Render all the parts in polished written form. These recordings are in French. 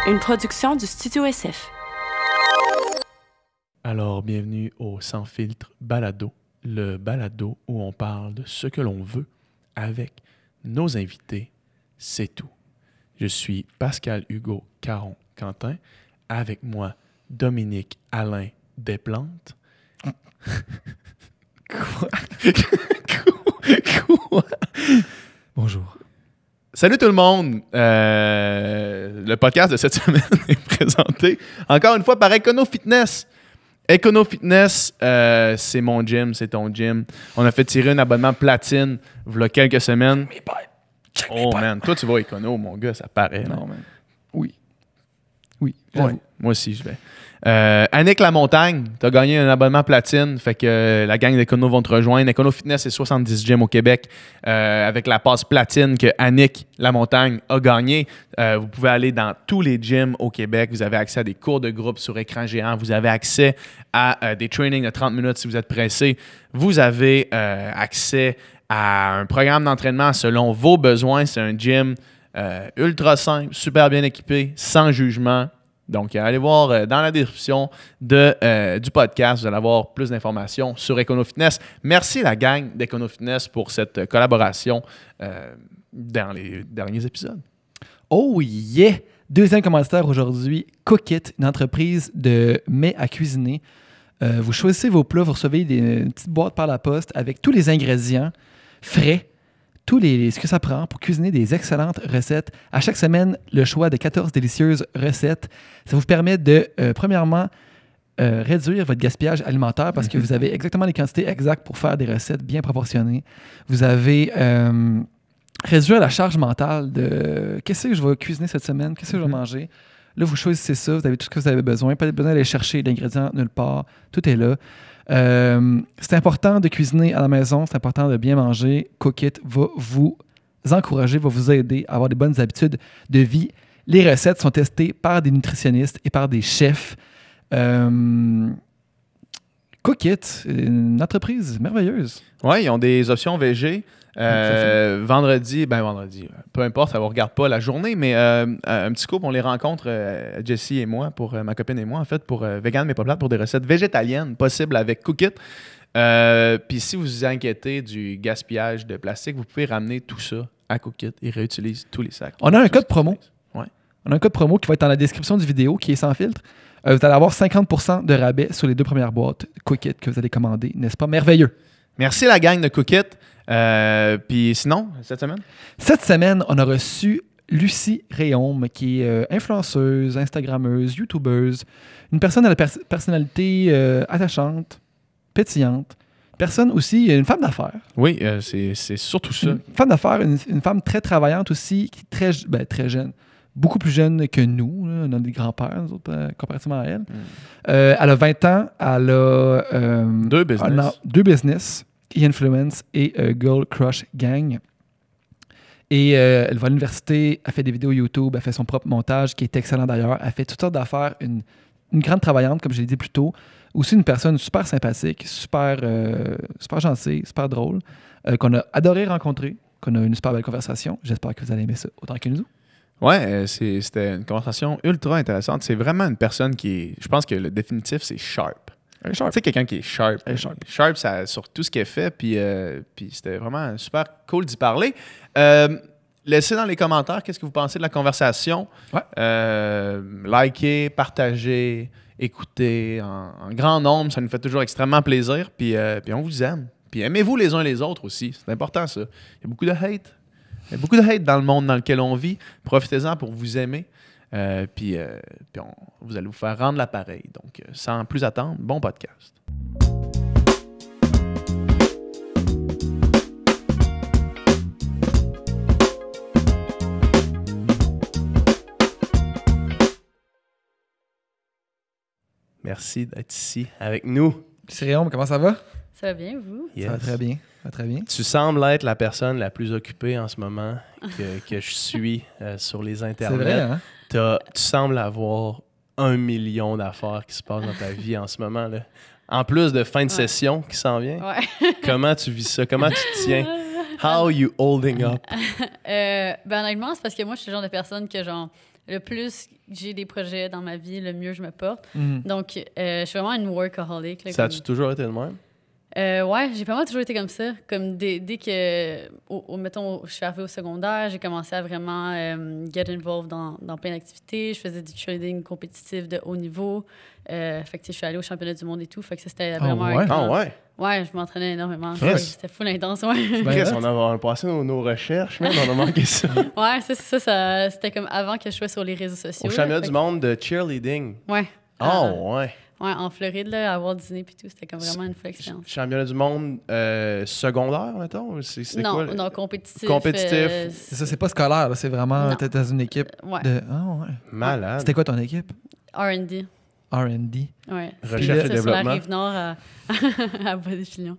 une production du Studio SF. Alors, bienvenue au Sans Filtre Balado, le balado où on parle de ce que l'on veut avec nos invités, c'est tout. Je suis Pascal Hugo Caron-Quentin, avec moi Dominique Alain Desplantes. Quoi? Bonjour. Salut tout le monde! Le podcast de cette semaine est présenté encore une fois par Econo Fitness. Econo Fitness, c'est mon gym, c'est ton gym. On a fait tirer un abonnement platine il y a quelques semaines. Oh man, toi tu vas Econo, mon gars, ça paraît. Non, man. Oui. Ouais, j'avoue. moi aussi je vais. Annick Lamontagne, t'as gagné un abonnement platine, fait que la gang d'Econo vont te rejoindre. Econo Fitness, c'est 70 gyms au Québec avec la passe platine que Annick Lamontagne a gagné. Vous pouvez aller dans tous les gyms au Québec. Vous avez accès à des cours de groupe sur écran géant. Vous avez accès à des trainings de 30 minutes si vous êtes pressé. Vous avez accès à un programme d'entraînement selon vos besoins. C'est un gym ultra simple, super bien équipé, sans jugement. Donc, allez voir dans la description du podcast, vous allez avoir plus d'informations sur Econo Fitness. Merci la gang d'Econo Fitness pour cette collaboration dans les derniers épisodes. Oh yeah! Deuxième commanditaire aujourd'hui, Cookit, une entreprise de mets à cuisiner. Vous choisissez vos plats, vous recevez une petite boîte par la poste avec tous les ingrédients frais, ce que ça prend pour cuisiner des excellentes recettes. À chaque semaine, le choix de 14 délicieuses recettes. Ça vous permet de, premièrement, réduire votre gaspillage alimentaire parce que vous avez exactement les quantités exactes pour faire des recettes bien proportionnées. Vous avez réduire la charge mentale de qu'est-ce que je vais cuisiner cette semaine, qu'est-ce que je vais manger. Là, vous choisissez ça, vous avez tout ce que vous avez besoin. Pas besoin d'aller chercher l'ingrédient nulle part. Tout est là. C'est important de cuisiner à la maison, c'est important de bien manger. Cookit va vous encourager, va vous aider à avoir des bonnes habitudes de vie. Les recettes sont testées par des nutritionnistes et par des chefs. Cookit, une entreprise merveilleuse. Oui, ils ont des options VG. Vendredi, peu importe, ça ne vous regarde pas la journée, mais un petit couple, on les rencontre, Jessie et moi, ma copine et moi, en fait, pour Vegan mais pas plate, pour des recettes végétaliennes possibles avec Cookit. Puis si vous vous inquiétez du gaspillage de plastique, vous pouvez ramener tout ça à Cookit. Ils réutilisent tous les sacs. On a un code promo. Ouais. On a un code promo qui va être dans la description du vidéo, qui est sans filtre. Vous allez avoir 50% de rabais sur les 2 premières boîtes Cookit que vous allez commander. N'est-ce pas merveilleux? Merci la gang de Cookit. Puis sinon, cette semaine? Cette semaine, on a reçu Lucie Réaume, qui est influenceuse, instagrammeuse, youtubeuse, une personne à la personnalité attachante, pétillante, personne aussi, une femme d'affaires. Oui, c'est surtout ça. Une femme d'affaires, une femme très travaillante aussi, qui est très jeune, beaucoup plus jeune que nous, là, on a des grands-pères, nous autres, comparativement à elle. Elle a 20 ans, elle a 2 business. E-Influence et Girl Crush Gang. Et elle va à l'université, elle fait des vidéos YouTube, elle fait son propre montage, qui est excellent d'ailleurs. Elle fait toutes sortes d'affaires. Une grande travaillante, comme je l'ai dit plus tôt. Aussi une personne super sympathique, super gentille, super drôle, qu'on a adoré rencontrer, qu'on a eu une super belle conversation. J'espère que vous allez aimer ça autant que nous. Ouais, c'était une conversation ultra intéressante. C'est vraiment une personne qui est... Je pense que le définitif, c'est sharp. Tu sais, quelqu'un qui est sharp. Sharp ça, sur tout ce qu'elle fait, puis c'était vraiment super cool d'y parler. Laissez dans les commentaires qu'est-ce que vous pensez de la conversation. Ouais. Likez, partagez, écoutez en grand nombre. Ça nous fait toujours extrêmement plaisir. Puis on vous aime. Puis aimez-vous les uns les autres aussi. C'est important, ça. Il y a beaucoup de hate. Il y a beaucoup de hate dans le monde dans lequel on vit. Profitez-en pour vous aimer. Puis vous allez vous faire rendre l'appareil. Donc, sans plus attendre, bon podcast. Merci d'être ici avec nous. Cyril, comment ça va? Ça va bien, vous? Yes. Ça va très bien. Ça va très bien. Tu sembles être la personne la plus occupée en ce moment que je suis sur les internets. C'est vrai, hein? Tu sembles avoir 1 million d'affaires qui se passent dans ta vie en ce moment, là. En plus de fin de session qui s'en vient. Ouais. Comment tu vis ça? Comment tu te tiens? How you holding up? Honnêtement, c'est parce que moi, je suis le genre de personne que, genre, le plus j'ai des projets dans ma vie, le mieux je me porte. Donc, je suis vraiment une workaholic. Là, Ça a-tu toujours été le même? Ouais, j'ai pas mal toujours été comme ça. Comme dès que, mettons, je suis arrivée au secondaire, j'ai commencé à vraiment get involved dans plein d'activités. Je faisais du trading compétitif de haut niveau. Fait que je suis allée au championnat du monde et tout. Fait que ça, c'était vraiment un grand... Ah ouais? Ouais, je m'entraînais énormément. Yes. C'était full intense, ouais. Chris, on a passé nos recherches, même, on a manqué ça. Ouais, ça c'était comme avant que je sois sur les réseaux sociaux. Au championnat du monde de cheerleading. Ouais. Oh, ouais. Ouais, en Floride, là, à Walt Disney puis tout, c'était comme vraiment une full expérience. Championnat du monde secondaire, mettons? C'est Non, quoi? non, compétitif. Compétitif. C'est ça, c'est pas scolaire, là, c'est vraiment. Non. T'es dans une équipe Ouais. de. Ah, ouais. Malade. C'était quoi ton équipe? R&D. R&D. Ouais. Recherche Puis, et ça, développement. Sur la Rive-Nord à Bois-des-Filion.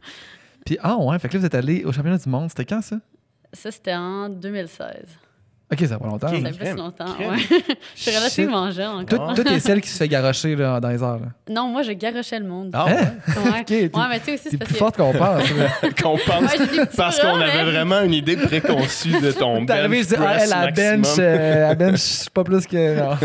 Puis, ah, ouais, fait que là, vous êtes allé au championnat du monde. C'était quand, ça? Ça, c'était en 2016. Ok, ça fait pas longtemps. Ok. là. Ça fait crème, pas si longtemps, crème. ouais. Je suis relativement jeune Toi, encore. toi, t'es celle qui se fait garrocher là, dans les airs. Là. Non, moi, je garochais le monde. Ah, Hein? Ouais. Ok, t'es- Ouais, mais tu sais aussi, T'es c'est parce plus que... forte qu'on pense. là. qu'on pense. Ouais, j'ai des petits Parce bras, qu'on avait mais- vraiment une idée préconçue de ton T'es arrivé, bench je dis, ah, press elle, maximum. la bench, pas plus que. Non.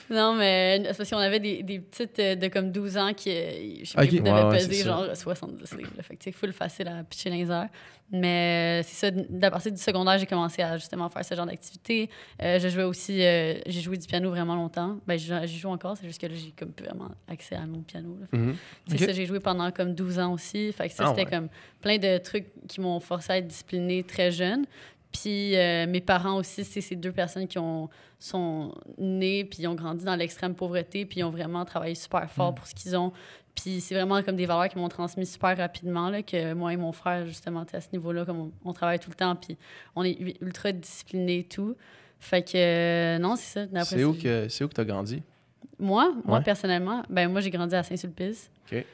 Non, mais c'est parce qu'on avait des petites de comme 12 ans qui, je sais Ok. plus, devaient Ouais, ouais, peser c'est ça. genre 70 livres. Là. Fait que c'est full facile à pitcher dans les airs. Mais c'est ça, à partir du secondaire, j'ai commencé à justement faire ce genre d'activité. Je jouais aussi, j'ai joué du piano vraiment longtemps. Ben, j'y joue encore, c'est juste que là, j'ai comme plus vraiment accès à mon piano. Là. Mhm. C'est Ok. ça, j'ai joué pendant comme 12 ans aussi. Fait que ça, Ah c'était ouais. comme plein de trucs qui m'ont forcé à être disciplinée très jeune. Puis mes parents aussi, c'est ces deux personnes qui sont nées puis ils ont grandi dans l'extrême pauvreté puis ils ont vraiment travaillé super fort pour ce qu'ils ont. Puis c'est vraiment comme des valeurs qui m'ont transmis super rapidement, là, que moi et mon frère, justement, à ce niveau-là, comme on travaille tout le temps puis on est ultra disciplinés et tout. Fait que non, c'est ça. D'après C'est où ça, que t'as grandi? Moi, Ouais. personnellement, ben moi, j'ai grandi à Saint-Sulpice.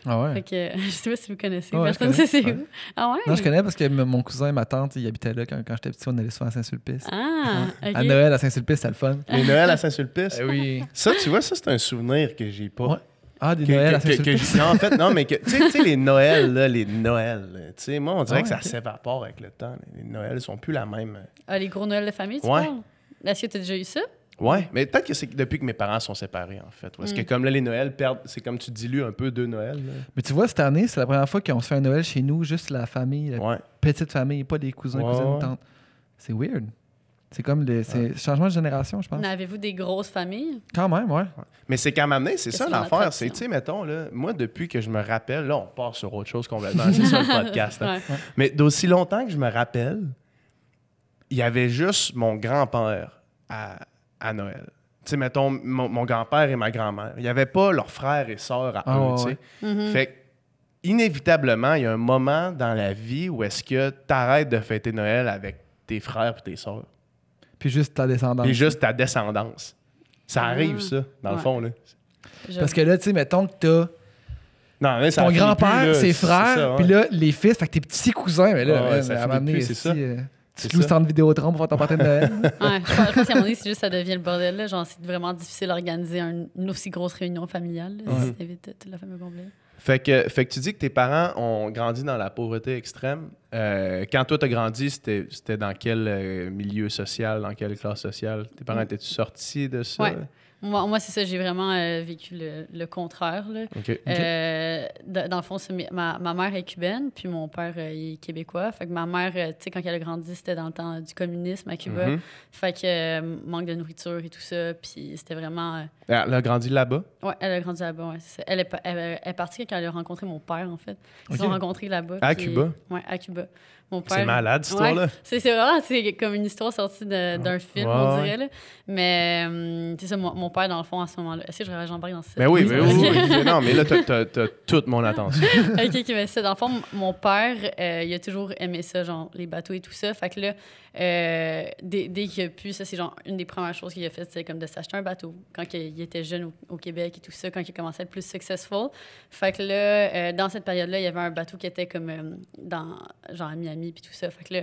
Ah ouais. Fait que je sais pas si vous connaissez. Ouais, Personne je sait c'est connais. où. Ah ouais? Non, je connais parce que mon cousin et ma tante, ils habitaient là quand j'étais petit. On allait souvent à Saint-Sulpice. Ah, OK. À Noël, à Saint-Sulpice, c'était le fun. Les Noëls à Saint-Sulpice? Oui. Ça, tu vois, ça, c'est un souvenir que j'ai pas. Ouais. Ah, des Que- Noëls à que- que- Saint-Sulpice. non, en fait, non, mais que, tu sais, les Noëls, là, tu sais, moi, on dirait Ah que ça ouais, ok. s'évapore avec le temps. Les Noëls sont plus la même. Ah, les gros Noëls de famille, tu Ouais. parles? Est-ce que tu as déjà eu ça? Ouais, mais peut-être que c'est depuis que mes parents sont séparés, en fait. Parce que comme là, les Noëls perdent, c'est comme tu dilues un peu deux Noëls. là. Mais tu vois, cette année, c'est la première fois qu'on se fait un Noël chez nous, juste la famille, la Ouais. petite famille, pas des cousins, Ouais, cousines, ouais. tantes. C'est weird. C'est comme c'est changement de génération, je pense. Avez-vous des grosses familles? Quand même, ouais. Mais c'est qu'à m'amener, c'est Qu'est-ce ça qu'on a l'affaire. attraction? C'est, tu sais, mettons, là, moi, depuis que je me rappelle, là, on part sur autre chose complètement. C'est ça le podcast. hein. Ouais. Mais d'aussi longtemps que je me rappelle, il y avait juste mon grand-père à Noël. Tu sais, mettons, mon grand-père et ma grand-mère. Il n'y avait pas leurs frères et sœurs à Ah, eux, ouais, tu sais. Mhm. Fait que, inévitablement, il y a un moment dans la vie où est-ce que tu arrêtes de fêter Noël avec tes frères et tes sœurs. Puis juste ta descendance. Puis juste ta descendance. Ça arrive, ça, dans le Ouais. fond, là. Parce que là, tu sais, mettons que t'as Non, mais ça ton finit plus, grand-père, là. ses C'est frères, ça, ouais. puis là, les fils, fait que tes petits cousins, mais là, Ouais, man, ça à un finit moment donné, plus, c'est ça. tu C'est te loues ça. ce temps de Vidéotron pour faire ton party de Noël. Ouais, je pense qu'à un moment donné, c'est juste ça devient le bordel. Là. Genre, c'est vraiment difficile d'organiser une aussi grosse réunion familiale. Là, si t'invites toute la famille complète. Fait que tu dis que tes parents ont grandi dans la pauvreté extrême. Quand toi, tu as grandi, c'était dans quel milieu social, dans quelle classe sociale? Tes parents étaient-tu sortis de ça? Ouais. Moi c'est ça, j'ai vraiment vécu le contraire. Là. OK. Dans le fond, ma mère est cubaine, puis mon père il est québécois. Fait que ma mère, tu sais, quand elle a grandi, c'était dans le temps du communisme à Cuba. Mhm. Fait que manque de nourriture et tout ça. Puis c'était vraiment... Elle a grandi là-bas? ouais, elle a grandi là-bas, ouais, c'est ça. Elle est partie quand elle a rencontré mon père, en fait. Ils se Ok. sont rencontrés là-bas. À puis- Cuba? Ouais, à Cuba. Mon père... C'est malade, cette histoire-là. Ouais. C'est vraiment c'est comme une histoire sortie d'un film, Ouais, on ouais. dirait. Là. Mais c'est ça, mon père, dans le fond, à ce moment-là... Est-ce que j'embarque dans ça? Mais oui, mais c'est oui, parce que- oui. Non, mais là, t'as toute mon attention. OK, mais c'est dans le fond, mon père, il a toujours aimé ça, genre les bateaux et tout ça. Fait que là, dès qu'il a pu, ça, c'est genre une des premières choses qu'il a fait, c'est comme de s'acheter un bateau quand il était jeune au Québec et tout ça, quand il a commencé à être plus successful. Fait que là, dans cette période-là, il y avait un bateau qui était comme genre à Miami puis tout ça. Fait que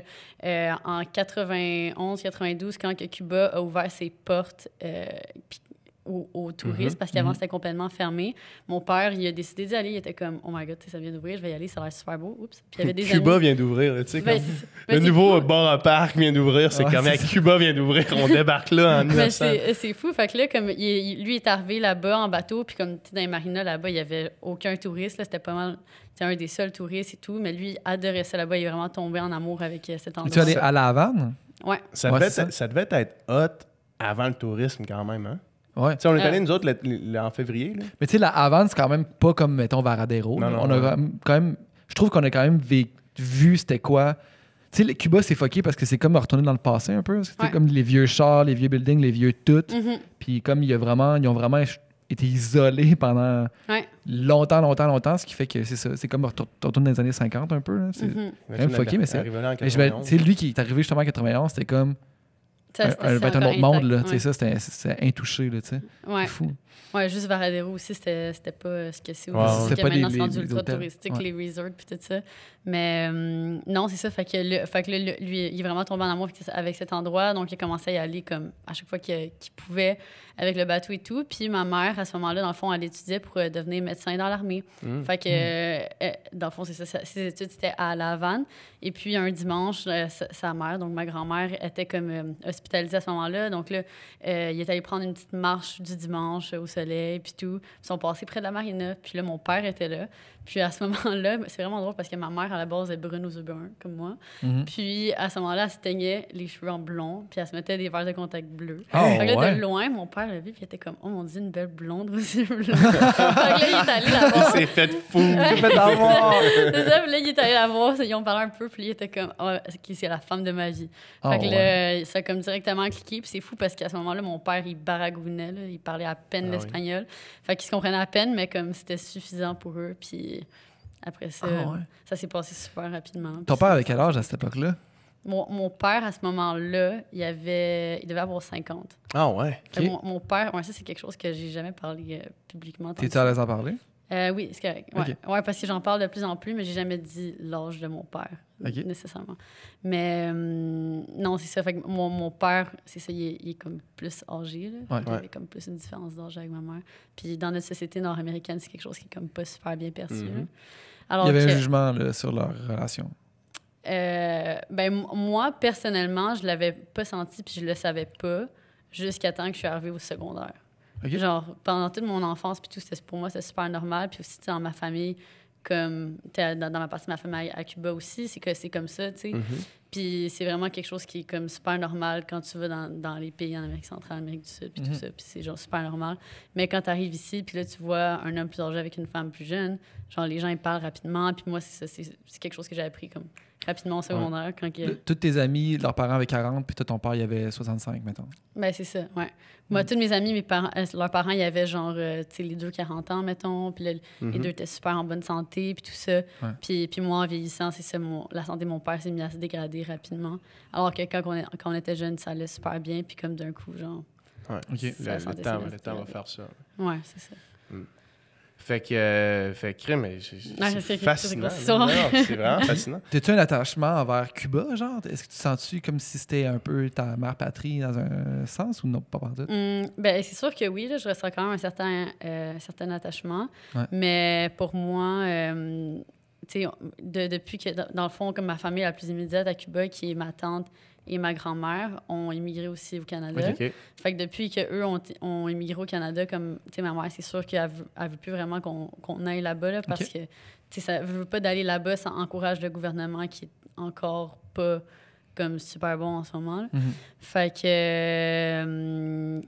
là, en 91, 92, quand que Cuba a ouvert ses portes, puis aux touristes parce qu'avant, c'était complètement fermé. Mon père, il a décidé d'y aller. Il était comme, oh my God, ça vient d'ouvrir, je vais y aller, ça a l'air super beau. Oups. Puis il y avait des Cuba amis. vient d'ouvrir, là, tu sais. Ben, Comme... c'est Le nouveau fou. bar à parc vient d'ouvrir. C'est Ouais, comme c'est Cuba vient d'ouvrir. On débarque là en Mais 1900. c'est fou. Fait que là, comme lui est arrivé là-bas en bateau, puis comme dans les marinas là-bas, il n'y avait aucun touriste. Là, c'était pas mal. C'était un des seuls touristes et tout. Mais lui, il adorait ça là-bas. Il est vraiment tombé en amour avec cet endroit. Tu es allé à La Havane? Ouais. Ça, Ouais, devait c'est être, ça devait être hot avant le tourisme, quand même. Hein? Ouais. Tu sais, on est allés, nous autres, en février. Là. Mais tu sais, La Havane, c'est quand même pas comme, mettons, Varadero. Non, là. non, On a quand même... Je trouve qu'on a quand même vu c'était quoi. Tu sais, Cuba, c'est fucké parce que c'est comme retourner dans le passé un peu. C'est comme les vieux chars, les vieux buildings, les vieux tout. Mhm. Puis comme ils ont vraiment été isolés pendant Ouais. longtemps, ce qui fait que c'est ça. C'est comme retourner dans les années 50 un peu. Là. C'est Mhm. même fucké, mais c'est... Arrivé là en Mais 91. tu sais, lui qui est arrivé justement en 91, c'était comme... Ça, va être un encore autre monde, intact, là. ouais. Tu sais, ça, c'était intouché, là, tu sais. Ouais. C'est fou. Ouais, juste Varadero aussi, c'était pas ce que c'est. Ouais, aussi. ouais. C'était pas Maintenant, les- c'est rendu les ultra hôtels. touristique, Ouais. les resorts puis tout ça. Mais non, c'est ça. Fait que là, lui, il est vraiment tombé en amour avec cet endroit. Donc, il a commencé à y aller comme à chaque fois qu'il pouvait avec le bateau et tout. Puis ma mère, à ce moment-là, dans le fond, elle étudiait pour devenir médecin dans l'armée. Fait que, dans le fond, c'est ça. Ses études, c'était à La Havane. Et puis, un dimanche, sa mère, donc ma grand-mère, était comme hospitalisée à ce moment-là. Donc là, il est allé prendre une petite marche du dimanche au soleil, puis tout. Ils sont passés près de la marina. Puis là, mon père était là. Puis à ce moment-là, c'est vraiment drôle parce que ma mère, à la base, est brune aux yeux bruns, comme moi. Mhm. Puis à ce moment-là, elle se teignait les cheveux en blond, puis elle se mettait des verres de contact bleus. Oh, Fait que là, ouais. de loin, mon père l'a vu, puis il était comme, oh mon Dieu, une belle blonde aux yeux bleus. Fait que là, il est allé la voir. C'est fait fou. Ouais, fait avoir. c'est ça, puis là, il est allé la voir, ils ont parlé un peu, puis il était comme, oh, c'est la femme de ma vie. Oh, Fait que ouais. là, ça a comme directement cliqué, puis c'est fou parce qu'à ce moment-là, mon père, il baragouinait, là, il parlait à peine Ah l'espagnol. Fait qu'ils se comprenaient à peine, mais comme c'était suffisant pour eux, puis après ça, Ah, ouais. ça s'est passé super rapidement. Ton Puis père avait quel âge à cette époque-là? mon père, à ce moment-là, il devait avoir 50. Ah ouais. Fait que Ok. mon père, ouais, ça, c'est quelque chose que j'ai jamais parlé publiquement. tant que T'es-tu ça. à l'aise d'en parler? Oui, c'est correct. Ouais. Ok. Ouais, parce que j'en parle de plus en plus, mais j'ai jamais dit l'âge de mon père, Ok. nécessairement. Mais non, c'est ça. Fait que mon père, c'est ça, il est comme plus âgé. Là. Ouais. Il y avait comme plus une différence d'âge avec ma mère. Puis dans notre société nord-américaine, c'est quelque chose qui est comme pas super bien perçu. là. Alors Il y avait que, un jugement là, sur leur relation. moi, personnellement, je l'avais pas senti puis je le savais pas jusqu'à temps que je suis arrivée au secondaire. Ok. Genre, pendant toute mon enfance, puis tout, pour moi, c'était super normal. Puis aussi, tu sais, dans ma famille, comme dans ma partie de ma famille à Cuba aussi, c'est que c'est comme ça, tu sais. Puis c'est vraiment quelque chose qui est comme super normal quand tu vas dans les pays en Amérique centrale, Amérique du Sud, puis tout ça. Puis c'est genre super normal. Mais quand tu arrives ici, puis là, tu vois un homme plus âgé avec une femme plus jeune, genre, les gens, ils parlent rapidement. Puis moi, c'est ça, c'est quelque chose que j'ai appris comme rapidement au secondaire. Quand Tous tes amis, leurs parents avaient 40, puis toi, ton père, il avait 65, mettons. Ben, c'est ça, ouais. Moi, tous mes amis, leurs parents, il y avait genre, tu sais, les deux 40 ans, mettons, puis là, les deux étaient super en bonne santé, puis tout ça. Puis moi, en vieillissant, c'est ça, la santé de mon père s'est mise à se dégrader rapidement. Alors que quand on était jeune, ça allait super bien, puis comme d'un coup, genre, Ouais. OK. Ça, santé, Le temps va c'est- faire ça. ouais, c'est ça. Fait que crime, mais Ouais, je sais c'est que fascinant. c'est grosse histoire. Non, c'est vraiment fascinant. T'as-tu un attachement envers Cuba, genre? Est-ce que tu sens-tu comme si c'était un peu ta mère patrie dans un sens ou non, pas partout? Ben, c'est sûr que oui, là, je ressens quand même un certain attachement. Ouais. Mais pour moi, tu sais, depuis que, dans le fond, comme ma famille la plus immédiate à Cuba, qui est ma tante et ma grand-mère, ont immigré aussi au Canada. OK. Fait que depuis qu'eux ont immigré au Canada, comme, tu sais, ma mère, c'est sûr qu'elle veut plus vraiment qu'on aille là-bas, là, parce OK. que, tu sais, ça veut pas d'aller là-bas, ça encourage le gouvernement qui est encore pas comme super bon en ce moment. Là. Fait que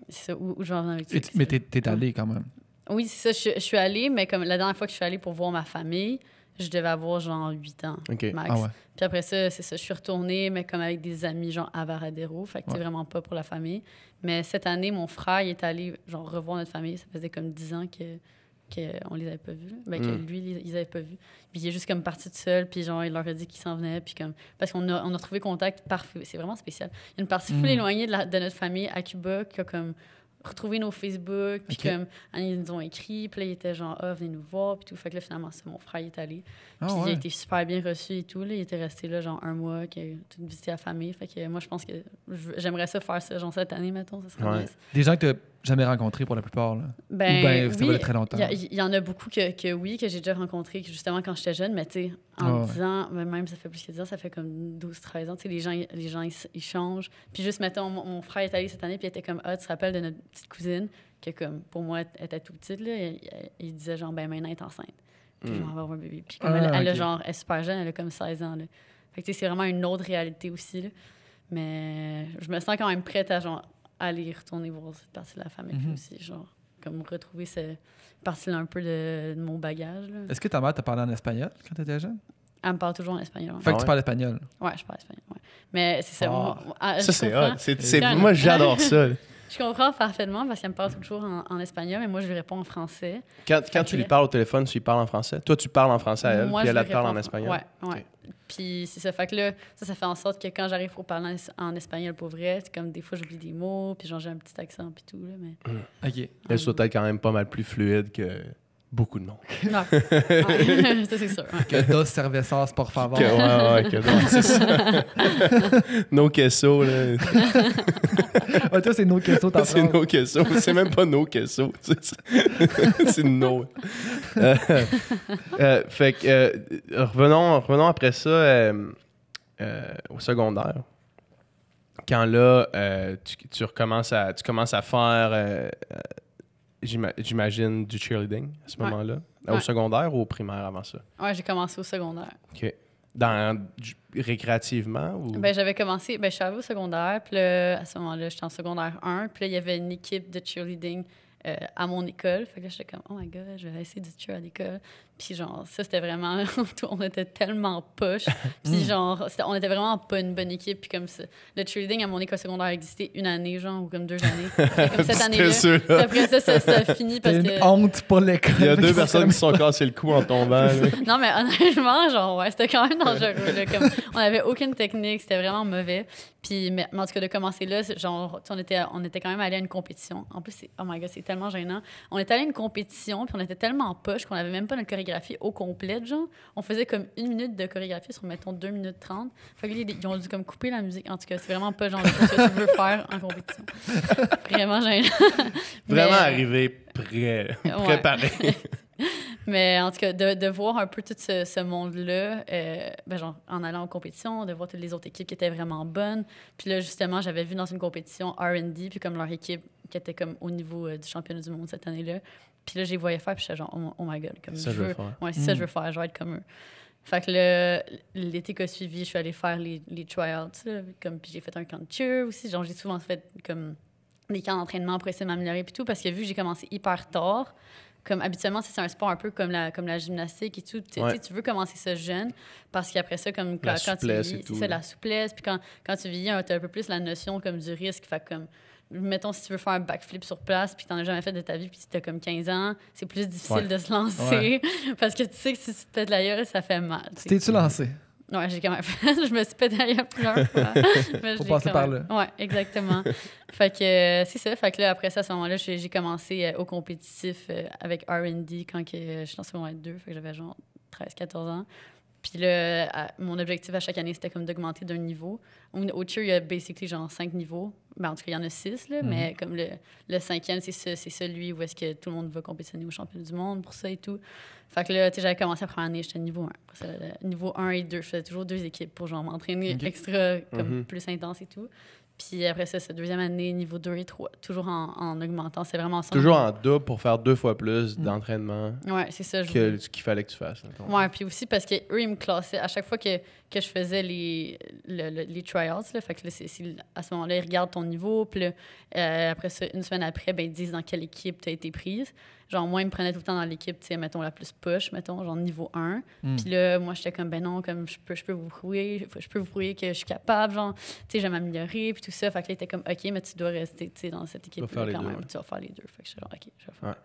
c'est ça, où je vais en venir avec ça. Mais t'es allé quand même. Oui, c'est ça, je suis allée, mais comme la dernière fois que je suis allée pour voir ma famille, je devais avoir genre 8 ans OK. max. Ah ouais. Puis après ça, c'est ça, je suis retournée, mais comme avec des amis, genre à Varadero. Fait que c'est vraiment pas pour la famille. Mais cette année, mon frère, il est allé genre revoir notre famille. Ça faisait comme 10 ans qu'on les avait pas vus. Ben, que lui, ils avaient pas vus. Puis il est juste comme parti tout seul, puis genre, il leur a dit qu'il s'en venait. Puis comme... Parce qu'on a trouvé contact parfait. C'est vraiment spécial. Il y a une partie full éloignée de notre famille à Cuba qui a comme retrouvé nos Facebook, puis OK. comme ils nous ont écrit, puis là, il était genre, ah, venez nous voir, puis tout. Fait que là, finalement, c'est mon frère, il est allé. Ah Puis il a ouais. été super bien reçu et tout. Là. Il était resté là, genre, un mois, qu'il a tout visité la famille. Fait que moi, je pense que j'aimerais ça faire ça, genre, cette année, mettons, ça serait Ouais. nice. Des gens que t'as jamais rencontrés pour la plupart. Là. Ben, Ou bien, ça oui, valait très longtemps. Il y en a beaucoup que oui, que j'ai déjà rencontrés justement quand j'étais jeune, mais tu sais, en 10 ans, même ça fait plus que 10 ans, ça fait comme 12-13 ans, tu sais, les gens ils changent. Puis juste, mettons, mon frère est allé cette année, puis il était comme, ah, tu te rappelles de notre petite cousine, que comme, pour moi, elle était tout petite, là, il disait genre, ben maintenant, elle est enceinte. Puis on va avoir un bébé. Puis comme elle, genre, elle est super jeune, elle a comme 16 ans, là. Fait que tu sais, c'est vraiment une autre réalité aussi, là. Mais je me sens quand même prête à, genre, aller retourner voir cette partie de la famille aussi, genre, comme retrouver cette partie-là un peu de mon bagage. Là. Est-ce que ta mère t'a parlé en espagnol quand t'étais jeune? Elle me parle toujours en espagnol. Fait que tu parles espagnol. Ouais, je parle espagnol. Ouais. Mais c'est ça. Ça, c'est hot. Moi, j'adore ça. Je comprends parfaitement parce qu'elle me parle toujours en espagnol, mais moi, je lui réponds en français. Quand tu lui parles au téléphone, tu lui parles en français? Toi, tu parles en français à elle, moi, puis elle te parle en espagnol? Ouais. Okay. Puis c'est ça. Fait que là, ça fait en sorte que quand j'arrive pour parler en espagnol pour vrai, c'est comme des fois, j'oublie des mots, puis genre, j'ai un petit accent, puis tout. Là, mais... OK. Elle doit être quand même pas mal plus fluide que beaucoup de monde. Non. Ouais. Ça, c'est sûr. Ouais. Que dos cervezas, por favor. Que non, c'est ça. No queso, là. Ouais, toi, c'est no queso, t'en C'est no queso. C'est même pas no queso. C'est no. Fait que, revenons après ça au secondaire. Quand là, tu commences à faire, j'imagine, du cheerleading à ce moment-là. Au secondaire ou au primaire avant ça? Ouais, j'ai commencé au secondaire. OK. Récréativement? Ou... Ben, j'avais commencé, je suis arrivée au secondaire, puis là, à ce moment-là, j'étais en secondaire 1, puis là, il y avait une équipe de cheerleading à mon école. Fait que là, j'étais comme, oh my god, je vais essayer du cheer à l'école. Puis genre, ça, c'était vraiment, on était tellement poche. Puis genre, on était vraiment pas une bonne équipe. Puis comme ça, le cheerleading à mon école secondaire a existé une année, genre, ou comme 2 années. Comme cette année-là. Puis après ça a fini parce que... une honte pour l'école. Il y a 2 personnes qui se sont cassées le cou en tombant. Non, mais honnêtement, genre, ouais, c'était quand même dangereux. Là, comme, on avait aucune technique, c'était vraiment mauvais. Puis, mais en tout cas, de commencer là, genre, on était quand même allé à une compétition. En plus, oh my god, c'est tellement gênant. On était allé à une compétition, puis on était tellement poche qu'on avait même pas notre chorégraphie au complet, genre. On faisait comme 1 minute de chorégraphie sur, mettons, 2 minutes 30. Fait que là, ils ont dû comme couper la musique. En tout cas, c'est vraiment pas genre ce que tu veux faire en compétition. Vraiment gênant. Vraiment arrivé préparé. Mais en tout cas, de voir un peu tout ce monde-là, genre, en allant en compétition, de voir toutes les autres équipes qui étaient vraiment bonnes. Puis là, justement, j'avais vu dans une compétition R&D, puis comme leur équipe qui était comme au niveau du championnat du monde cette année-là. Puis là, je les voyais faire, puis j'étais genre, oh my god, comme ça, je veux faire. Ouais, c'est ça, je veux faire, je veux être comme eux. Fait que l'été qui a suivi, je suis allée faire les tryouts, comme, puis j'ai fait un camp de cheer aussi. Genre, j'ai souvent fait comme des camps d'entraînement pour essayer de m'améliorer, puis tout, parce que vu que j'ai commencé hyper tard, comme habituellement, c'est un sport un peu comme la gymnastique et tout. Tu veux commencer ça jeune parce qu'après ça, comme quand tu vis, c'est ça, la souplesse. Puis quand tu vis, tu as un peu plus la notion comme du risque. Fait comme, mettons, si tu veux faire un backflip sur place puis que tu n'en as jamais fait de ta vie puis tu as comme 15 ans, c'est plus difficile de se lancer parce que tu sais que si tu te pètes la gueule, ça fait mal. T'es-tu lancé? Ouais, j'ai quand même fait. Je me suis pété derrière plusieurs fois. Faut passer par là. Ouais, exactement. Fait que c'est ça. Fait que là, après ça, à ce moment-là, j'ai commencé au compétitif avec R&D quand je suis en secondaire 2. Fait que j'avais genre 13-14 ans. Puis là, mon objectif à chaque année, c'était comme d'augmenter d'un niveau. Au cheer, il y a basically genre 5 niveaux. Ben, en tout cas, il y en a 6, là, mais comme le 5e, c'est celui où est-ce que tout le monde va compétitionner au championnat du monde pour ça et tout. Fait que là, tu sais, j'avais commencé la première année, j'étais niveau 1. Après ça, niveau 1 et 2, je faisais toujours 2 équipes pour genre m'entraîner extra, comme plus intense et tout. Puis après ça, cette 2e année, niveau 2 et 3, toujours en augmentant. C'est vraiment ça. Toujours en double pour faire 2 fois plus d'entraînement c'est ça, qu'il fallait que tu fasses. Ouais, puis aussi parce qu'eux, ils me classaient. À chaque fois que je faisais les tryouts, là, fait que là, à ce moment-là, ils regardent ton niveau. Puis là, après ça, une semaine après, ben, ils disent dans quelle équipe tu as été prise. Genre, moi, ils me prenaient tout le temps dans l'équipe, tu sais, mettons, la plus push, mettons, genre niveau 1. Puis là, moi, j'étais comme, ben non, comme je peux vous prouver que je suis capable, genre, tu sais, je vais m'améliorer, puis tout ça. Fait que là, ils étaient comme, OK, mais tu dois rester, tu sais, dans cette équipe-là quand même. Tu vas faire les deux. Fait que j'étais genre, OK, je vais faire.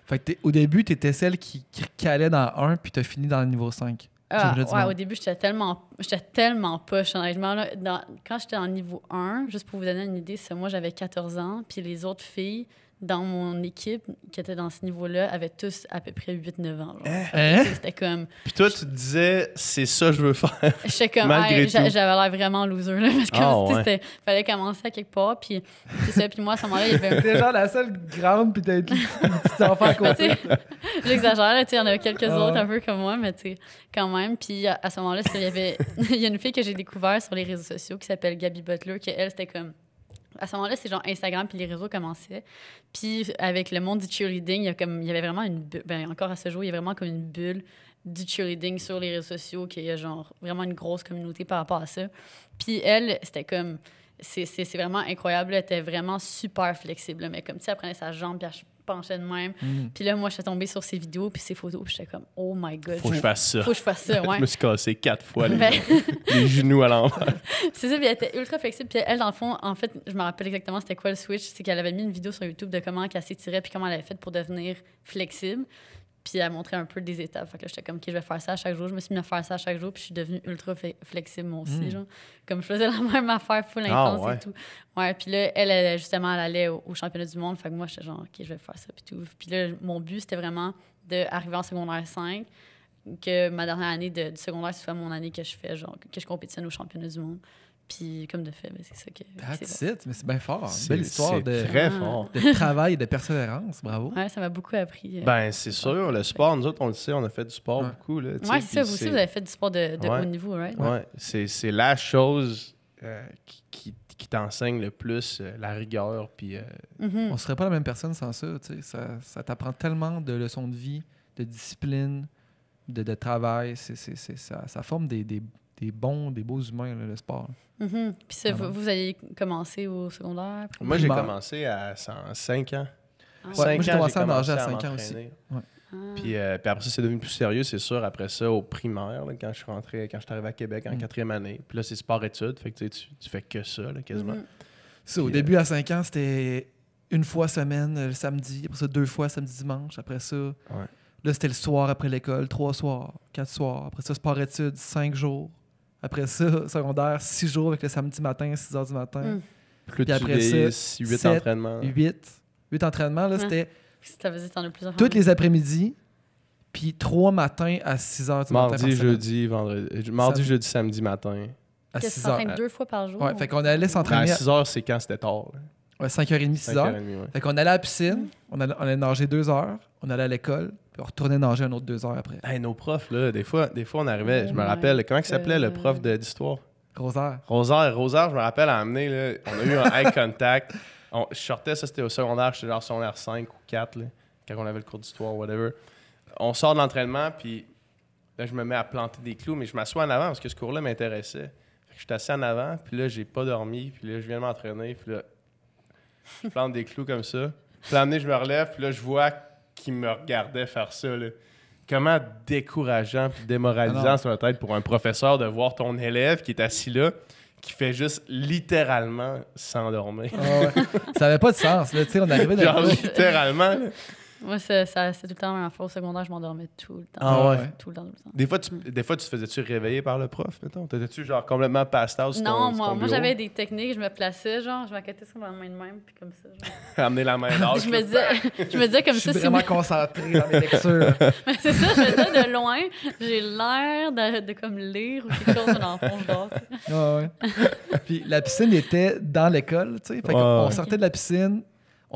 Fait que au début, tu étais celle qui calait dans 1, puis tu as fini dans le niveau 5. Au début, j'étais tellement J'étais tellement poche, honnêtement. Là, quand j'étais en niveau 1, juste pour vous donner une idée, c'est moi, j'avais 14 ans, puis les autres filles dans mon équipe qui étaient dans ce niveau-là avaient tous à peu près 8-9 ans. C'était comme... Puis toi, tu te disais, c'est ça que je veux faire. J'étais comme, Malgré tout. j'avais l'air vraiment loser, là, parce que ouais. fallait commencer à quelque part, puis c'est ça. Puis moi, à ce moment-là, il y avait... T'es genre la seule grande, puis t'as une petite enfant à côté. J'exagère, là, il y en a quelques autres un peu comme moi, mais quand même. Puis à ce moment-là, il y a une fille que j'ai découverte sur les réseaux sociaux qui s'appelle Gabby Butler, qui elle, c'était comme... À ce moment-là, c'est genre Instagram, puis les réseaux commençaient. Puis avec le monde du cheerleading, il y avait vraiment une bulle. Ben, encore à ce jour, il y a vraiment comme une bulle du cheerleading sur les réseaux sociaux, qu'il y a genre vraiment une grosse communauté par rapport à ça. Puis elle, c'était comme... C'est vraiment incroyable. Elle était vraiment super flexible. Là. Mais comme, tu sais, elle prenait sa jambe, puis elle penchait de même. Puis là, moi, je suis tombée sur ses vidéos, puis ses photos, puis j'étais comme, oh my God. Faut que je fasse ça. Faut que je fasse ça, ouais. Je me suis cassé 4 fois Ben, les genoux à l'envers. c'est ça, puis elle était ultra flexible. Puis elle, dans le fond, en fait, je me rappelle exactement c'était quoi le switch. C'est qu'elle avait mis une vidéo sur YouTube de comment elle s'étirait puis comment elle avait fait pour devenir flexible. Puis elle montrait un peu des étapes. Fait que là, j'étais comme, OK, je vais faire ça à chaque jour. Je me suis mis à faire ça à chaque jour, puis je suis devenue ultra flexible, moi aussi. Genre. Comme je faisais la même affaire full intense et tout. Ouais, puis là, elle, justement, elle allait au championnat du monde. Fait que moi, j'étais genre, OK, je vais faire ça, puis tout. Puis là, mon but, c'était vraiment d'arriver en secondaire 5, que ma dernière année du secondaire, ce soit mon année que je fais, genre, que je compétitionne au championnat du monde. Puis, comme de fait, ben, c'est ça que. That's it, mais c'est bien fort. Une belle histoire très fort. de travail et de persévérance. Bravo. Ouais, ça m'a beaucoup appris. Ben, c'est sûr. Le sport, nous autres, on le sait, on a fait du sport beaucoup. Là, ouais, c'est ça. Vous aussi, vous avez fait du sport de haut niveau, right? Ouais, c'est la chose qui t'enseigne le plus la rigueur. Puis, On serait pas la même personne sans ça. Tu sais. Ça t'apprend tellement de leçons de vie, de discipline, de travail. Ça forme des beaux humains, là, le sport. Puis ça, vous avez commencé au secondaire? Moi, j'ai commencé à 5 ans. Moi, j'ai commencé à nager à 5 ans aussi. Ouais. Puis après ça, c'est devenu plus sérieux, c'est sûr. Après ça, au primaire, là, quand je suis arrivé à Québec en 4e année. Puis là, c'est sport-études. Fait que tu fais que ça, là, quasiment. Ça, au début, à 5 ans, c'était une fois semaine, le samedi. Après ça, 2 fois samedi-dimanche. Après ça, là, c'était le soir après l'école, 3 soirs, 4 soirs. Après ça, sport-études, 5 jours. Après ça, secondaire, 6 jours avec le samedi matin, 6 heures du matin. Plus puis après ça, 8 entraînements. 8 entraînements, là, c'était Ça veut dire que t'en as plusieurs. tous les après-midi, puis 3 matins à 6 heures du matin. Mardi, jeudi, vendredi. Mardi, jeudi, samedi matin. À Qu'est-ce que 6 tu heures. t'entraînes 2 fois par jour? Ouais, fait qu'on allait À s'entraîner 6 heures, c'est quand c'était tard. à 5h30, 6 heures. 5h30, ouais. Fait qu'on allait à la piscine, on allait nager 2 heures, on allait à l'école, puis on retournait nager un autre 2 heures après. Hey, nos profs, là, des fois on arrivait, je me my rappelle, comment il s'appelait le God. prof d'histoire? Rosaire. Rosaire, je me rappelle, à amener, là, on a eu un eye contact. Je sortais, ça c'était au secondaire, j'étais genre secondaire 5 ou 4, là, quand on avait le cours d'histoire, whatever. On sort de l'entraînement, puis là, je me mets à planter des clous, mais je m'assois en avant parce que ce cours-là m'intéressait. Fait que je suis assis en avant, puis là, j'ai pas dormi, puis là, je viens de m'entraîner, puis là, je plante des clous comme ça. Puis là, je me relève, puis là, je vois qu'il me regardait faire ça, là. Comment décourageant et démoralisant sur la tête pour un professeur de voir ton élève qui est assis là, qui fait juste littéralement s'endormir. Ça avait pas de sens, là, tu sais, on arrivait dans Genre littéralement. Là. Moi, c'est tout le temps la même fois. Au secondaire, je m'endormais tout le temps. Ah ouais? Tout le temps. Des fois, tu te faisais-tu réveiller par le prof, mettons? T'étais-tu genre complètement passed out sur Non, ton moi bureau? j'avais des techniques. Je me plaçais, genre, je m'acquittais sur ma main de même, puis comme ça. Genre. Amener la main d'âge. je me disais comme Je ça. suis vraiment concentré dans mes lectures. Mais c'est ça, je me disais de loin, j'ai l'air de comme lire ou quelque chose dans le fond, je dors. Ouais. Puis la piscine était dans l'école, tu sais. Fait qu'on sortait de la piscine,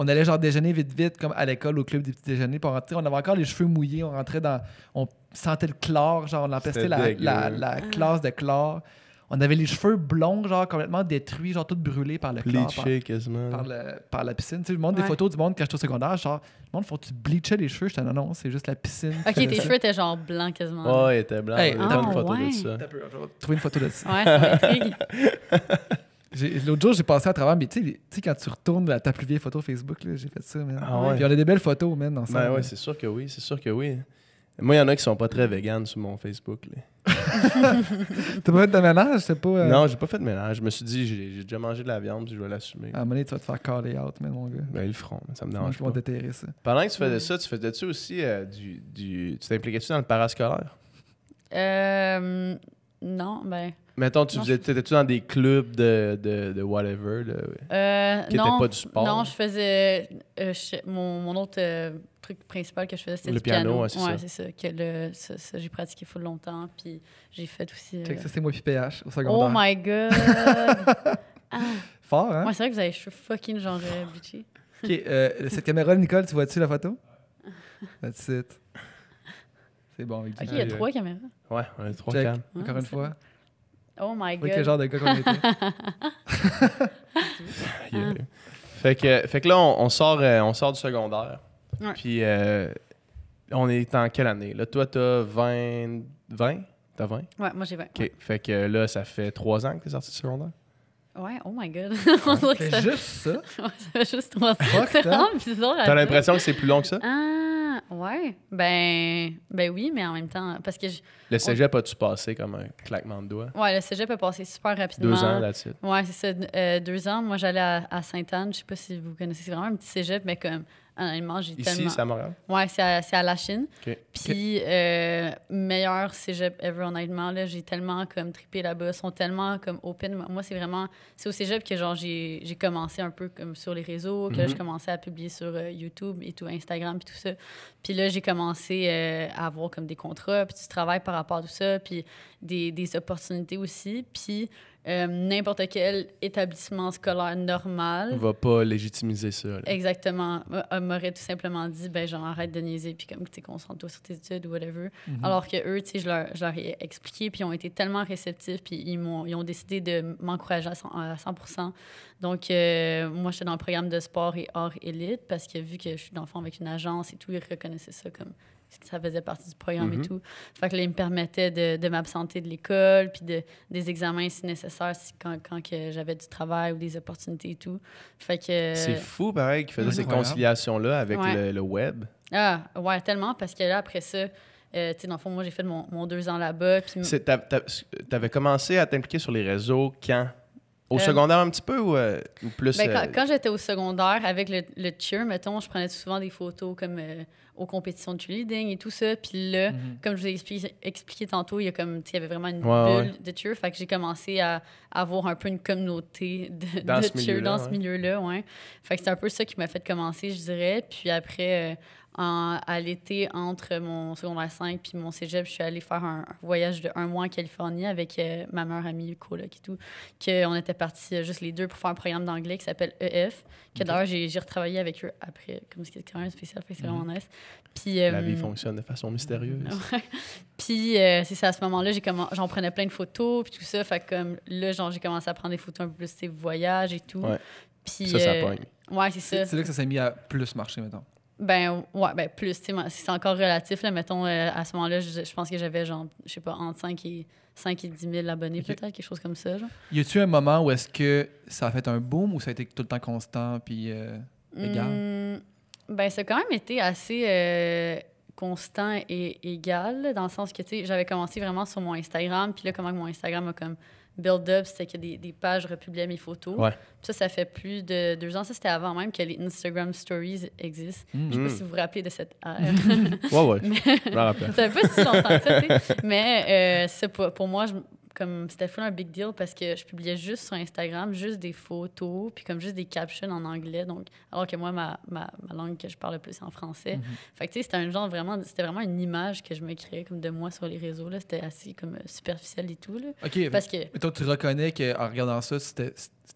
on allait genre déjeuner vite, comme à l'école, au club des petits déjeuners. Puis on avait encore les cheveux mouillés, on rentrait dans... On sentait le chlore, genre on empestait la classe de chlore. On avait les cheveux blonds, genre complètement détruits, genre tout brûlés par le chlore. Bleaché quasiment. Par la piscine. Tu sais, je montre des photos du monde quand j'étais au secondaire, genre, le monde, faut-tu bleacher les cheveux? J'étais non, c'est juste la piscine. Ok, tes cheveux étaient genre blancs quasiment. Ouais, il était blanc. Hey, on a une photo ouais. de ça. Je vais trouver une photo de ça. Ouais, ça m'intrigue. L'autre jour, j'ai passé à travers, mais tu sais, quand tu retournes à ta plus vieille photo Facebook, là, j'ai fait ça, man. Ah ouais. Puis on a des belles photos, man, ensemble. Ben ouais, c'est sûr que oui. Moi, il y en a qui sont pas très véganes sur mon Facebook. Là. T'as pas fait de ménage? C'est pas... Non, j'ai pas fait de ménage. Je me suis dit, j'ai déjà mangé de la viande, puis je vais l'assumer. À un moment donné, tu vas te faire caller out, man, mon gars. Ben, ils le feront, mais ça me Moi, dérange je vais pas. déterrer ça. Pendant que tu faisais ça, tu faisais-tu aussi tu t'impliquais-tu dans le parascolaire? Non, ben. Mettons, Non, t'étais-tu dans des clubs de whatever, là, qui non, n'étaient pas du sport? non, je faisais. Mon autre truc principal que je faisais, c'était Le du piano. piano, ouais, c'est c'est ça. Ça, j'ai pratiqué full longtemps. Puis j'ai fait aussi. Check, ça, c'est moi puis PH au Oh secondaire. my god! Ah. Fort, hein? Ouais, c'est vrai que vous avez les cheveux fucking genre bitchy. OK, cette caméra, Nicole, tu vois-tu la photo? That's it. C'est bon avec Ok, Jay. il y a 3 caméras. Ouais, on a 3 Check, cannes. encore une fois. Oh my Tu vois quel god. genre de gars qu'on était. Yeah. Fait que là, on sort du secondaire. Ouais. Puis on est en quelle année? Là, toi, t'as 20? T'as 20? Ouais, moi j'ai 20. OK. Fait que là, ça fait 3 ans que t'es sorti du secondaire? Ouais, oh my god. On dirait que C'est ça, juste ça. ouais, ça fait juste 3 ans. Fuck C'est that. vraiment bizarre. à T'as dire. l'impression que c'est plus long que ça? Ah, ouais. Ben oui, mais en même temps, parce que Le cégep a-tu passé comme un claquement de doigts? ouais, le cégep a passé super rapidement. 2 ans, là-dessus. Ouais, c'est ça. 2 ans. Moi, j'allais à Sainte-Anne. Je sais pas si vous connaissez. C'est vraiment un petit cégep, mais comme, honnêtement, j'ai Ici, tellement... c'est à Montréal? Ouais, c'est à La Chine. OK. Puis, meilleur cégep ever, honnêtement. Là, j'ai tellement comme trippé là-bas. Ils sont tellement comme open. Moi, c'est vraiment... C'est au cégep que genre j'ai commencé un peu comme sur les réseaux, que là, je commençais à publier sur YouTube et tout, Instagram et tout ça. Puis là, j'ai commencé à avoir comme des contrats, puis du travail par rapport à tout ça, puis des opportunités aussi. Puis n'importe quel établissement scolaire normal... On va pas légitimiser ça. Là. Exactement. M'aurait tout simplement dit, ben genre, arrête de niaiser, puis comme, tu sais, concentre-toi sur tes études ou whatever. Alors que eux, tu sais, je leur ai expliqué, puis ils ont été tellement réceptifs, puis ils ont décidé de m'encourager à 100%. Donc, moi, j'étais dans le programme de sport et art élite, parce que vu que je suis dans le fond avec une agence et tout, ils reconnaissaient ça comme que ça faisait partie du programme et tout. Fait que là, ils me permettaient de m'absenter de l'école, puis des examens si nécessaire, quand que j'avais du travail ou des opportunités et tout. Fait que... C'est fou, pareil, qu'ils faisaient ces Incroyable. conciliations-là avec Ouais. le web. Ah, ouais, tellement, parce que là, après ça, tu sais, dans le fond, moi, j'ai fait mon 2 ans là-bas, puis... T'avais commencé à t'impliquer sur les réseaux quand? Au Euh, secondaire un petit peu ou plus? Ben, quand j'étais au secondaire, avec le cheer, mettons, je prenais souvent des photos comme aux compétitions de cheerleading et tout ça. Puis là, comme je vous ai expliqué tantôt, il y a comme, tu sais, il y avait vraiment une bulle de cheer. Fait que j'ai commencé à avoir un peu une communauté Dans de ce cheer milieu-là, dans ce milieu-là, ouais. Fait que c'est un peu ça qui m'a fait commencer, je dirais. Puis après, à l'été, entre mon secondaire 5 puis mon cégep, je suis allée faire un voyage de 1 mois en Californie avec ma meilleure amie, coloc et tout. On était partis juste les deux pour faire un programme d'anglais qui s'appelle EF. Que d'ailleurs, j'ai retravaillé avec eux après, comme c'est quand même spécial, fait que c'est vraiment nice. Puis, La vie fonctionne de façon mystérieuse. Ouais. Puis, c'est ça, à ce moment-là, j'en prenais plein de photos, puis tout ça. Fait que comme là, genre, j'ai commencé à prendre des photos un peu plus, tu sais, voyage et tout. Ouais. Puis, Ça pogne. Ouais, c'est ça. C'est là que ça s'est mis à plus marcher, mettons. Ben, ouais, ben, plus, tu sais, c'est encore relatif, là. Mettons, à ce moment-là, je pense que j'avais, genre, je sais pas, entre 5 et 10 000 abonnés, peut-être, quelque chose comme ça, genre. Y a-tu un moment où est-ce que ça a fait un boom ou ça a été tout le temps constant puis égal? Ben, ça a quand même été assez constant et égal, là, dans le sens que, tu sais, j'avais commencé vraiment sur mon Instagram, puis là, comment mon Instagram a comme build-up, c'était que des pages republiaient mes photos. Ouais. Puis ça fait plus de 2 ans. Ça, c'était avant même que les Instagram Stories existent. Je sais pas si vous vous rappelez de cette ère. Ouais. Je me rappelle. Ça fait pas si longtemps que ça, tu sais. Mais c'est pour moi, comme c'était full un big deal parce que je publiais juste sur Instagram, juste des photos, puis comme juste des captions en anglais. Donc, alors que moi, ma langue que je parle le plus, c'est en français. Fait que, tu sais, c'était vraiment une image que je me créais comme de moi sur les réseaux. Là. C'était assez comme superficiel et tout. Là. OK. Parce que... Mais toi, tu reconnais qu'en regardant ça,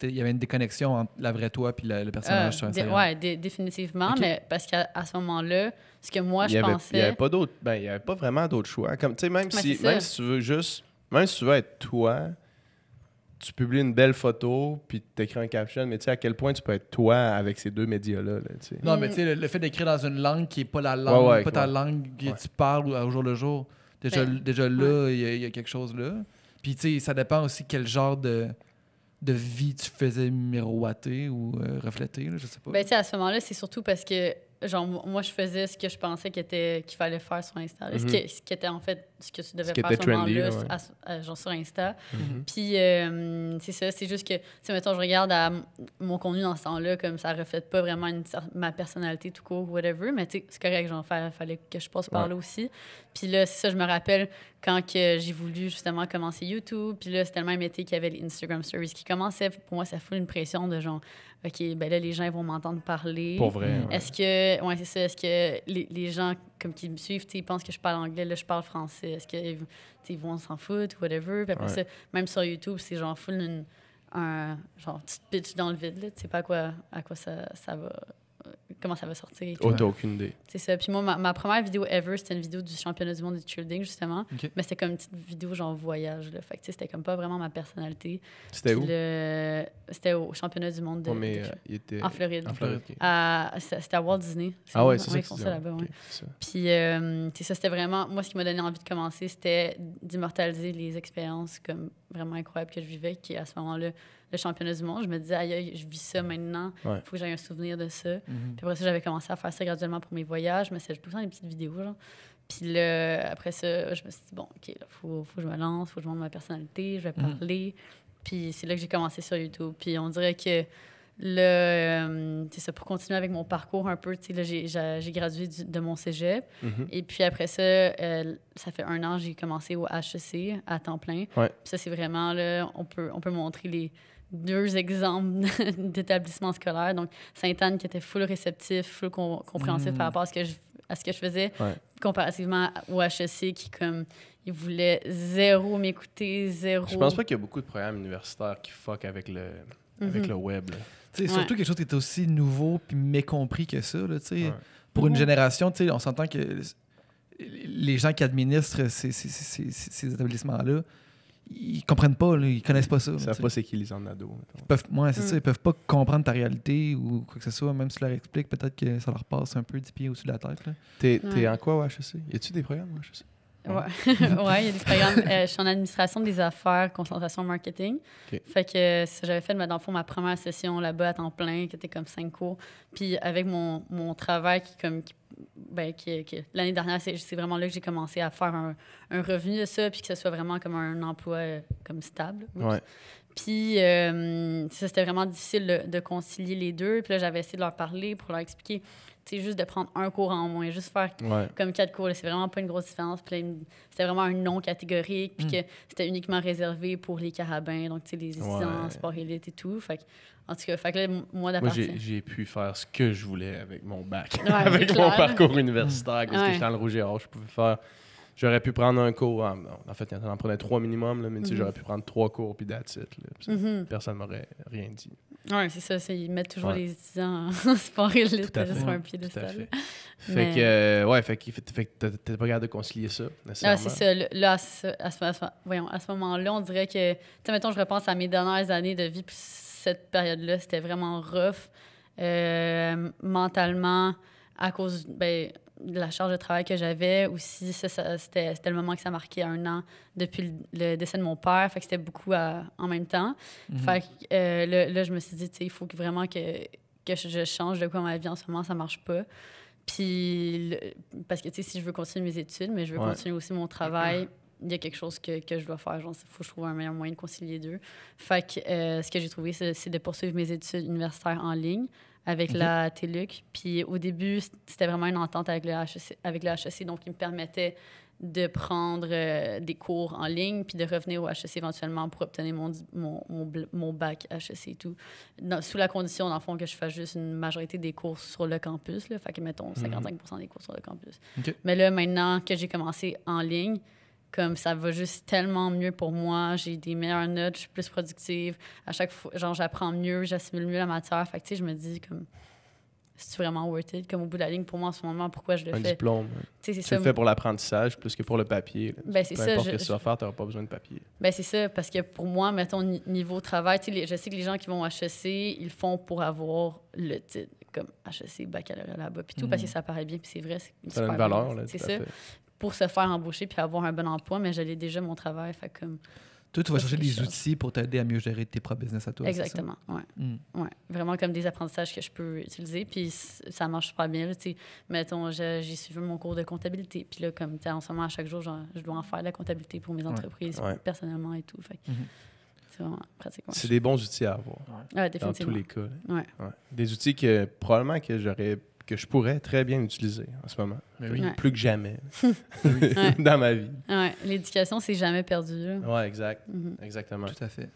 il y avait une déconnexion entre la vraie toi puis le personnage sur Instagram. Ouais, définitivement. Ok. Mais parce qu'à ce moment-là, ce que moi, je Il pensais... n'y avait pas d'autres. Ben, il n'y avait pas vraiment d'autres choix. Comme, tu sais, même Ben, si c'est ça. tu veux juste. Même si tu veux être toi, tu publies une belle photo, puis tu écris un caption, mais tu sais à quel point tu peux être toi avec ces deux médias-là. Là, tu sais. Non, mais tu sais, le fait d'écrire dans une langue qui n'est pas la langue, Ouais, pas ta ouais. langue que Ouais. tu parles au jour le jour, déjà Ben, là, il y a quelque chose là. Puis, tu sais, ça dépend aussi quel genre de vie tu faisais miroiter ou refléter, là, je sais pas. Ben, tu sais, à ce moment-là, c'est surtout parce que genre, moi, je faisais ce que je pensais qu'il fallait faire sur Insta. là. Ce qui était, en fait, ce que tu devais qui faire était à ce trendy, moment-là, là, genre sur Insta. Mhm. Puis, c'est ça, c'est juste que, tu sais, mettons, je regarde à mon contenu dans ce temps-là, comme ça reflète pas vraiment ma personnalité tout court, whatever, mais tu sais, c'est correct, genre, fallait que je passe par là aussi. Puis là, c'est ça, je me rappelle quand que j'ai voulu justement commencer YouTube, puis là, c'était le même été qu'il y avait les Instagram Stories qui commençaient. Pour moi, ça fout une pression de genre, OK, ben là, les gens ils vont m'entendre parler. Pour vrai. Ouais. Est-ce que, ouais, c'est ça, est-ce que les gens comme qui me suivent, ils pensent que je parle anglais, là, je parle français. Est-ce qu'ils vont s'en foutre, whatever. Puis après ça, même sur YouTube, c'est genre full genre petite pitch dans le vide, là. Tu sais pas à quoi ça va, comment ça va sortir. Et tout. Oh, t'as aucune idée. C'est ça. Puis moi, ma première vidéo ever, c'était une vidéo du championnat du monde de cheerleading, justement. OK. Mais c'était comme une petite vidéo genre voyage, là. Fait que tu sais, c'était comme pas vraiment ma personnalité. C'était Puis où? C'était au championnat du monde de, Oh, mais de- il était... en Floride. En Floride, ok. C'était à Walt Disney. Ah ouais, c'est ça Ils que font tu ça disais. là-bas, Ok, ouais. c'est ça. Puis, tu sais, ça, c'était vraiment... Moi, ce qui m'a donné envie de commencer, c'était d'immortaliser les expériences comme vraiment incroyables que je vivais, qui, à ce moment-là, le championnat du monde. Je me disais, aïe, aïe, je vis ça maintenant. Il Ouais. faut que j'aie un souvenir de ça. Mhm. Puis après ça, j'avais commencé à faire ça graduellement pour mes voyages, mais c'était tout le temps des petites vidéos, genre. Puis là, après ça, je me suis dit, bon, OK, là, faut que je me lance, faut que je montre ma personnalité, je vais parler. Puis c'est là que j'ai commencé sur YouTube. Puis on dirait que là, c'est ça, pour continuer avec mon parcours un peu, tu sais, là, j'ai gradué de mon cégep. Mhm. Et puis après ça, ça fait 1 an, j'ai commencé au HEC à temps plein. Ouais. Puis ça, c'est vraiment, là, on peut montrer les 2 exemples d'établissements scolaires. Donc, Sainte-Anne qui était full réceptif, full compréhensif par rapport à ce que je faisais, Ouais. comparativement au HEC qui, comme, il voulait zéro m'écouter, zéro... Je pense pas qu'il y a beaucoup de programmes universitaires qui fuck avec le web. Là. Tu sais, Ouais. surtout quelque chose qui est aussi nouveau puis mécompris que ça. Là, tu sais. Ouais. Pour une génération, tu sais, on s'entend que les gens qui administrent ces établissements-là, ils comprennent pas, là, ils connaissent pas ça. Ils tu savent sais. pas c'est qui les Nado. C'est ça, ils peuvent pas comprendre ta réalité ou quoi que ce soit, même si tu leur expliques, peut-être que ça leur passe un peu du pied au-dessus de la tête. Là. T'es Ouais. en quoi au HEC? Y a-tu des programmes au HEC? Ouais, ouais, il y a des programmes. Je suis en administration des affaires, concentration marketing. OK. Fait que ça, j'avais fait, dans le fond, ma première session là-bas à temps plein, qui était comme 5 cours. Puis avec mon travail l'année dernière, c'est vraiment là que j'ai commencé à faire un revenu de ça, puis que ce soit vraiment comme un emploi comme stable. Oups. Ouais. Puis ça, c'était vraiment difficile de concilier les deux. Puis là, j'avais essayé de leur parler pour leur expliquer, tu sais, juste de prendre un cours en moins, juste faire Ouais. comme 4 cours. Là, c'est vraiment pas une grosse différence. Puis là, c'était vraiment un non catégorique, puis que c'était uniquement réservé pour les carabins, donc tu sais, les étudiants en Ouais. sport élite et tout. Fait que, en tout cas, fait que là, moi, Moi, d'apartir... j'ai pu faire ce que je voulais avec mon bac, Ouais, avec c'est mon clair. parcours universitaire. Parce que Ouais. j'étais dans le rouge et or, je pouvais faire... J'aurais pu prendre un cours, en fait, il en prenait 3 minimum, là, mais tu sais, j'aurais pu prendre 3 cours, puis that's it. Là, Puis ça, personne m'aurait rien dit. Ouais, c'est ça. Ils mettent toujours Ouais. les étudiants en sport élite Tout à fait. sur un Tout à piédestal. fait. Mais- Fait que t'es pas capable de concilier ça, nécessairement. Ah, c'est ça. Là, à ce moment-là, on dirait que, tu sais, mettons, je repense à mes dernières années de vie, puis cette période-là, c'était vraiment rough. Mentalement, à cause de la charge de travail que j'avais. Aussi, c'était le moment que ça marquait 1 an depuis le décès de mon père. Fait que c'était beaucoup en même temps. Fait que là, je me suis dit, tu sais, il faut vraiment que je change de quoi ma vie en ce moment, ça marche pas. Puis, parce que, tu sais, si je veux continuer mes études, mais je veux Ouais. continuer aussi mon travail, il y a quelque chose que je dois faire. Genre, il faut que je trouve un meilleur moyen de concilier les deux. Fait que ce que j'ai trouvé, c'est de poursuivre mes études universitaires en ligne avec la TELUC. Puis au début, c'était vraiment une entente avec le HEC, donc il me permettait de prendre des cours en ligne puis de revenir au HEC éventuellement pour obtenir mon bac HEC et tout. Sous la condition, dans le fond, que je fasse juste une majorité des cours sur le campus. Là, fait que, mettons, 55% des cours sur le campus. OK. Mais là, maintenant que j'ai commencé en ligne, comme ça va juste tellement mieux pour moi, j'ai des meilleures notes, je suis plus productive. À chaque fois, genre, j'apprends mieux, j'assimile mieux la matière. Fait que, tu sais, je me dis, comme, c'est vraiment worth it? Comme au bout de la ligne, pour moi, en ce moment, pourquoi je le Un fais? diplôme. Tu sais, c'est Tu ça. le fais pour l'apprentissage plus que pour le papier. Là. Ben, c'est Peu ça, importe ce que tu vas faire, tu n'auras pas besoin de papier. Ben c'est ça, parce que pour moi, mettons, niveau travail, tu sais, je sais que les gens qui vont au HEC, ils le font pour avoir le titre, comme HEC, baccalauréat là-bas, puis tout, parce que ça paraît bien, puis c'est vrai, c'est Ça a une super valeur, bien, là, c'est tout à ça, fait. pour se faire embaucher puis avoir un bon emploi, mais je l'ai déjà, mon travail, fait comme... Toi, tu vas Ça, chercher c'est des quelque chose. outils pour t'aider à mieux gérer tes propres business à toi. c'est ça? Exactement, ouais. Mm. Ouais. Vraiment comme des apprentissages que je peux utiliser, puis ça marche super bien. Là, tu sais. Mettons, j'ai suivi mon cours de comptabilité, puis là, comme en ce moment, à chaque jour, je dois en faire de la comptabilité pour mes entreprises, Ouais. personnellement et tout. Fait que c'est vraiment pratique. Ouais. C'est des bons outils à avoir, Ouais, dans définitivement. tous les cas. là. Ouais. Ouais. Des outils que probablement que je pourrais très bien utiliser en ce moment. Mais oui. Ouais. Plus que jamais Ouais. dans ma vie. Ouais. L'éducation, c'est jamais perdu. Là. Ouais, exact. Mhm. Exactement. Tout à fait.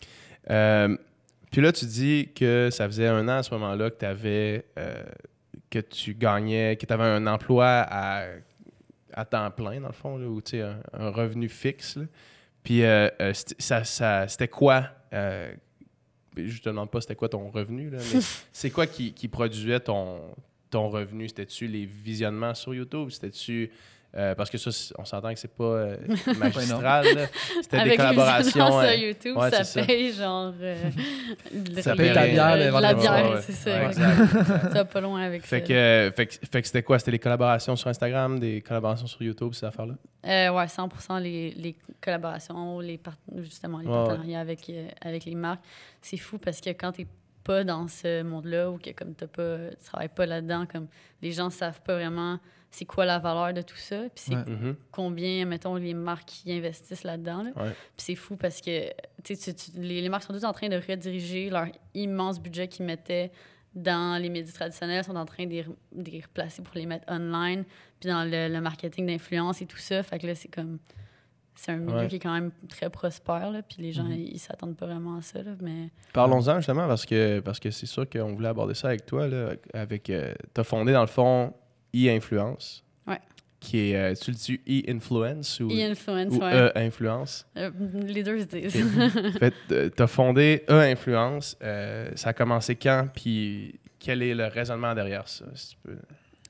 Puis là, tu dis que ça faisait 1 an à ce moment-là que que tu gagnais, que tu avais un emploi à temps plein, dans le fond, là, ou tu sais, un revenu fixe. Là. Puis c'était quoi? Je te demande pas c'était quoi ton revenu, là, mais c'est quoi qui produisait ton revenu? C'était-tu les visionnements sur YouTube? C'était-tu... parce que ça, on s'entend que c'est pas magistral. là. C'était des Avec collaborations. les sur YouTube, ouais, c'est ça paye genre... Ça paye ta bière, le la vendredi bière, soir, ouais. c'est ça. Ouais, exactement. exact. Tu vas pas loin avec Fait ça. que c'était quoi? C'était les collaborations sur Instagram, des collaborations sur YouTube, ces affaires-là? Ouais, 100% les collaborations, justement les Ouais, partenariats avec les marques. C'est fou parce que quand t'es pas dans ce monde-là ou que comme tu travailles pas là-dedans, comme les gens savent pas vraiment c'est quoi la valeur de tout ça, puis c'est Ouais. Mhm. combien, mettons, les marques qui investissent là-dedans. Là. Ouais. Puis c'est fou parce que les marques sont toutes en train de rediriger leur immense budget qu'ils mettaient dans les médias traditionnels, sont en train de les replacer pour les mettre online, puis dans le marketing d'influence et tout ça. Fait que là, c'est un milieu Ouais. qui est quand même très prospère, là, puis les gens, ils s'attendent pas vraiment à ça, là, mais... Parlons-en justement parce que c'est sûr qu'on voulait aborder ça avec toi. Là, t'as fondé dans le fond E-Influence. Ouais. Qui est, tu le dis E-Influence ou E-influence, ou ouais. E-Influence? Les deux se disent. En fait, t'as fondé E-Influence. Ça a commencé quand? Puis quel est le raisonnement derrière ça? Si tu peux...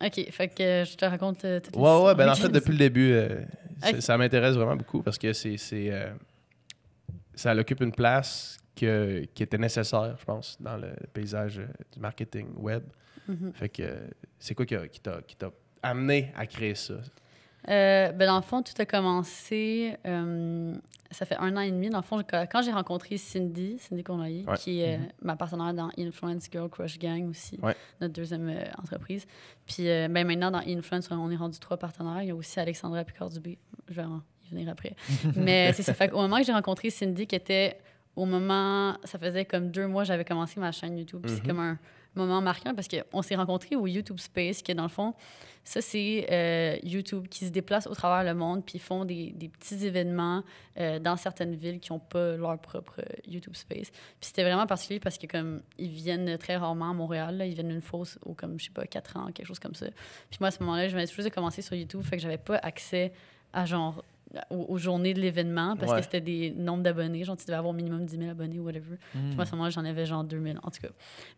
OK, fait que je te raconte toute Ouais, ben en l'histoire. fait, depuis le début, Ok. ça m'intéresse vraiment beaucoup parce que ça occupe une place qui était nécessaire, je pense, dans le paysage du marketing web. Mhm. Fait que c'est quoi qui t'a amené à créer ça? Dans le fond, tout a commencé, ça fait 1 an et demi. Dans le fond, quand j'ai rencontré Cindy Cournoyer, Ouais. qui est ma partenaire dans Influence Girl Crush Gang aussi, Ouais. notre deuxième entreprise. Puis maintenant, dans Influence, on est rendu 3 partenaires. Il y a aussi Alexandra Picard-Dubé. Je vais y venir après. Mais c'est ça. Fait qu'au moment que j'ai rencontré Cindy, qui était au moment... Ça faisait comme 2 mois, j'avais commencé ma chaîne YouTube. Puis c'est comme un moment marquant parce qu'on s'est rencontrés au YouTube Space, qui est dans le fond, ça c'est YouTube qui se déplace au travers le monde puis font des petits événements dans certaines villes qui n'ont pas leur propre YouTube Space. Puis c'était vraiment particulier parce que comme ils viennent très rarement à Montréal, là, ils viennent une fois aux comme je sais pas 4 ans, quelque chose comme ça. Puis moi à ce moment-là, je venais juste de commencer sur YouTube, fait que j'avais pas accès à genre aux journées de l'événement parce Ouais. que c'était des nombres d'abonnés. Genre, tu devais avoir au minimum 10 000 abonnés ou whatever. Puis moi, à ce moment-là, j'en avais genre 2 000, en tout cas.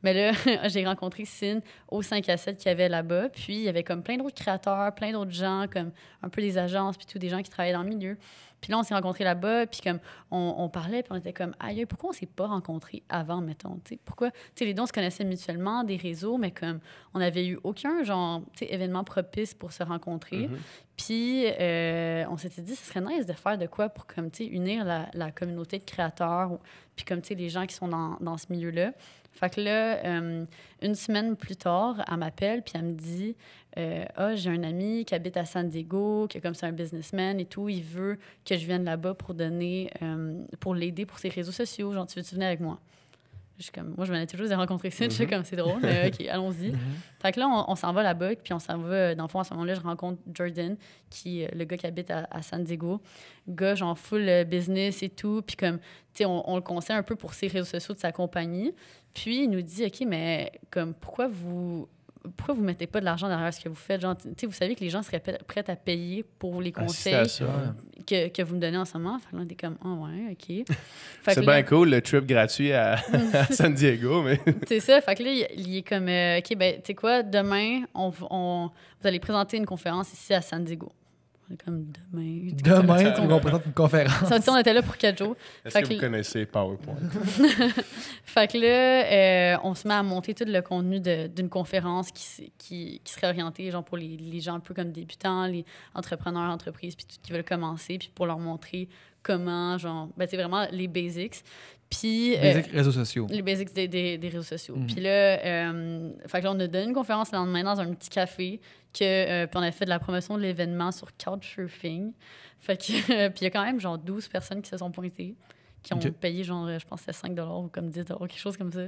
Mais là, j'ai rencontré Cine au 5 à 7 qu'il y avait là-bas. Puis il y avait comme plein d'autres créateurs, plein d'autres gens, comme un peu des agences, puis tout, des gens qui travaillaient dans le milieu. Puis là, on s'est rencontrés là-bas, puis comme on parlait, puis on était comme, aïe, pourquoi on s'est pas rencontrés avant, mettons, tu sais? Pourquoi, tu sais, les deux, on se connaissait mutuellement, des réseaux, mais comme on n'avait eu aucun, genre, tu sais, événement propice pour se rencontrer. Puis on s'était dit, ce serait nice de faire de quoi pour, comme, tu sais, unir la communauté de créateurs, puis comme, tu sais, les gens qui sont dans ce milieu-là. Fait que là, 1 semaine plus tard, elle m'appelle, puis elle me dit j'ai un ami qui habite à San Diego, qui est comme ça un businessman et tout, il veut que je vienne là-bas pour donner, pour l'aider pour ses réseaux sociaux. Genre, tu veux-tu venir avec moi? Je suis comme, moi, je venais toujours de rencontrer ça. Je suis comme, c'est drôle, mais OK, allons-y. Fait que là, on s'en va là-bas, puis on s'en va, dans le fond, à ce moment-là, je rencontre Jordan, qui est le gars qui habite à San Diego. Gars, genre, full business et tout, puis comme, tu sais, on le conseille un peu pour ses réseaux sociaux de sa compagnie. Puis, il nous dit, OK, mais comme, pourquoi vous mettez pas de l'argent derrière ce que vous faites? Genre, tu sais, vous savez que les gens seraient prêts à payer pour les conseils que vous me donnez en ce moment. Fait que là, on est comme, ouais, OK. Fait C'est que là, bien cool, le trip gratuit à San Diego, mais... c'est ça. Fait que là, il est comme, OK, ben, tu sais quoi, demain, vous allez présenter une conférence ici à San Diego. On est comme, demain. Demain, tu vas présenter une conférence. Ça, on était là pour 4 jours. Est-ce Fait que que- vous connaissez PowerPoint? Fait que là, on se met à monter tout le contenu d'une conférence qui serait orientée genre pour les gens un peu comme débutants, les entrepreneurs, entreprises, puis tout qui veulent commencer, puis pour leur montrer comment, genre, ben, c'est vraiment les basics. Puis, Basic réseaux sociaux. les basics des réseaux sociaux. Puis là, fait que là, on a donné une conférence le lendemain dans un petit café, puis on a fait de la promotion de l'événement sur Couchsurfing. Fait que, puis il y a quand même genre 12 personnes qui se sont pointées, qui ont payé genre, je pense que c'était $5 ou comme $10, quelque chose comme ça.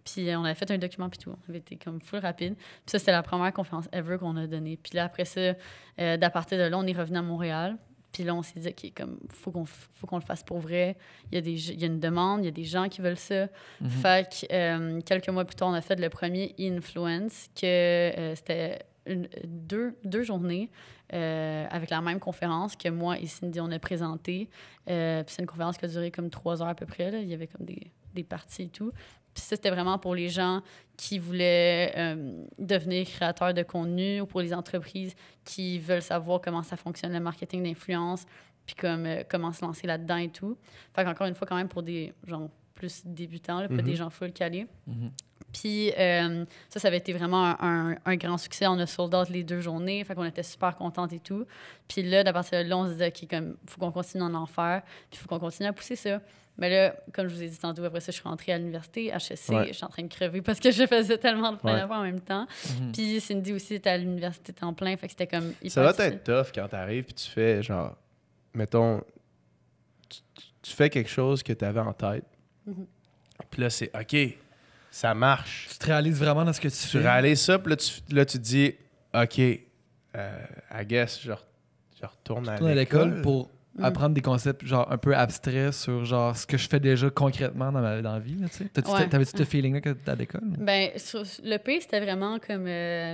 Puis on avait fait un document puis tout. On avait été comme full rapide. Puis ça, c'était la première conférence ever qu'on a donnée. Puis là, après ça, d'à partir de là, on est revenu à Montréal. Puis là, on s'est dit, OK, comme, faut qu'on le fasse pour vrai. Il y a une demande, il y a des gens qui veulent ça. Fait que quelques mois plus tard, on a fait le premier Influence, que c'était deux journées avec la même conférence que moi et Cindy, on a présenté. Puis c'est une conférence qui a duré comme 3 heures à peu près. Là. Il y avait comme des parties et tout. Puis ça, c'était vraiment pour les gens qui voulaient devenir créateurs de contenu ou pour les entreprises qui veulent savoir comment ça fonctionne, le marketing d'influence, puis comment se lancer là-dedans et tout. Fait qu'encore une fois, quand même, pour des gens plus débutants, là, pas des gens full calés. Puis ça avait été vraiment un grand succès. On a sold out les 2 journées. Fait qu'on était super contentes et tout. Puis là, à partir de là, on se disait qu'il faut qu'on continue en faire. Puis il faut qu'on continue à pousser ça. Mais là, comme je vous ai dit tantôt, après ça, je suis rentrée à l'université, HEC. Ouais. Je suis en train de crever parce que je faisais tellement de plein d'affaires en même temps. Puis Cindy aussi était à l'université temps plein. Fait que c'était comme hyper Ça va difficile. être tough quand t'arrives puis tu fais genre, mettons, tu fais quelque chose que t'avais en tête. Puis là, c'est OK, ça marche. Tu te réalises vraiment dans ce que tu Tu fais. réalises ça, puis là, tu te dis, OK, I guess, je retourne Tu retournes à l'école pour apprendre des concepts genre un peu abstraits sur genre ce que je fais déjà concrètement dans la vie. Là, tu sais. T'avais-tu ce feeling-là que t'étais à l'école? Ben, le pays, c'était vraiment comme,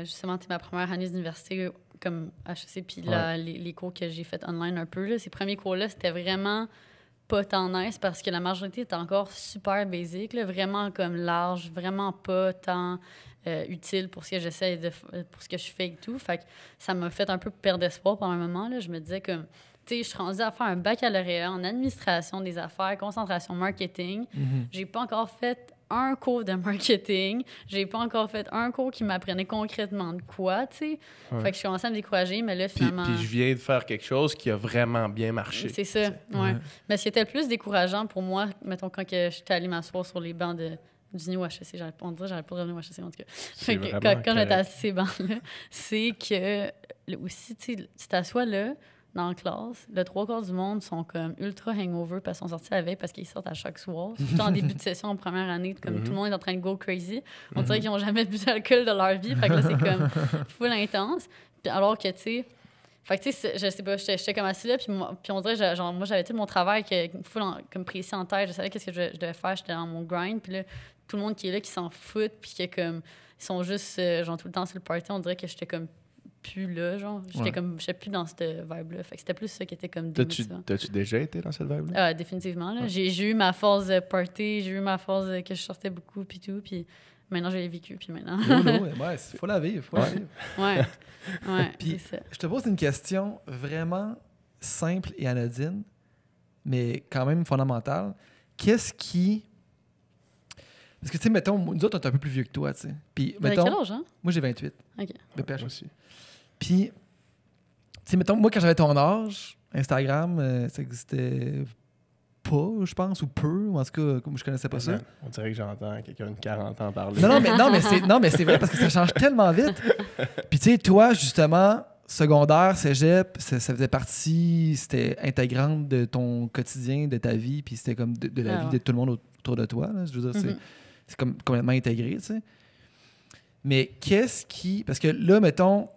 justement, ma première année d'université, comme HEC, puis là, les cours que j'ai fait online un peu, là, ces premiers cours-là, c'était vraiment pas tant nice parce que la majorité était encore super basique, là, vraiment comme large, vraiment pas tant utile pour ce que j'essaie pour ce que je fais et tout. Fait que ça m'a fait un peu perdre espoir pendant un moment, là. Je me disais comme, tu sais, je suis rendue à faire un baccalauréat en administration des affaires, concentration marketing. J'ai pas encore fait un cours de marketing. J'ai pas encore fait un cours qui m'apprenait concrètement de quoi, tu sais. Fait que je commençais à me décourager, mais là, finalement... Puis je viens de faire quelque chose qui a vraiment bien marché. C'est ça, ouais. Mais ce qui était le plus décourageant pour moi, mettons, quand j'étais allée m'asseoir sur les bancs du NIO HEC, j'arrête pas de dire, revenir au HEC, en tout cas. Fait que quand j'étais assis ces bancs-là, c'est que, aussi, tu sais, tu t'assois là, dans la classe, le 3/4 du monde sont comme ultra hangover parce qu'ils sont sortis la veille parce qu'ils sortent à chaque soir. Surtout en début de session, en première année, comme tout le monde est en train de go crazy. On dirait qu'ils n'ont jamais bu d'alcool de leur vie. Fait que là, c'est comme full intense. Puis alors que, tu sais... Fait que, tu sais, je sais pas, j'étais comme assis là, puis on dirait, genre, moi, j'avais tout mon travail full comme précis en tête. Je savais qu'est-ce que je devais faire. J'étais dans mon grind. Puis là, tout le monde qui est là, qui s'en fout, puis qui est comme... Ils sont juste, genre, tout le temps sur le party. On dirait que j'étais comme... plus là, genre. J'étais plus dans cette vibe-là. Fait que c'était plus ça qui était comme démotivant. T'as-tu déjà été dans cette vibe-là? Définitivement, là. J'ai eu ma phase party, j'ai eu ma phase que je sortais beaucoup, puis tout, puis maintenant, je l'ai vécu, puis maintenant... Ouais, faut la vivre, faut la vivre. Ouais, Puis, c'est ça. je te pose une question vraiment simple et anodine, mais quand même fondamentale. Qu'est-ce qui... Parce que, tu sais, mettons, nous autres, on est un peu plus vieux que toi, tu sais. Puis, T'as mettons... quel âge, hein? Moi, j'ai 28. OK. BPH. Moi aussi. Puis, tu sais, mettons, moi, quand j'avais ton âge, Instagram, ça existait pas, je pense, ou peu, ou en tout cas, comme je connaissais pas ça. On dirait que j'entends quelqu'un de 40 ans parler. Non, mais c'est vrai parce que ça change tellement vite. Puis, tu sais, toi, justement, secondaire, cégep, ça faisait partie, c'était intégrante de ton quotidien, de ta vie, puis c'était comme de la vie de tout le monde autour de toi. Là. Je veux dire, c'est comme complètement intégré, tu sais. Mais qu'est-ce qui... Parce que là, mettons...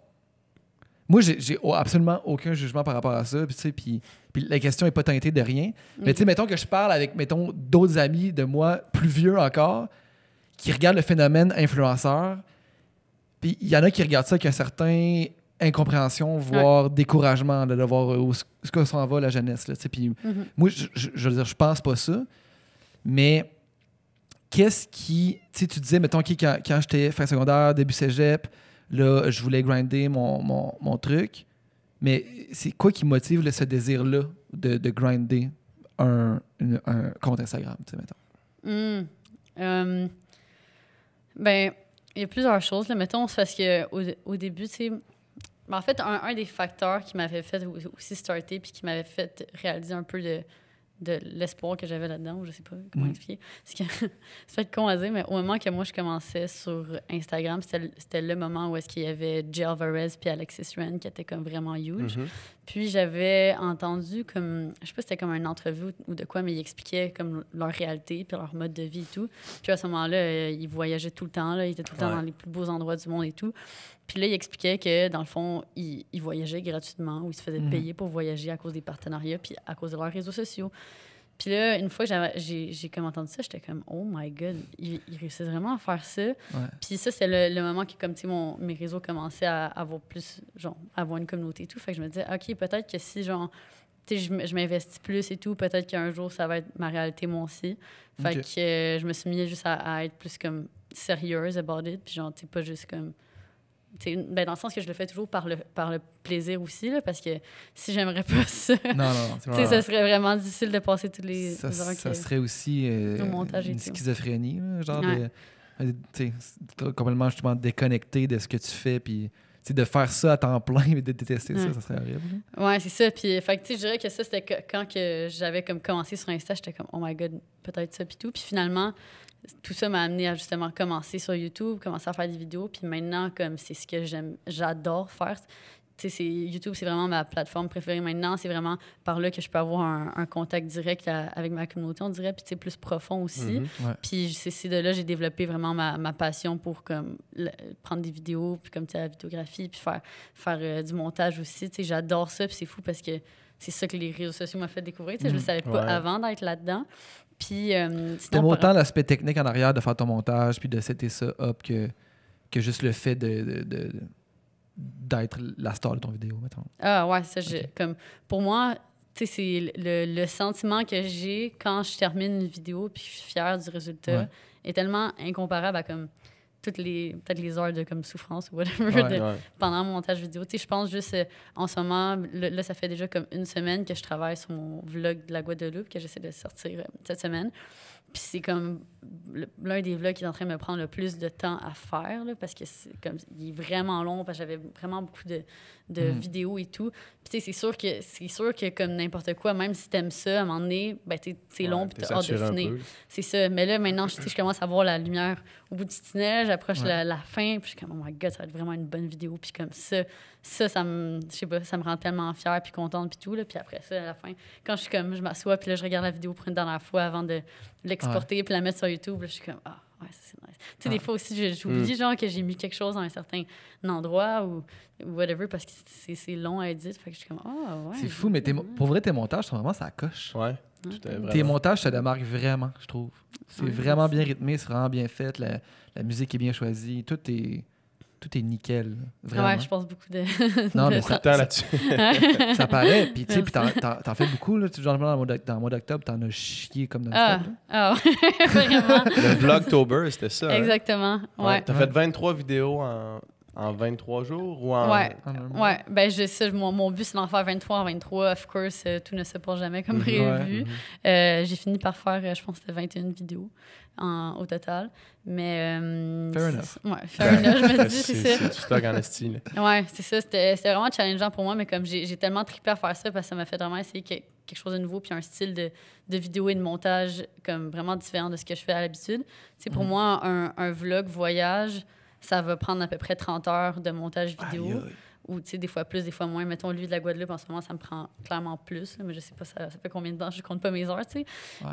Moi, j'ai absolument aucun jugement par rapport à ça. Puis, tu sais, puis la question n'est pas teintée de rien. Mais tu sais, mettons que je parle avec, mettons, d'autres amis de moi, plus vieux encore, qui regardent le phénomène influenceur. Puis il y en a qui regardent ça avec un certain incompréhension, voire découragement de voir où ce que s'en va la jeunesse. Là, tu sais. Puis moi, je veux dire, je pense pas ça. Mais qu'est-ce qui... Tu sais, tu disais, mettons, quand j'étais fin secondaire, début cégep, là, je voulais grinder mon truc. Mais c'est quoi qui motive ce désir-là de grinder un compte Instagram, tu sais, mettons? Ben, il y a plusieurs choses. Là. Mettons, c'est parce qu'au début, tu sais... En fait, un des facteurs qui m'avait fait aussi starter puis qui m'avait fait réaliser un peu de l'espoir que j'avais là-dedans, je sais pas comment expliquer. C'est que c'est fait con à dire, mais au moment que moi je commençais sur Instagram, c'était le moment où est-ce qu'il y avait Jay Alvarez puis Alexis Ren qui étaient comme vraiment huge. Puis j'avais entendu comme, je sais pas si c'était comme une entrevue ou de quoi, mais ils expliquaient comme leur réalité puis leur mode de vie et tout. Puis à ce moment-là, ils voyageaient tout le temps, là, ils étaient tout le temps dans les plus beaux endroits du monde et tout. Puis là, il expliquait que, dans le fond, ils voyageaient gratuitement ou ils se faisaient payer pour voyager à cause des partenariats puis à cause de leurs réseaux sociaux. Puis là, une fois que j'ai comme entendu ça, j'étais comme « Oh my God, ils réussissent vraiment à faire ça. Puis ça, c'est le moment que, comme, tu sais, mes réseaux commençaient à avoir plus, genre, à avoir une communauté et tout. Fait que je me disais « OK, peut-être que si, genre, tu sais, je m'investis plus et tout, peut-être qu'un jour, ça va être ma réalité, moi aussi. » Fait que je me suis mis juste à être plus, comme, sérieuse about it. Puis genre, tu sais, pas juste comme... Ben dans le sens que je le fais toujours par le plaisir aussi, là, parce que si j'aimerais pas ça, ça serait vraiment difficile de passer toutes les heures ça serait aussi une schizophrénie, là, genre complètement justement déconnecté de ce que tu fais, puis de faire ça à temps plein et de détester ça serait horrible. Ouais, c'est ça. Puis fait que je dirais que ça, c'était quand que j'avais comme commencé sur Insta, j'étais comme « Oh my God, peut-être ça, puis tout. » Puis finalement, tout ça m'a amené à justement commencer sur YouTube, commencer à faire des vidéos. Puis maintenant, comme c'est ce que j'adore faire. Tu sais, YouTube, c'est vraiment ma plateforme préférée maintenant. C'est vraiment par là que je peux avoir un contact direct avec ma communauté, on dirait. Puis c'est plus profond aussi. Puis c'est de là que j'ai développé vraiment ma passion pour comme, prendre des vidéos, puis comme la vidéographie, puis faire du montage aussi. Tu sais, j'adore ça. Puis c'est fou parce que c'est ça que les réseaux sociaux m'ont fait découvrir. Tu sais, je ne le savais pas avant d'être là-dedans. Puis, t'aimes autant l'aspect technique en arrière de faire ton montage puis de setter ça up que juste le fait d'être la star de ton vidéo, mettons. Ah ouais, ça, comme, pour moi, tu sais, c'est le sentiment que j'ai quand je termine une vidéo puis que je suis fière du résultat est tellement incomparable à comme peut-être les heures de comme souffrance ou whatever pendant mon montage vidéo. Tu sais, je pense juste en ce moment, là, ça fait déjà comme une semaine que je travaille sur mon vlog de la Guadeloupe que j'essaie de sortir cette semaine. Puis c'est comme l'un des vlogs qui est en train de me prendre le plus de temps à faire, là, parce que il est vraiment long, parce que j'avais vraiment beaucoup de vidéos et tout. Puis c'est sûr que comme n'importe quoi, même si t'aimes ça, à un moment donné, ben, c'est long puis t'as hâte de finir. C'est ça. Mais là, maintenant, je commence à voir la lumière au bout du tunnel, j'approche la fin, puis je suis comme « Oh my God, ça va être vraiment une bonne vidéo. » Puis comme ça me, je sais pas, ça me rend tellement fière puis contente puis tout, là. Puis après ça, à la fin, quand je m'assois puis là, je regarde la vidéo pour une dernière fois avant de l'exporter puis la mettre sur YouTube, là, je suis comme « Ah, ouais, c'est nice. » Tu sais, des fois aussi, j'oublie genre que j'ai mis quelque chose dans un certain endroit ou whatever parce que c'est long à éditer. Fait que je suis comme « Ah, ouais. » C'est fou, mais pour vrai, tes montages sont vraiment ça coche. Ouais. Tes montages te démarquent vraiment, je trouve. C'est vraiment bien rythmé, c'est vraiment bien fait, la musique est bien choisie, tout est nickel. Vraiment. Ouais, je pense beaucoup de... Non, mais beaucoup de temps là-dessus. Ça paraît, puis tu sais, t'en fais beaucoup, là, genre dans le mois d'octobre, t'en as chié comme dans le stade. Ah, ouais, vraiment. Le Vlogtober, c'était ça. Exactement, ouais. T'as fait 23 vidéos en 23 jours ou en... Ouais, ben mon but, c'est d'en faire 23 en 23. Of course, tout ne se passe jamais comme prévu. J'ai fini par faire, je pense que c'était 21 vidéos au total. Mais... fair enough. Ouais, fair enough, je me dis, c'est ça. C'est du stock en esti, là. Ouais, c'est ça. C'était vraiment challengeant pour moi, mais comme j'ai tellement trippé à faire ça parce que ça m'a fait vraiment essayer quelque chose de nouveau puis un style de vidéo et de montage comme vraiment différent de ce que je fais à l'habitude. Tu sais, pour moi, un vlog voyage, ça va prendre à peu près 30 heures de montage vidéo. Ou, tu sais, des fois plus, des fois moins. Mettons, lui de la Guadeloupe, en ce moment, ça me prend clairement plus. Là, mais je sais pas, ça fait combien de temps, je compte pas mes heures, tu sais.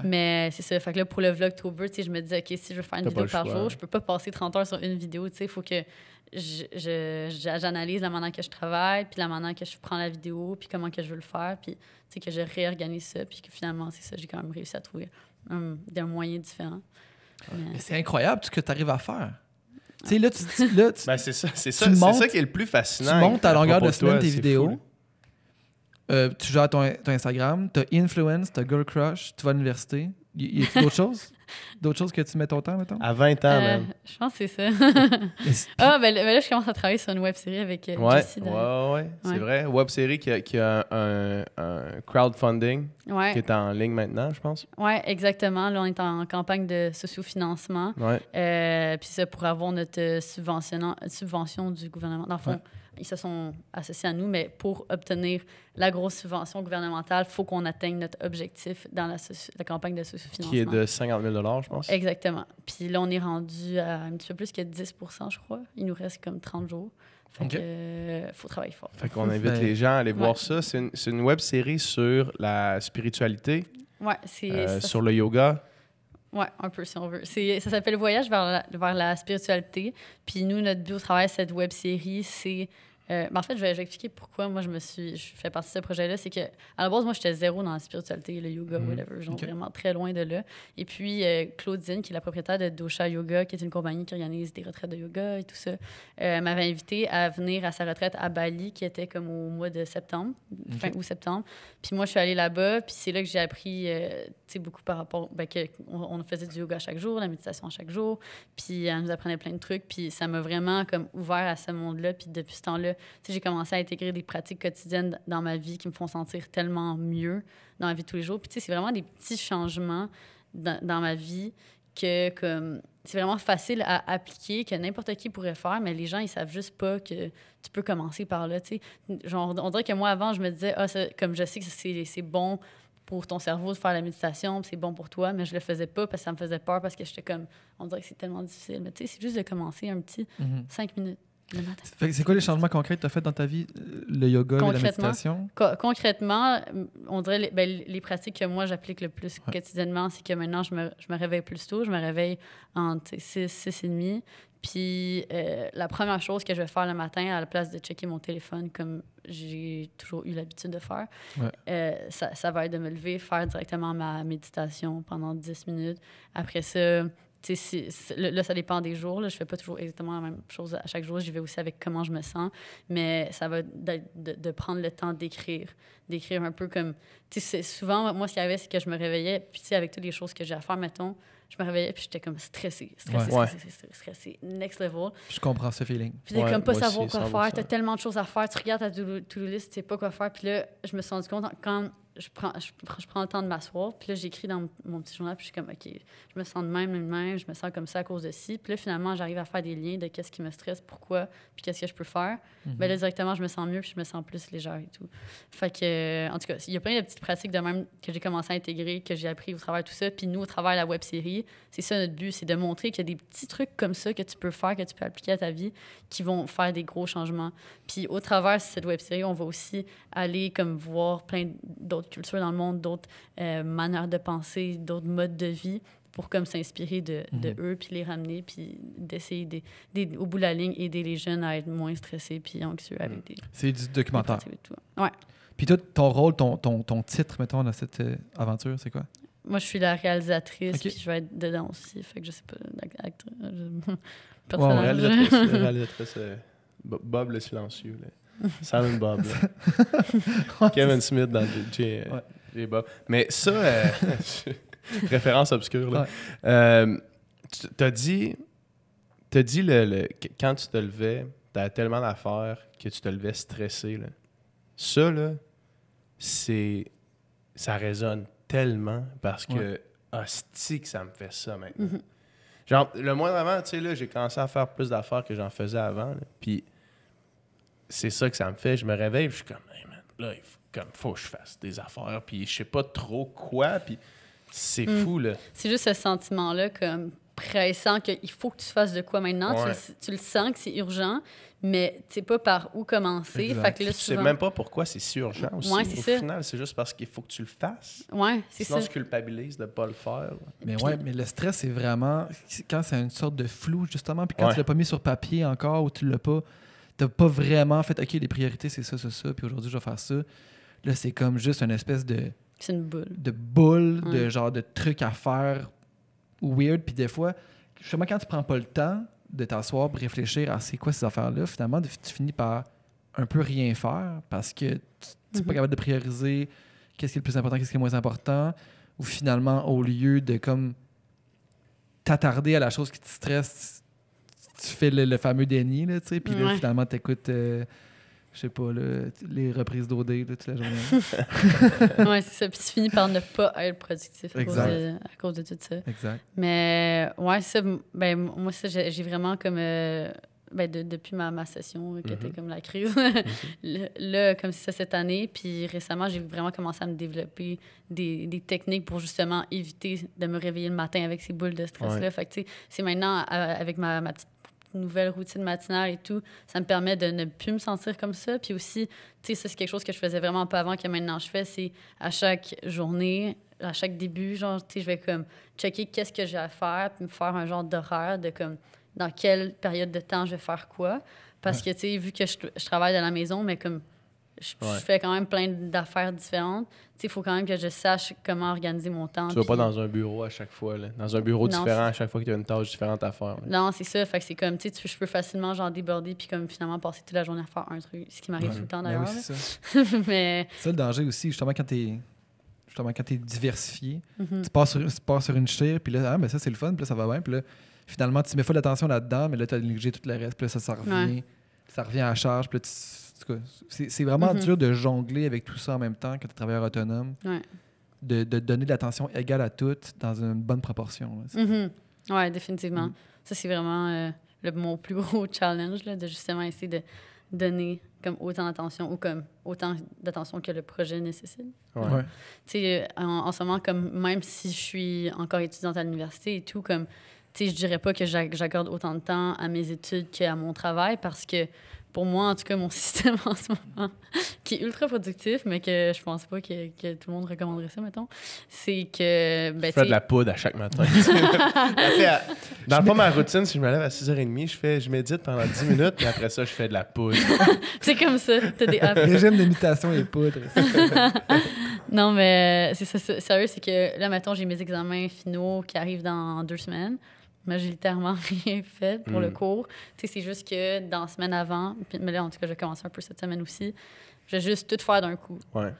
Mais c'est ça. Fait que là, pour le Vlogtober, tu sais, je me dis, OK, si je veux faire une vidéo par jour, je peux pas passer 30 heures sur une vidéo, tu sais. Il faut que j'analyse la manière que je travaille, puis la manière que je prends la vidéo, puis comment que je veux le faire, puis, tu sais, que je réorganise ça, puis que finalement, c'est ça, j'ai quand même réussi à trouver des moyens différents. Mais c'est incroyable tout ce que tu arrives à faire. Tu sais, là, ben, c'est ça qui est le plus fascinant. Tu montes à longueur de semaine tes vidéos. Tu gères ton Instagram, tu as Influence, tu as Girl Crush, tu vas à l'université. Y a d'autres choses? D'autres choses que tu mets ton temps, mettons? À 20 ans, même. Je pense que c'est ça. Ben là, je commence à travailler sur une web-série avec Jessie. Ouais. C'est vrai. Web série qui a un crowdfunding qui est en ligne maintenant, je pense. Oui, exactement. Là, on est en campagne de socio-financement. Ouais. Puis c'est pour avoir notre subvention du gouvernement. Dans le fond, ils se sont associés à nous, mais pour obtenir la grosse subvention gouvernementale, il faut qu'on atteigne notre objectif dans la campagne de socio-financement. Qui est de 50 000 $, je pense. Exactement. Puis là, on est rendu à un petit peu plus que 10 %, je crois. Il nous reste comme 30 jours. Fait que faut travailler fort. Fait qu'on invite les gens à aller voir ça. C'est une web série sur la spiritualité, sur le yoga. Oui, un peu si on veut. Ça s'appelle Voyage vers la spiritualité. Puis nous, notre but au travers de cette web-série, c'est... en fait, je vais expliquer pourquoi moi je fais partie de ce projet-là. C'est que à la base, moi, j'étais zéro dans la spiritualité, le yoga, whatever. Genre vraiment très loin de là. Et puis, Claudine, qui est la propriétaire de Dosha Yoga, qui est une compagnie qui organise des retraites de yoga et tout ça, m'avait invité à venir à sa retraite à Bali, qui était comme au mois de septembre, fin août-septembre. Puis moi, je suis allée là-bas, puis c'est là que j'ai appris beaucoup par rapport... on faisait du yoga chaque jour, la méditation chaque jour, puis elle nous apprenait plein de trucs, puis ça m'a vraiment comme ouvert à ce monde-là. Puis depuis ce temps-là, j'ai commencé à intégrer des pratiques quotidiennes dans ma vie qui me font sentir tellement mieux dans ma vie de tous les jours. Puis c'est vraiment des petits changements dans ma vie que comme c'est vraiment facile à appliquer, que n'importe qui pourrait faire, mais les gens, ils savent juste pas que tu peux commencer par là, tu sais. Genre, on dirait que moi, avant, je me disais, comme je sais que c'est bon pour ton cerveau de faire la méditation, c'est bon pour toi, mais je le faisais pas parce que ça me faisait peur, parce que j'étais comme, on dirait que c'est tellement difficile. Mais tu sais, c'est juste de commencer un petit 5 minutes. C'est quoi les changements concrets que tu as fait dans ta vie, le yoga, la méditation? Concrètement, on dirait les pratiques que moi j'applique le plus quotidiennement, c'est que maintenant je me réveille plus tôt, je me réveille entre 6h30. Puis la première chose que je vais faire le matin, à la place de checker mon téléphone comme j'ai toujours eu l'habitude de faire, ça va être de me lever, faire directement ma méditation pendant 10 minutes. Après ça, là, ça dépend des jours. Là. Je fais pas toujours exactement la même chose à chaque jour. J'y vais aussi avec comment je me sens. Mais ça va de prendre le temps d'écrire un peu comme... Souvent, moi, ce qu'il y avait, c'est que je me réveillais, puis avec toutes les choses que j'ai à faire, mettons, je me réveillais, puis j'étais comme stressée, next level. Je comprends ce feeling. Puis t'es comme pas savoir quoi faire. T'as tellement de choses à faire. Tu regardes ta to-do list, tu sais pas quoi faire. Puis là, je me suis rendu compte, quand je prends le temps de m'asseoir, puis là, j'écris dans mon petit journal, puis je suis comme, OK, je me sens de même, je me sens comme ça à cause de ci. Puis là, finalement, j'arrive à faire des liens de qu'est-ce qui me stresse, pourquoi, puis qu'est-ce que je peux faire. Ben là, directement, je me sens mieux, puis je me sens plus légère et tout. Fait que, en tout cas, il y a plein de petites pratiques de même que j'ai commencé à intégrer, que j'ai appris au travers de tout ça. Puis nous, au travers de la web-série, c'est ça notre but, c'est de montrer qu'il y a des petits trucs comme ça que tu peux faire, que tu peux appliquer à ta vie, qui vont faire des gros changements. Puis au travers de cette web-série, on va aussi aller comme voir plein d'autres cultures dans le monde, d'autres manières de penser, d'autres modes de vie pour comme s'inspirer de eux, puis les ramener, puis d'essayer, au bout de la ligne, aider les jeunes à être moins stressés puis anxieux avec des... C'est du documentaire. Ouais. Puis toi, ton rôle, ton titre, mettons, dans cette aventure, c'est quoi? Moi, je suis la réalisatrice, puis je vais être dedans aussi, fait que je sais pas, réalisatrice Bob le silencieux, là. Simon Bob, là. Kevin Smith dans J. Bob. Mais ça, référence obscure, là. T'as dit quand tu te levais, t'avais tellement d'affaires que tu te levais stressé, là. Ça, là, ça résonne tellement parce que hostie que ça me fait ça maintenant. Genre, le mois d'avant, tu sais, là, j'ai commencé à faire plus d'affaires que j'en faisais avant, puis c'est ça que ça me fait. Je me réveille, puis je suis comme, hey man, là, faut que je fasse des affaires, puis je sais pas trop quoi, puis c'est fou, là. C'est juste ce sentiment-là, comme pressant, qu'il faut que tu fasses de quoi maintenant. Tu le sens que c'est urgent, mais tu sais pas par où commencer. Fait que là, tu sais même pas pourquoi c'est si urgent aussi. Au final, c'est juste parce qu'il faut que tu le fasses. Sinon, tu culpabilises de pas le faire. Mais mais le stress, c'est vraiment quand c'est une sorte de flou, justement, puis quand tu l'as pas mis sur papier encore, ou tu l'as pas... T'as pas vraiment fait, OK, les priorités, c'est ça, puis aujourd'hui, je vais faire ça. Là, c'est comme juste une espèce de... C'est une boule. De boule, de genre de trucs à faire weird. Puis des fois, justement, quand tu prends pas le temps de t'asseoir et réfléchir à c'est quoi ces affaires-là, finalement, tu finis par un peu rien faire parce que tu n'es pas capable de prioriser qu'est-ce qui est le plus important, qu'est-ce qui est le moins important. Ou finalement, au lieu de comme t'attarder à la chose qui te stresse, tu fais le fameux déni, là, tu sais, puis là, Ouais. finalement, t'écoutes, je sais pas, là, les reprises d'OD là, toute la journée. Ouais, c'est ça. Puis tu finis par ne pas être productif Exact. à cause de tout ça. Exact. Mais ouais, ça, ben, moi, ça, j'ai vraiment comme. Ben, depuis ma session, qui était comme la crise, là, comme ça cette année. Puis récemment, j'ai vraiment commencé à me développer des techniques pour justement éviter de me réveiller le matin avec ces boules de stress-là. Ouais. Fait que, tu sais, c'est maintenant, avec ma petite nouvelle routine matinale et tout, ça me permet de ne plus me sentir comme ça. Puis aussi, tu sais, ça, c'est quelque chose que je faisais vraiment pas avant, que maintenant je fais, c'est à chaque journée, à chaque début, genre, tu sais, je vais comme checker qu'est-ce que j'ai à faire, puis me faire un genre d'horaire de comme dans quelle période de temps je vais faire quoi. Parce que, tu sais, vu que je travaille de la maison, mais comme je fais quand même plein d'affaires différentes, tu sais, il faut quand même que je sache comment organiser mon temps. Tu vas pas puis- dans un bureau à chaque fois, là. Dans un bureau Non, différent à chaque fois que tu as une tâche différente à faire. là. Non, c'est ça. Fait que c'est comme, tu sais, je peux facilement genre déborder puis comme finalement passer toute la journée à faire un truc, ce qui m'arrive tout le temps Ben d'ailleurs. oui, c'est ça. là. Mais C'est ça le danger aussi, justement, quand t'es diversifié, mhm. tu pars sur une chire, puis là, ben ça, c'est le fun, puis là, ça va bien, puis là, finalement, tu mets pas d'attention là-dedans, mais là, tu as négligé tout le reste, puis là, ça revient, ça revient à charge, puis là, en tout cas, c'est vraiment Mhm. dur de jongler avec tout ça en même temps quand tu es travailleur autonome, Ouais. de donner de l'attention égale à toutes dans une bonne proportion. Là. C'est- Mhm. Ouais, définitivement. Mm. Ça, c'est vraiment mon plus gros challenge, là, de justement essayer de donner comme autant d'attention ou comme autant d'attention que le projet nécessite. Ouais. Ouais. Tu sais, en ce moment, comme même si je suis encore étudiante à l'université et tout, comme, tu sais, je dirais pas que j'accorde autant de temps à mes études qu'à mon travail parce que pour moi, en tout cas, mon système en ce moment, qui est ultra productif, mais que je pense pas que tout le monde recommanderait ça, mettons, c'est que, ben, Je tu fais sais, de la poudre à chaque matin. Dans le fond, ma routine, si je me lève à 6h30, je médite pendant 10 minutes, puis après ça, je fais de la poudre. c'est comme ça, t'as des apps. Régime de mutation et poudre. Non, mais c'est ça, sérieux, c'est que là, mettons, j'ai mes examens finaux qui arrivent dans 2 semaines. Moi, j'ai littéralement rien fait pour le cours. Tu sais, c'est juste que dans la semaine avant, mais là, en tout cas, j'ai commencé un peu cette semaine aussi, je vais juste tout faire d'un coup. Ouais.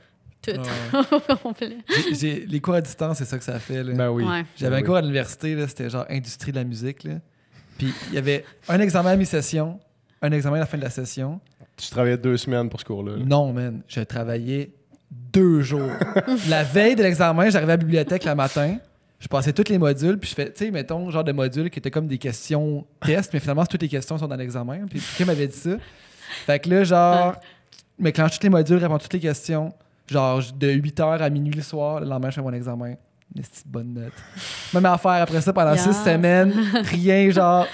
Tout. Ouais. Au complet. Les cours à distance, c'est ça que ça fait. Là. Ben oui. Ouais. J'avais un cours à l'université, là, c'était genre industrie de la musique. Là. Puis il y avait un examen à mi-session, un examen à la fin de la session. Tu travaillais 2 semaines pour ce cours-là. là. Non, man, je travaillais 2 jours. La veille de l'examen, j'arrivais à la bibliothèque le matin, je passais tous les modules, puis je fais, tu sais, mettons, genre de modules qui étaient comme des questions tests, mais finalement, toutes les questions sont dans l'examen. Puis Kim m'avait dit ça. Fait que là, genre, je mélange tous les modules, réponds toutes les questions. Genre, de 8h à minuit le soir, le lendemain, je fais mon examen. Une petite bonne note. Même affaire après ça, pendant 6 Yes. semaines, rien, genre,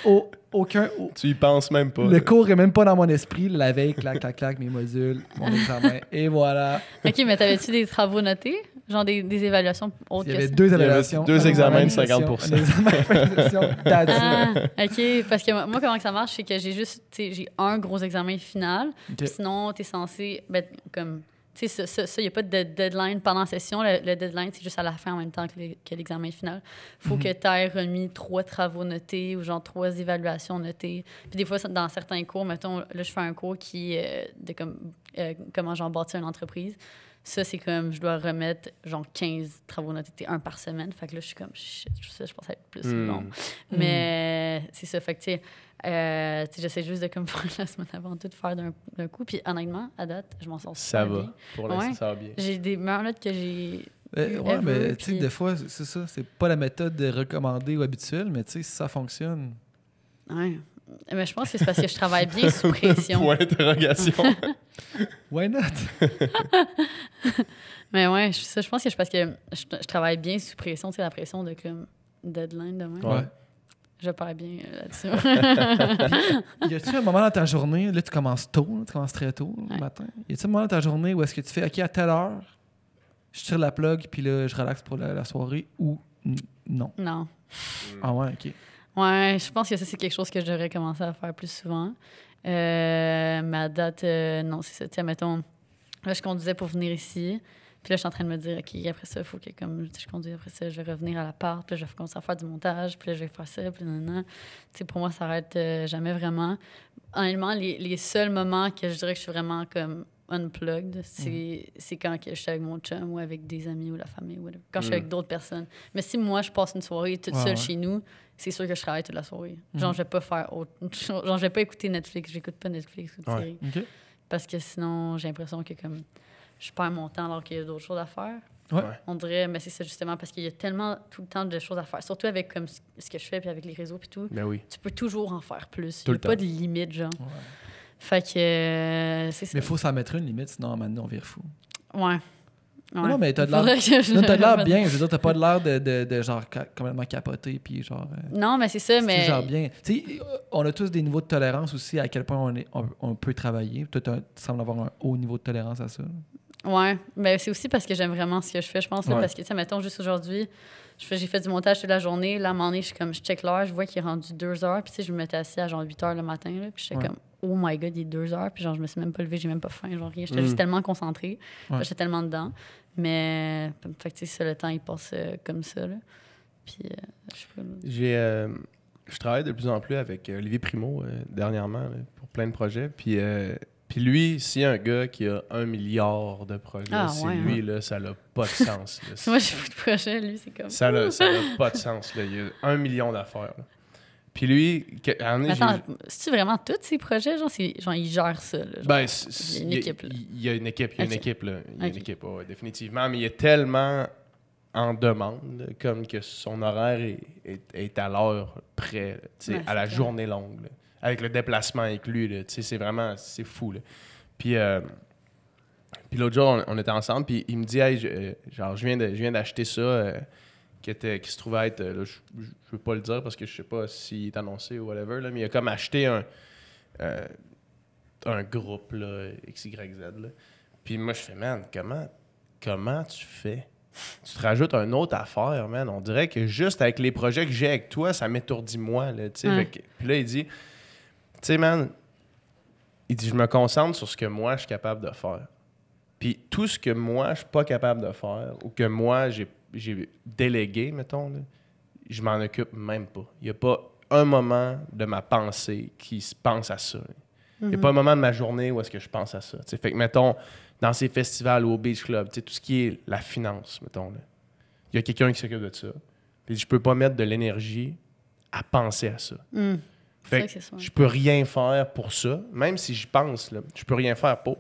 aucun. Tu y penses même pas. Le là. cours est même pas dans mon esprit. La veille, clac, clac, clac, mes modules, mon examen, et voilà. OK, mais t'avais-tu des travaux notés? Genre des évaluations autres Il y que avait ça? 2 y avait évaluations. 2 un examens de examen 50%. Un examen de fin de session, that's it. Ah, OK. Parce que moi, comment que ça marche, c'est que j'ai juste, tu sais, j'ai un gros examen final. Ok. Puis sinon, t'es censé, ben, comme, tu sais, ça, il n'y a pas de deadline pendant la session. Le deadline, c'est juste à la fin en même temps que l'examen final. Faut que tu aies remis 3 travaux notés ou genre 3 évaluations notées. Puis des fois, dans certains cours, mettons, là, je fais un cours qui est de comment genre bâtir une entreprise. Ça, c'est comme, je dois remettre genre 15 travaux notés, un par semaine. Fait que là, je suis comme, shit, je pensais être plus long. Mais c'est ça, fait que tu sais, j'essaie juste de comme faire la semaine avant tout faire d'un coup. Puis honnêtement, à date, je m'en sors Ça super va. bien. Pour l'instant, Ouais. ça va bien. J'ai des meilleures notes que j'ai. Ouais, ever, mais tu sais, puis- des fois, c'est ça. C'est pas la méthode recommandée ou habituelle, mais tu sais, si ça fonctionne. Ouais. Mais je pense que c'est parce que je travaille bien sous pression. Point d'interrogation. Why not? Mais ouais, je pense que c'est parce que je travaille bien sous pression, tu sais, la pression de comme deadline demain. Ouais. Je perds bien là-dessus. Y a-tu un moment dans ta journée, là, tu commences tôt, là, tu commences très tôt le Ouais. matin. Y a-tu un moment dans ta journée où est-ce que tu fais, OK, à telle heure, je tire la plug, puis là, je relaxe pour la soirée, ou non? Non. Ah ouais, OK. Ouais, je pense que ça, c'est quelque chose que je devrais commencer à faire plus souvent. Mais à date, non, c'est ça. Tiens, mettons, là, je conduisais pour venir ici. Puis là, je suis en train de me dire, OK, après ça, il faut que comme je conduis, après ça, je vais revenir à l'appart. Puis là, je vais commencer à faire du montage. Puis là, je vais faire ça. Puis non. Tu sais, pour moi, ça arrête jamais vraiment. Honnêtement, les seuls moments que je dirais que je suis vraiment comme unplugged, c'est quand que je suis avec mon chum ou avec des amis ou la famille, whatever. Quand je suis avec d'autres personnes. Mais si moi, je passe une soirée toute seule chez nous, c'est sûr que je travaille toute la soirée. Genre, je vais pas faire autre... Genre, je vais pas écouter Netflix. J'écoute pas Netflix ou de série. OK. Parce que sinon, j'ai l'impression que comme je perds mon temps alors qu'il y a d'autres choses à faire. Ouais. On dirait, mais c'est ça justement, parce qu'il y a tellement tout le temps de choses à faire. Surtout avec comme ce que je fais, puis avec les réseaux, puis tout. Ben oui. Tu peux toujours en faire plus. Tout Il n'y le a pas temps. de limite, genre. Ouais. Fait que c'est ça. Mais il faut s'en mettre une limite, sinon, à un moment donné, on vire fou. Ouais. Non, mais t'as de Faudrait l'air... que je- Non, t'as de l'air bien. Je veux dire, t'as pas de l'air de genre complètement capoté, puis genre... Non, mais c'est ça, c'est mais... genre bien. Tu sais, on a tous des niveaux de tolérance aussi, à quel point on peut travailler. Toi, tu sembles avoir un haut niveau de tolérance à ça. Ouais, mais c'est aussi parce que j'aime vraiment ce que je fais, je pense. Là, Ouais. parce que, tu sais, mettons, juste aujourd'hui, j'ai fait du montage toute la journée. Là, à un moment donné, je check l'heure, je vois qu'il est rendu 2 heures. Puis, tu sais, je me mettais assis à genre 8 heures le matin. Là, puis, j'étais Ouais. comme, oh my God, il est 2 heures. Puis, genre, je me suis même pas levée, j'ai même pas faim, genre rien. J'étais juste tellement concentrée. Ouais. J'étais tellement dedans. Mais, fait que, tu sais, le temps, il passe comme ça. Là. Puis, je sais pas. Là. Je travaille de plus en plus avec Olivier Primo dernièrement là, pour plein de projets. Puis lui, s'il y a un gars qui a 1 milliard de projets, c'est lui, là, ça n'a pas de sens. Là. Moi, j'ai beaucoup de projets, lui, c'est comme. Ça n'a pas de sens. Là. Il y a 1 million d'affaires. Là. Puis lui, à un moment donné, Attends, c'est-tu vraiment tous ces projets? Genre, genre il gère ça. Là, genre. ben, il y a une équipe, là. Il y a une équipe, il y a une Ok. équipe, là. Il y a une Ok. équipe, ouais, définitivement. Mais il est tellement en demande, là, comme que son horaire est à l'heure près, là, tu sais, Ouais, à la c'est clair. journée longue, là, avec le déplacement inclus, là, tu sais, c'est fou. Là. Puis l'autre jour, on était ensemble, puis il me dit, hey, je viens d'acheter ça, qui se trouvait être, là, je veux pas le dire parce que je sais pas s'il est annoncé ou whatever, là, mais il a comme acheté un groupe, là, XYZ. Là. Puis moi, je fais, man, comment tu fais? Tu te rajoutes une autre affaire, man. On dirait que juste avec les projets que j'ai avec toi, ça m'étourdit moi. Là, tu sais. Ouais. Puis là, il dit, tu sais, man, il dit, je me concentre sur ce que moi, je suis capable de faire. Puis tout ce que moi, je suis pas capable de faire ou que moi, j'ai délégué, mettons, là, je m'en occupe même pas. Il n'y a pas un moment de ma pensée qui se pense à ça. Il n'y a pas un moment de ma journée où est-ce que je pense à ça. T'sais. Fait que, mettons, dans ces festivals ou au Beach Club, tout ce qui est la finance, mettons, là, il y a quelqu'un qui s'occupe de ça. Puis je peux pas mettre de l'énergie à penser à ça. C'est Fait vrai que que c'est ça. je peux rien faire pour ça. Même si j'y pense, là, je peux rien faire pour.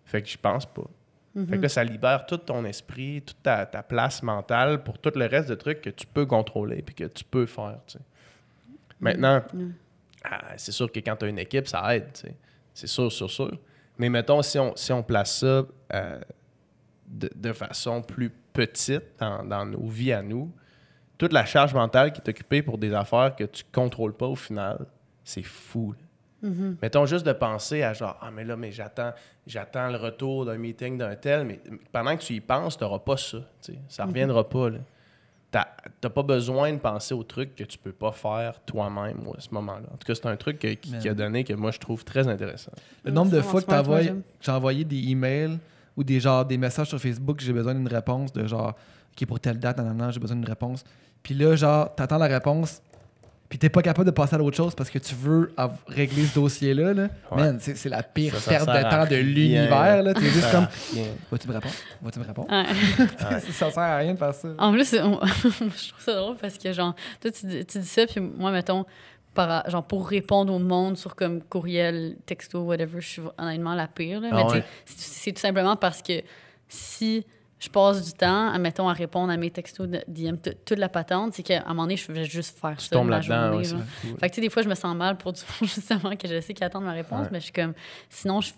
Fait que j'y pense pas. Fait que là, ça libère tout ton esprit, toute ta place mentale pour tout le reste de trucs que tu peux contrôler puis que tu peux faire, tu sais. Maintenant, c'est sûr que quand tu as une équipe, ça aide, tu sais. C'est sûr. Mais mettons, si on place ça de façon plus petite dans nos vies à nous, toute la charge mentale qui est occupée pour des affaires que tu contrôles pas au final, c'est fou, là. Mettons juste de penser à genre, mais j'attends le retour d'un meeting d'un tel, mais pendant que tu y penses, tu n'auras pas ça. Tu sais. Ça ne reviendra pas. Tu n'as pas besoin de penser aux trucs que tu peux pas faire toi-même à ce moment-là. En tout cas, c'est un truc qui a donné que moi, je trouve très intéressant. Le nombre de C'est fois que vraiment smart, moi, j'ai envoyé des emails ou des messages sur Facebook, j'ai besoin d'une réponse de genre, OK, pour telle date, j'ai besoin d'une réponse. Puis là, genre, t'attends la réponse, puis t'es pas capable de passer à l'autre chose parce que tu veux régler ce dossier-là. Là. Ouais. Man, c'est la pire Ça perte de sert à temps de rien. l'univers. Là. T'es juste Ça comme, sert à rien. vas-tu me répondre? Vas-tu me répondre? Ouais. Ça sert à rien de faire ça. En plus, je trouve ça drôle parce que, genre, toi, tu dis ça, puis moi, mettons, genre, pour répondre au monde sur comme courriel, texto, whatever, je suis honnêtement la pire. Là. Ah Mais tu sais, ouais. c'est tout simplement parce que si je passe du temps, admettons, à répondre à mes textos de DM, toute la patente, c'est qu'à un moment donné, je vais juste faire Tu ça tombes ma là-dedans, journée. ouais, genre. c'est fou. Fait que, tu sais, des fois, je me sens mal pour du monde, justement, que je sais qu'ils attendent ma réponse, Ouais. mais je suis comme, sinon, je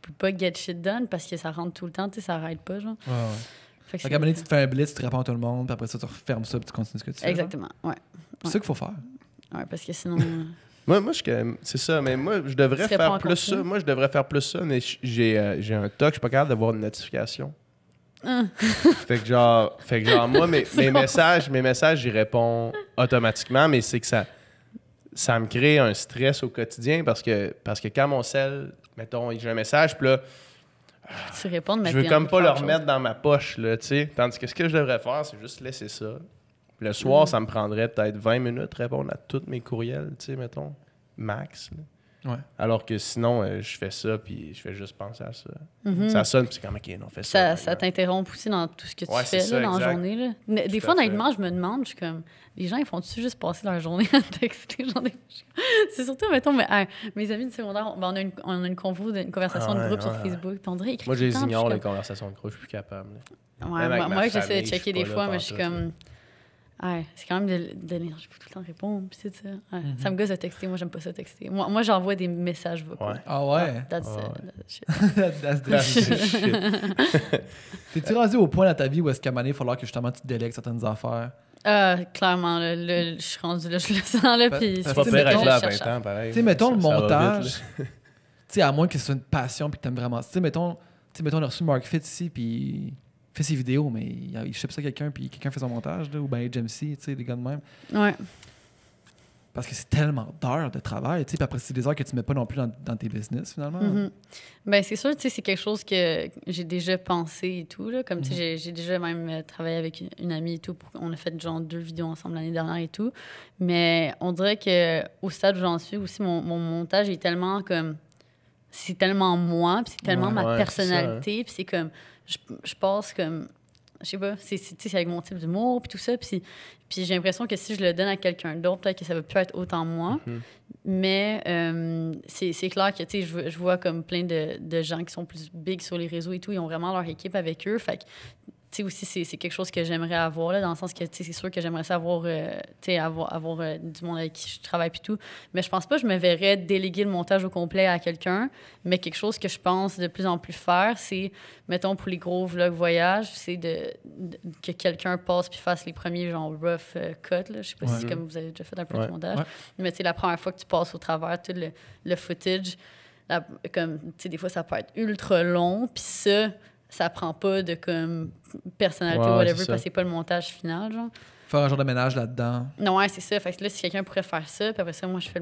peux pas get shit done parce que ça rentre tout le temps, tu sais, ça arrête pas, genre. Ouais, ouais. Fait que Fait qu'à un moment donné, tu te fais un blitz, tu réponds à tout le monde, puis après ça, tu refermes ça, puis tu continues ce que tu fais. Exactement, ouais. C'est ça qu'il faut faire. Ouais, parce que sinon. Moi, c'est ça, mais moi, je devrais Tu réponds faire en plus continu? ça. Moi, je devrais faire plus ça, mais j'ai un toc, je suis pas capable d'avoir une notification. fait que genre, moi, mes messages, j'y réponds automatiquement, mais c'est que ça me crée un stress au quotidien parce que quand mon cell, mettons, j'ai un message, puis là, Tu réponds, mais je veux t'es comme en pas le train de faire remettre dans ma poche, là, tu sais. Tandis que ce que je devrais faire, c'est juste laisser ça. Puis le soir, ça me prendrait peut-être 20 minutes répondre à tous mes courriels, tu sais, mettons, max. Là. Ouais. Alors que sinon, je fais ça, puis je fais juste penser à ça. Mhm. Ça sonne, puis c'est comme, OK, non, fais ça. Ça t'interrompt aussi dans tout ce que tu Ouais, fais c'est ça, là, dans la exact. journée. Là. Des Tout fois, à fait. honnêtement, je me demande, je suis comme, les gens, ils font-tu juste passer leur journée à texter? C'est surtout, mettons, mes amis du secondaire, on a une conversation de groupe sur Facebook, puis on dirait, ils écrivent Moi, je tout le temps, les ignore, puis les conversations de groupe, je suis plus capable. je suis comme, Même avec ma moi, j'essaie famille, de je checker suis des pas fois, là mais je suis pantoute, comme, c'est quand même de l'énergie pour tout le temps répondre, puis c'est ça. Ouais. Ça me gosse de texter, moi, j'aime pas ça texter. Moi j'envoie des messages vocaux. Ouais. Ah ouais? That's shit. That's the shit. T'es-tu rendu au point dans ta vie où est-ce qu'à un moment donné, il va falloir que justement tu délègues certaines affaires? Clairement, là, je suis rendue là, je le sens, là, puis parce C'est pas que, pire mettons, être là à je 20 cherche ans, pareil. Tu sais, mettons le Ça va montage. vite, là. Tu sais, à moins que ce soit une passion puis que t'aimes vraiment. Tu sais, mettons, on a reçu Mark Fitz ici, puis il fait ses vidéos, mais il ship ça à quelqu'un, puis quelqu'un fait son montage, là, ou bien HMC, tu sais, des gars de même. Ouais. Parce que c'est tellement d'heures de travail, tu sais, puis après, c'est des heures que tu mets pas non plus dans tes business, finalement. Mhm. Ben, c'est sûr, tu sais, c'est quelque chose que j'ai déjà pensé et tout, là. Comme, tu sais, j'ai déjà même travaillé avec une amie et tout. On a fait, genre, 2 vidéos ensemble l'année dernière et tout. Mais on dirait que au stade où j'en suis aussi, mon montage est tellement comme... C'est tellement moi, puis c'est tellement Ouais, ma ouais, personnalité, puis c'est comme... Je passe comme... Je sais pas, c'est avec mon type d'humour, puis tout ça. Puis j'ai l'impression que si je le donne à quelqu'un d'autre, peut-être que ça va plus être autant moi. Mais c'est clair que, tu sais, je vois comme plein de gens qui sont plus big sur les réseaux et tout, ils ont vraiment leur équipe avec eux. Fait que, tu sais, aussi, c'est quelque chose que j'aimerais avoir, là, dans le sens que, tu sais, c'est sûr que j'aimerais savoir, tu sais, avoir du monde avec qui je travaille puis tout. Mais je pense pas que je me verrais déléguer le montage au complet à quelqu'un. Mais quelque chose que je pense de plus en plus faire, c'est, mettons, pour les gros vlogs voyages, c'est que quelqu'un passe puis fasse les premiers, genre, rough cut, là. Je sais pas si comme vous avez déjà fait un peu de montage. Ouais. Mais, tu sais, la première fois que tu passes au travers tout le footage, comme, tu sais, des fois, ça peut être ultra long. Puis ça prend pas de comme personnalité Ouais, ou whatever c'est ça. parce que c'est pas le montage final, genre. Faire un genre de ménage là-dedans. Non, ouais, c'est ça. Fait que là, si quelqu'un pourrait faire ça, puis après ça, moi, je fais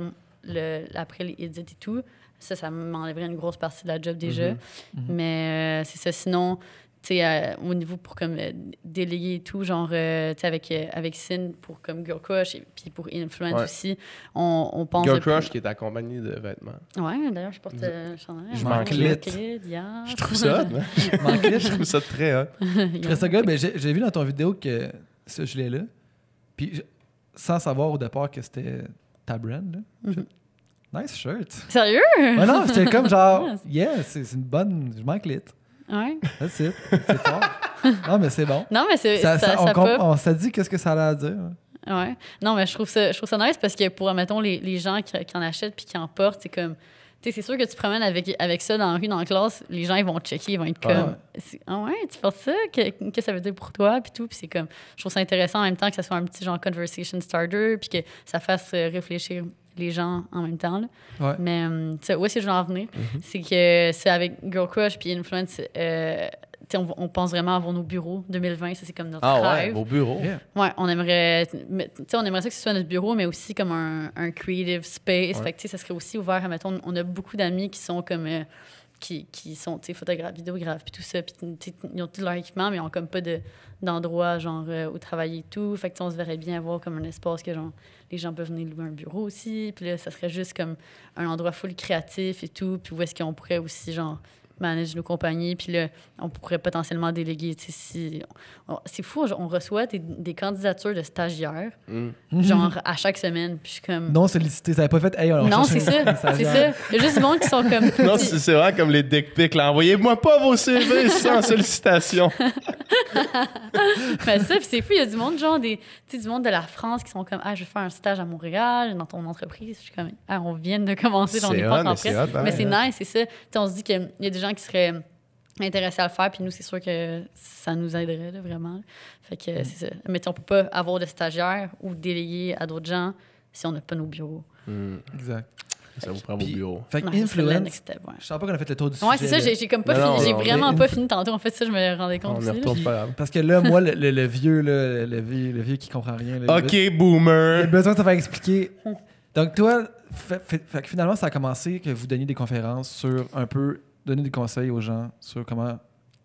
après les edits et tout, ça m'enlèverait une grosse partie de la job déjà. Mais c'est ça. Sinon, tu sais, au niveau pour comme déléguer et tout, genre, tu sais, avec Sin pour comme Girl Crush et puis pour Influence Ouais. aussi, on pense... Girl de- Crush qui est ta compagnie de vêtements. Ouais, d'ailleurs, je porte chandail. Je Ouais, manque je lit. manque yeah. Je trouve ça hot, man. Manquait, Je trouve ça très hot. Très ça, gars, ben, j'ai vu dans ton vidéo que ce gilet-là, puis sans savoir au départ que c'était ta brand, là. Nice shirt. Sérieux? Ouais, non, j'étais comme genre, yeah, c'est une bonne. Je manque lit. Ouais. That's it. C'est fort. Non, mais c'est bon. Non, mais ça pop. On s'est dit qu'est-ce que ça allait dire. Ouais. Non, mais je trouve ça nice parce que pour, mettons, les gens qui en achètent puis qui en portent, c'est comme... Tu sais, c'est sûr que tu te promènes avec ça dans la rue, dans la classe, les gens, ils vont te checker, ils vont être comme... Ah ouais, tu portes ça? Qu'est-ce que ça veut dire pour toi? Puis tout. Puis c'est comme... Je trouve ça intéressant en même temps que ça soit un petit genre conversation starter puis que ça fasse réfléchir les gens en même temps. Là. Ouais. Mais tu sais, où est-ce que je veux en venir? C'est que c'est avec Girl Crush puis Influence... tu sais, on pense vraiment avoir nos bureaux 2020, ça c'est comme notre Ah ouais, rêve. vos bureaux. Yeah. Ouais, on aimerait ça que ce soit notre bureau, mais aussi comme un creative space. Ouais. Fait que, tu sais, ça serait aussi ouvert à, mettons, on a beaucoup d'amis qui sont comme, qui sont, tu sais, photographes, vidéographes, puis tout ça. Puis, tu sais, ils ont tout leur équipement, mais ils ont comme pas d'endroit, genre, où travailler et tout. Fait que, tu sais, on se verrait bien avoir comme un espace que, genre, les gens peuvent venir louer un bureau aussi. Puis là, ça serait juste comme un endroit full créatif et tout. Puis où est-ce qu'on pourrait aussi, genre, manage nos compagnies, puis là, on pourrait potentiellement déléguer, tu sais, si... C'est fou, on reçoit des candidatures de stagiaires, genre, à chaque semaine, puis je suis comme... Non sollicité, ça n'avait pas fait. Hey, on Non, cherche c'est un ça, c'est stagiaire. ça. Il y a juste du monde qui sont comme... Non, petits. c'est vraiment comme les dick pics, là. Envoyez-moi pas vos CV sans sollicitation. Mais ça, puis c'est fou, il y a du monde, genre, tu sais, du monde de la France qui sont comme, je vais faire un stage à Montréal, dans ton entreprise. Je suis comme, on vient de commencer, on C'est n'est pas hot, encore mais c'est prêt. hot, hein. Mais c'est nice, c'est ça. Tu sais, on se dit qu'il y a des gens qui seraient intéressés à le faire, puis nous, c'est sûr que ça nous aiderait, là, vraiment. Fait que c'est ça. Mais tu sais, on peut pas avoir de stagiaires ou déléguer à d'autres gens si on n'a pas nos bureaux. Exact. Ça vous prend vos Puis- bureaux. Fait que Ouais, ça serait le influence. next step, ouais. Je sens pas qu'on a fait le tour du sujet. Ouais, c'est ça, là. j'ai comme pas Non, fini, j'ai non, vraiment mais- pas fini tantôt. En fait, ça, je me rendais compte On y aussi. là. retourne pas grave. Parce que là, moi, le vieux, là, le vieux qui comprend rien. Là, OK, J'ai boomer. besoin de te faire expliquer. Donc, toi, fait que finalement, ça a commencé que vous donniez des conférences sur un peu, donner des conseils aux gens sur comment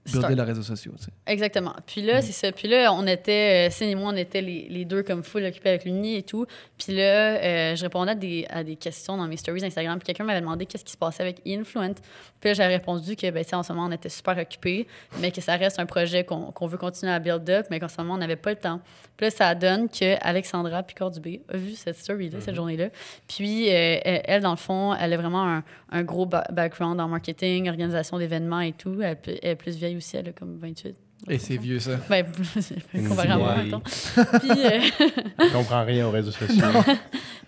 builder les réseaux sociaux. Tu sais. Exactement. Puis là, c'est ça. Puis là, on était, Cine et moi, on était les deux comme full occupés avec l'Uni et tout. Puis là, je répondais à des questions dans mes stories Instagram. Puis quelqu'un m'avait demandé qu'est-ce qui se passait avec E-Influent. Puis là, j'avais répondu que, ben, en ce moment, on était super occupés, mais que ça reste un projet qu'on veut continuer à build up, mais qu'en ce moment, on n'avait pas le temps. Puis là, ça donne que Alexandra Picard-Dubé a vu cette story-là, cette journée-là. Puis elle, dans le fond, elle a vraiment un gros background en marketing, organisation d'événements et tout. Elle est plus vieille aussi, elle a comme 28. Et c'est vieux, ça. Ben, comparé à moi, mettons. Puis, Je comprends rien aux réseaux sociaux.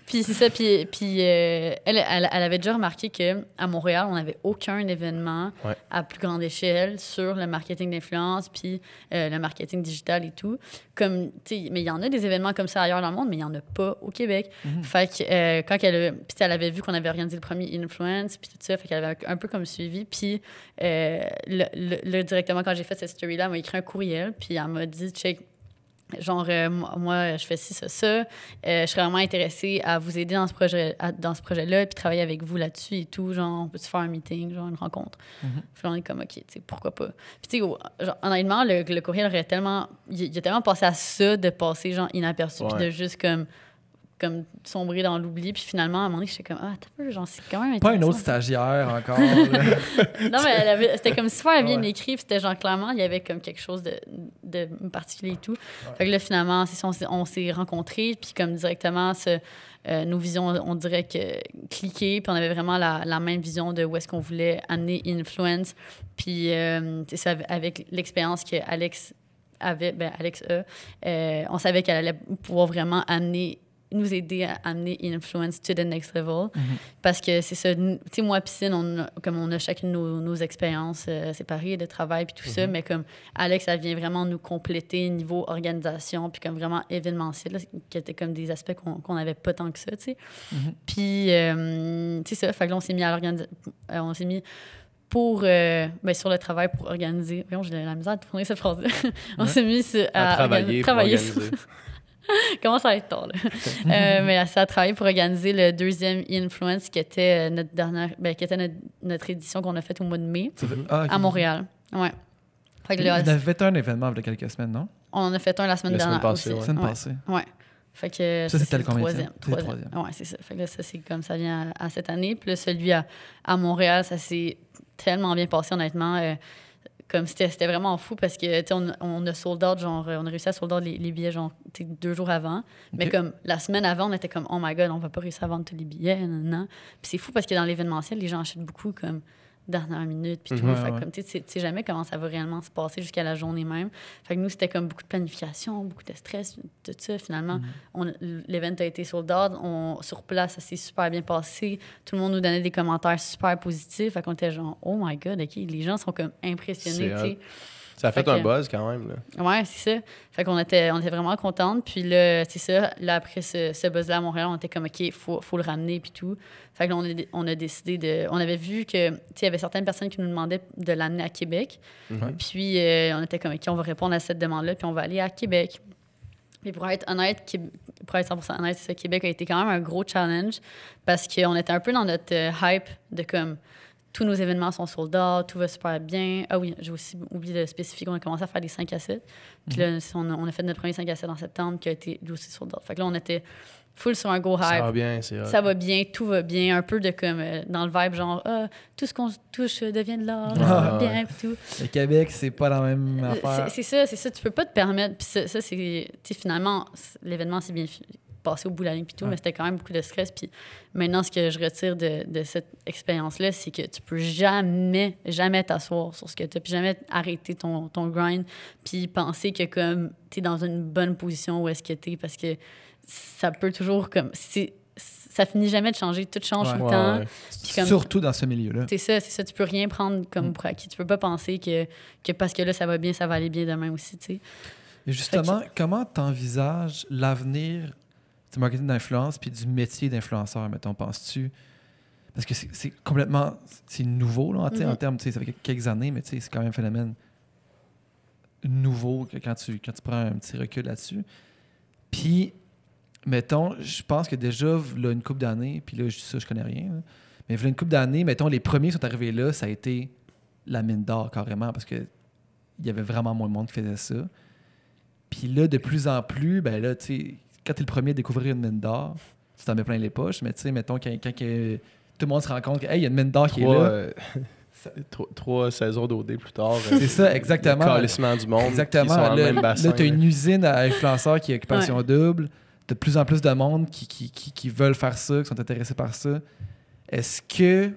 puis c'est ça. Puis elle avait déjà remarqué qu'à Montréal, on n'avait aucun événement à plus grande échelle sur le marketing d'influence, puis le marketing digital et tout. Comme, mais il y en a des événements comme ça ailleurs dans le monde, mais il n'y en a pas au Québec. Fait que quand elle avait vu qu'on avait organisé le premier Influence, puis tout ça, fait qu'elle avait un peu comme suivi. Puis directement, quand j'ai fait cette story-là, elle m'a écrit un courriel, puis elle m'a dit, check, genre, moi, je fais ci, ça. Je serais vraiment intéressée à vous aider dans ce projet-là, puis travailler avec vous là-dessus et tout. Genre, on peut-tu faire un meeting, genre une rencontre? Puis là, on est comme, OK, tu sais, pourquoi pas? Puis, tu sais, honnêtement, le courriel aurait tellement... Il a tellement passé à ça de passer, genre, inaperçu, puis de juste, comme sombrer dans l'oubli. Puis finalement, à un moment donné, j'étais comme, t'as peu, genre, c'est quand même intéressant. Pas une autre stagiaire encore. Là. Non, mais c'était comme super bien écrit. Puis c'était genre, clairement, il y avait comme quelque chose de particulier et tout. Fait que là, finalement, c'est ça, on s'est rencontrés. Puis comme directement, nos visions, on dirait que cliqué. Puis on avait vraiment la même vision de où est-ce qu'on voulait amener Influence. Puis c'est ça, avec l'expérience que Alex avait, Alex a, on savait qu'elle allait pouvoir vraiment nous aider à amener Influence to the next level. Parce que c'est ça, tu sais, moi, Piscine, on a chacune nos expériences séparées de travail puis tout ça, mais comme Alex, elle vient vraiment nous compléter niveau organisation puis comme vraiment événementiel, là, qui étaient comme des aspects qu'on n'avait pas tant que ça, tu sais. Puis, c'est ça, fait que là, on s'est mis à l'organisation, on s'est mis pour, sur le travail pour organiser. Voyons, j'ai la misère de tourner cette phrase-là. On s'est mis à travailler pour organiser. Comment ça va être tard, là? Mais ça a travaillé pour organiser le deuxième Influence qui était notre dernière, qui était notre édition qu'on a faite au mois de mai à Montréal. Ouais. Fait que là, vous avez fait un événement il y a quelques semaines, non? On en a fait un la semaine dernière passée, aussi. La semaine passée. Ouais. Fait que ça, c'était le troisième. Ouais, c'est ça. Fait que là, ça, c'est comme ça vient à cette année. Puis là, celui à Montréal, ça s'est tellement bien passé, honnêtement. Comme c'était vraiment fou parce que on a sold out, genre on a réussi à sold out les billets genre 2 jours avant, mais comme la semaine avant on était comme oh my god, on va pas réussir à vendre tous les billets, nan. Puis c'est fou parce que dans l'événementiel les gens achètent beaucoup comme dernière minute puis tout. Fait comme tu sais jamais comment ça va réellement se passer jusqu'à la journée même. Fait que nous c'était comme beaucoup de planification, beaucoup de stress, tout ça. Finalement l'événement a été sold out, sur place ça s'est super bien passé, tout le monde nous donnait des commentaires super positifs. Fait qu'on était genre oh my god, ok, les gens sont comme impressionnés, tu sais. Ça a fait un buzz quand même, là. Ouais, c'est ça. Fait qu'on était vraiment contentes. Puis là, c'est ça. Là, après ce buzz-là à Montréal, on était comme, OK, faut le ramener, puis tout. Fait que là, on a décidé de... On avait vu que, tu sais, il y avait certaines personnes qui nous demandaient de l'amener à Québec. Puis on était comme, OK, on va répondre à cette demande-là, puis on va aller à Québec. Puis pour être honnête, pour être 100% honnête, c'est ça, Québec a été quand même un gros challenge parce qu'on était un peu dans notre hype de comme... Tous nos événements sont sold out, tout va super bien. Ah oui, j'ai aussi oublié de spécifier qu'on a commencé à faire des 5 à 7. Puis là, on a fait notre premier 5 à 7 en septembre qui a été lui aussi sold out. Fait que là, on était full sur un go hype. Ça va bien, c'est ça va bien, tout va bien. Un peu de comme dans le vibe, genre, tout ce qu'on touche devient de l'or, ça va bien, puis tout. Le Québec, c'est pas la même affaire. C'est ça. Tu peux pas te permettre. Puis ça c'est, tu sais, finalement, l'événement s'est bien passé au bout de la ligne puis tout, mais c'était quand même beaucoup de stress. Puis maintenant, ce que je retire de cette expérience-là, c'est que tu peux jamais t'asseoir sur ce que tu as, puis jamais arrêter ton grind, puis penser que comme tu es dans une bonne position où est-ce que tu es, parce que ça peut toujours comme... ça finit jamais de changer, tout change tout le temps. Puis comme, surtout dans ce milieu-là. C'est ça, tu peux rien prendre comme pour acquis. Tu peux pas penser que parce que là, ça va bien, ça va aller bien demain aussi, tu sais. Et justement, comment t'envisages l'avenir du marketing d'influence puis du métier d'influenceur, mettons, penses-tu? Parce que c'est complètement... C'est nouveau, là, en termes, tu sais, ça fait quelques années, mais tu sais, c'est quand même un phénomène nouveau quand tu prends un petit recul là-dessus. Puis, mettons, je pense que déjà, là, une couple d'années, puis là, je dis ça, je connais rien, là, mais là, une couple d'années, mettons, les premiers qui sont arrivés là, ça a été la mine d'or, carrément, parce que il y avait vraiment moins de monde qui faisait ça. Puis là, de plus en plus, ben là, tu sais, quand t'es le premier à découvrir une mine d'or, tu t'en mets plein les poches, mais tu sais, mettons, quand tout le monde se rend compte qu'il y a une mine d'or qui est là. Trois saisons d'OD plus tard. C'est ça, exactement. Le calissement du monde. Exactement. Qui sont dans le même bassin. Là, tu as une usine à influenceurs qui est occupation double. De plus en plus de monde qui veulent faire ça, qui sont intéressés par ça. Est-ce que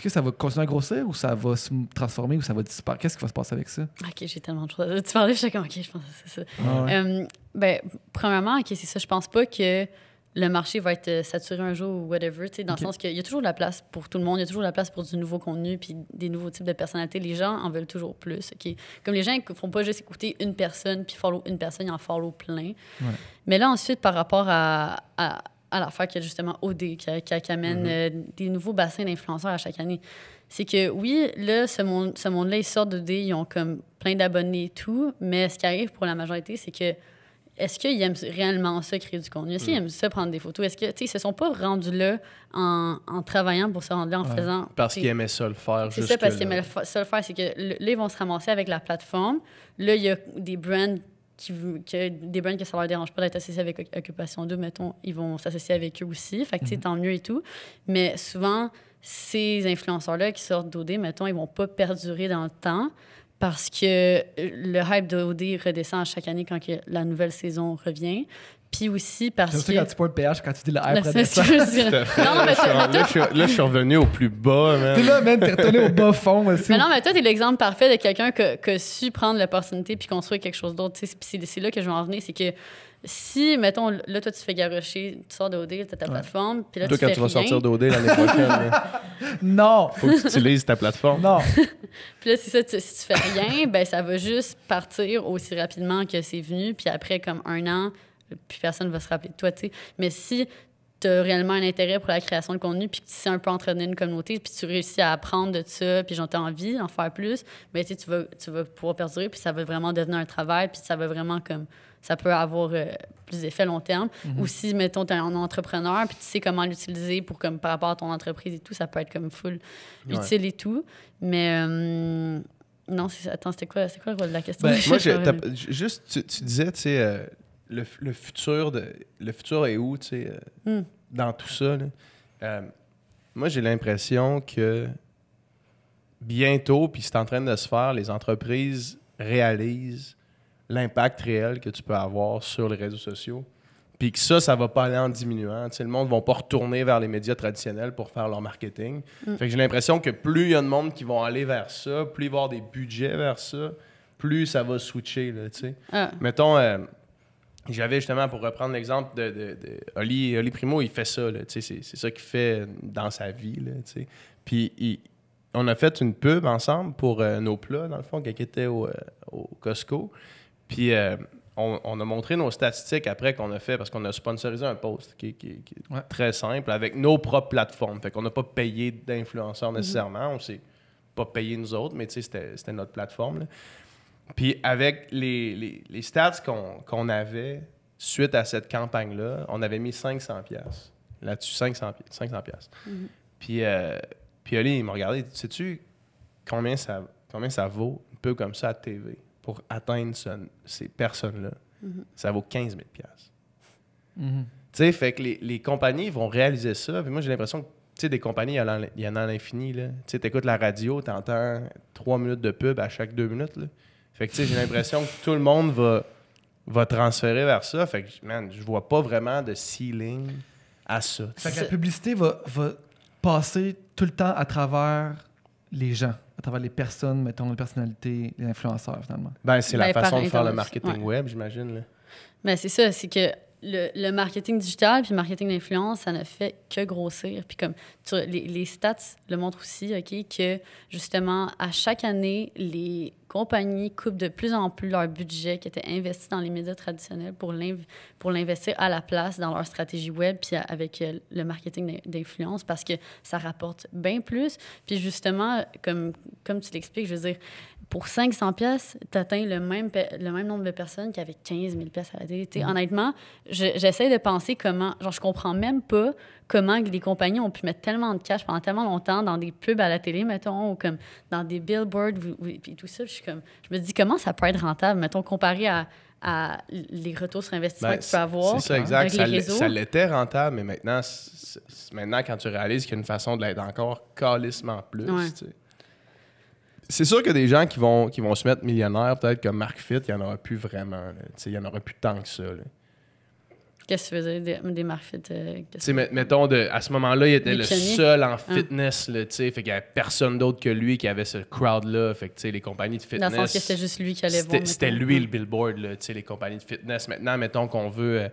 ça va continuer à grossir ou ça va se transformer ou ça va disparaître? Qu'est-ce qui va se passer avec ça? OK, j'ai tellement de choses. Tu parlais, je suis comme, OK, je pense que c'est ça. Ah ouais. Premièrement, OK, c'est ça. Je pense pas que le marché va être saturé un jour ou whatever, tu sais, dans le sens qu'il y a toujours de la place pour tout le monde, il y a toujours de la place pour du nouveau contenu puis des nouveaux types de personnalités. Les gens en veulent toujours plus, OK? Comme les gens ne font pas juste écouter une personne puis follow une personne, ils en follow plein. Ouais. Mais là, ensuite, par rapport à l'affaire qu'il y a justement OD, qui amène des nouveaux bassins d'influenceurs à chaque année, c'est que oui, là, ce monde-là, ils sortent d'OD, ils ont comme plein d'abonnés et tout, mais ce qui arrive pour la majorité, c'est que est-ce qu'ils aiment réellement ça, créer du contenu? Est-ce qu'ils aiment ça, prendre des photos? Est-ce que, tu sais, ils se sont pas rendus là en travaillant pour se rendre là en faisant... Parce qu'ils aimaient ça le faire. C'est ça, parce qu'ils aimaient ça le faire. C'est que là, ils vont se ramasser avec la plateforme. Là, il y a des brands que ça leur dérange pas d'être associés avec Occupation Double, mettons, ils vont s'associer avec eux aussi. Fait que, tu sais, tant mieux et tout. Mais souvent, ces influenceurs-là qui sortent d'OD, mettons, ils vont pas perdurer dans le temps. Parce que le hype de OD redescend à chaque année quand la nouvelle saison revient. Puis aussi parce que... C'est ça quand tu parles de PH, quand tu dis le hype redescend. Là, je suis revenu au plus bas, man. T'es là, man, t'es retourné au bas fond aussi. Mais non, mais toi, t'es l'exemple parfait de quelqu'un qui a su prendre l'opportunité puis construire quelque chose d'autre. Puis c'est là que je veux en venir, c'est que si, mettons, là, toi, tu fais garrocher, tu sors d'OD, t'as ta plateforme, puis là, toi, tu fais quand tu vas rien. sortir d'OD l'année prochaine, non! Faut que tu utilises ta plateforme. Non! Puis là, c'est ça, si tu fais rien, ben ça va juste partir aussi rapidement que c'est venu, puis après, comme 1 an, puis personne va se rappeler de toi, tu sais. Mais si tu as réellement un intérêt pour la création de contenu, puis que tu sais un peu entretenir une communauté, puis tu réussis à apprendre de ça, puis j'en ai envie d'en faire plus, ben tu vas pouvoir perdurer, puis ça va vraiment devenir un travail, puis ça va vraiment comme... Ça peut avoir plus d'effet long terme. Ou si, mettons, tu es un entrepreneur puis tu sais comment l'utiliser pour, comme, par rapport à ton entreprise et tout, ça peut être comme full utile et tout. Mais non, attends, c'était quoi le rôle de la question? Moi, juste, tu disais, tu sais, le futur est où, tu sais, dans tout ça. Là. Moi, j'ai l'impression que bientôt, puis c'est en train de se faire, les entreprises réalisent l'impact réel que tu peux avoir sur les réseaux sociaux. Puis que ça va pas aller en diminuant. Tu sais, le monde ne va pas retourner vers les médias traditionnels pour faire leur marketing. Fait que j'ai l'impression que plus il y a de monde qui vont aller vers ça, plus il va y avoir des budgets vers ça, plus ça va switcher. Là, tu sais. Mettons, j'avais justement, pour reprendre l'exemple de Oli Primo, il fait ça. Là, tu sais, c'est ça qu'il fait dans sa vie. Là, tu sais. Puis on a fait une pub ensemble pour nos plats, dans le fond, qui était au Costco. Puis on a montré nos statistiques après qu'on a fait, parce qu'on a sponsorisé un post qui est très simple, avec nos propres plateformes. Fait qu'on n'a pas payé d'influenceurs nécessairement. On s'est pas payé nous autres, mais tu sais, c'était notre plateforme. Là. Puis avec les stats qu'on avait suite à cette campagne-là, on avait mis 500$ là-dessus, 500$. Puis Ali, il m'a regardé, sais-tu combien ça vaut une pub comme ça à TV? Pour atteindre ces personnes-là, ça vaut 15 000$. Tu sais, fait que les compagnies vont réaliser ça. Puis moi, j'ai l'impression que, tu sais, des compagnies, il y en a à l'infini. Tu sais, t'écoutes la radio, t'entends 3 minutes de pub à chaque 2 minutes. Là. Fait que, tu sais, j'ai l'impression que tout le monde va transférer vers ça. Fait que, man, je vois pas vraiment de ceiling à ça. Fait que la publicité va passer tout le temps à travers les gens, à travers les personnes, mettons, les personnalités, les influenceurs, finalement. Ben, c'est la façon de faire le marketing web, j'imagine. Là. Ben, c'est ça, c'est que le marketing digital puis le marketing d'influence, ça ne fait que grossir. Puis comme les stats le montrent aussi, OK, que justement, à chaque année, les compagnies coupent de plus en plus leur budget qui était investi dans les médias traditionnels pour l'investir à la place dans leur stratégie web puis avec le marketing d'influence parce que ça rapporte bien plus. Puis justement, comme comme tu l'expliques, je veux dire, pour 500 pièces, tu atteins le même nombre de personnes qu'avec 15 000 pièces à la télé. Honnêtement, j'essaie de penser comment... Genre, je comprends même pas comment les compagnies ont pu mettre tellement de cash pendant tellement longtemps dans des pubs à la télé, mettons, ou comme dans des billboards, puis tout ça. Je me dis, comment ça peut être rentable, mettons, comparé à les retours sur investissement que tu peux avoir. C'est ça, exact. Avec les réseaux. Ça l'était rentable, mais maintenant, maintenant, quand tu réalises qu'il y a une façon de l'être encore calissement plus, Ouais. tu sais. C'est sûr que des gens qui vont se mettre millionnaires, peut-être comme Marc Fitt, il n'y en aura plus vraiment. Là. Tu sais, il n'y en aura plus tant que ça. Là. Qu'est-ce que tu veux dire des marques fit? Tu sais, mettons, à ce moment-là, il était Des le pionniers. seul en fitness, là, tu sais, fait qu'il n'y avait personne d'autre que lui qui avait ce crowd-là. Fait que, tu sais, les compagnies de fitness... Dans le sens que c'était juste lui qui allait voir. C'était mettons. lui le billboard, là, tu sais, les compagnies de fitness. Maintenant, mettons qu'on veut...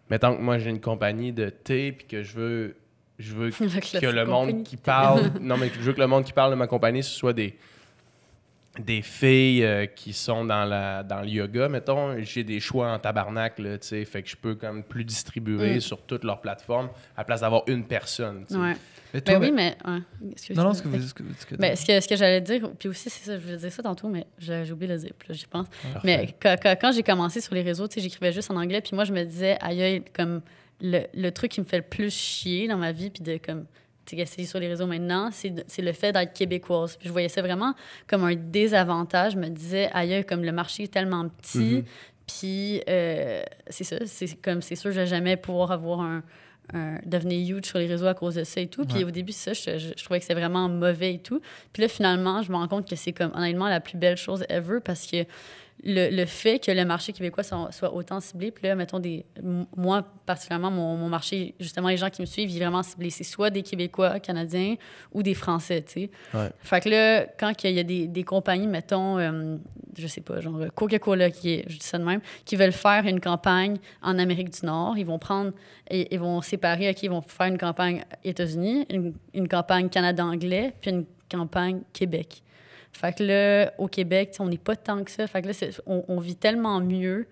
mettons que moi, j'ai une compagnie de thé, puis que je veux que le monde qui parle... non, mais je veux que le monde qui parle de ma compagnie, ce soit des filles qui sont dans le yoga, mettons, j'ai des choix en tabarnak, là, tu sais, fait que je peux comme plus distribuer sur toutes leurs plateformes à la place d'avoir une personne, tu sais. Ouais. Mais toi, Ben oui, mais... Ouais. Excuse-moi. Non, ce que Ben, ce que j'allais dire, puis aussi, c'est ça, je voulais dire ça tantôt, mais j'ai oublié de le dire, puis là, j'y pense. Parfait. Mais quand j'ai commencé sur les réseaux, tu sais, j'écrivais juste en anglais, puis moi, je me disais, aïe, comme le truc qui me fait le plus chier dans ma vie, puis de comme... tu sais, essayer sur les réseaux maintenant, c'est le fait d'être québécoise. Puis je voyais ça vraiment comme un désavantage. Je me disais, aïe, comme le marché est tellement petit, puis c'est ça, c'est sûr que je vais jamais pouvoir avoir devenir huge sur les réseaux à cause de ça et tout. Puis au début, ça, je trouvais que c'était vraiment mauvais et tout. Puis là, finalement, je me rends compte que c'est comme, honnêtement, la plus belle chose ever parce que le fait que le marché québécois soit autant ciblé, puis là, mettons, moi, particulièrement, mon marché, justement, les gens qui me suivent, il est vraiment ciblé. C'est soit des Québécois, Canadiens ou des Français, tu sais. Ouais. Fait que là, quand il y a des compagnies, mettons, je sais pas, genre Coca-Cola, je dis ça de même, qui veulent faire une campagne en Amérique du Nord, ils vont prendre, ils vont séparer, OK, ils vont faire une campagne États-Unis, une campagne Canada-Anglais, puis une campagne Québec. Fait que là, au Québec, on n'est pas tant que ça. Fait que là, on vit tellement mieux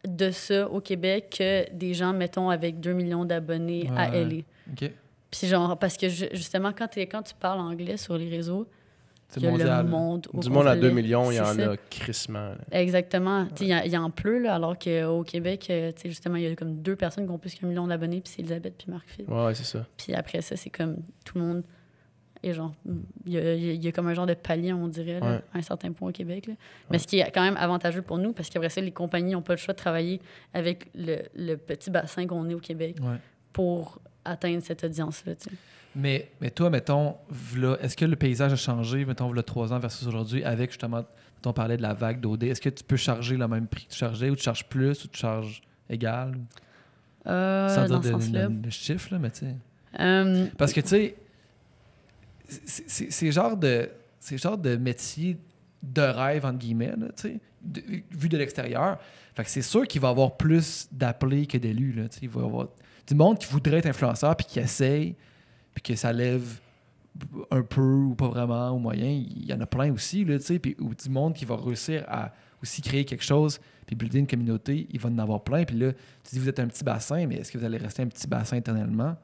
de ça au Québec que des gens, mettons, avec 2 millions d'abonnés à LA. OK. Puis genre, parce que justement, quand tu parles anglais sur les réseaux, C'est il y a mondial. le monde au Du monde à 2 complet. millions, il y C'est en ça. a crissement. Là. Exactement. Tu sais, il y en pleut, là, alors qu'au Québec, tu sais, justement, il y a comme 2 personnes qui ont plus qu'1 million d'abonnés, puis c'est Elisabeth puis Marc Phil. Ouais, c'est ça. Puis après ça, c'est comme tout le monde. Et genre, il y a comme un genre de palier, on dirait, là, à un certain point au Québec. Là. Mais ce qui est quand même avantageux pour nous, parce qu'après ça, les compagnies n'ont pas le choix de travailler avec le petit bassin qu'on est au Québec pour atteindre cette audience-là. Tu sais. Mais toi, mettons, est-ce que le paysage a changé, mettons, v'là 3 ans versus aujourd'hui, avec justement, on parlait de la vague d'OD. Est-ce que tu peux charger le même prix que tu chargeais, ou tu charges plus, ou tu charges égal? Sans Dans dire ce sens-là. le chiffre, là, mais tu sais. Parce que, tu sais, c'est genre de métier de rêve, entre guillemets, là, tu sais, vu de l'extérieur. Fait que c'est sûr qu'il va y avoir plus d'appelés que d'élus, là, tu sais. Il va y avoir du monde qui voudrait être influenceur, puis qui essaye, puis que ça lève un peu ou pas vraiment au moyen. Il y en a plein aussi, là, tu sais, puis ou du monde qui va réussir à aussi créer quelque chose, puis builder une communauté, il va en avoir plein. Puis là, tu dis, vous êtes un petit bassin, mais est-ce que vous allez rester un petit bassin éternellement?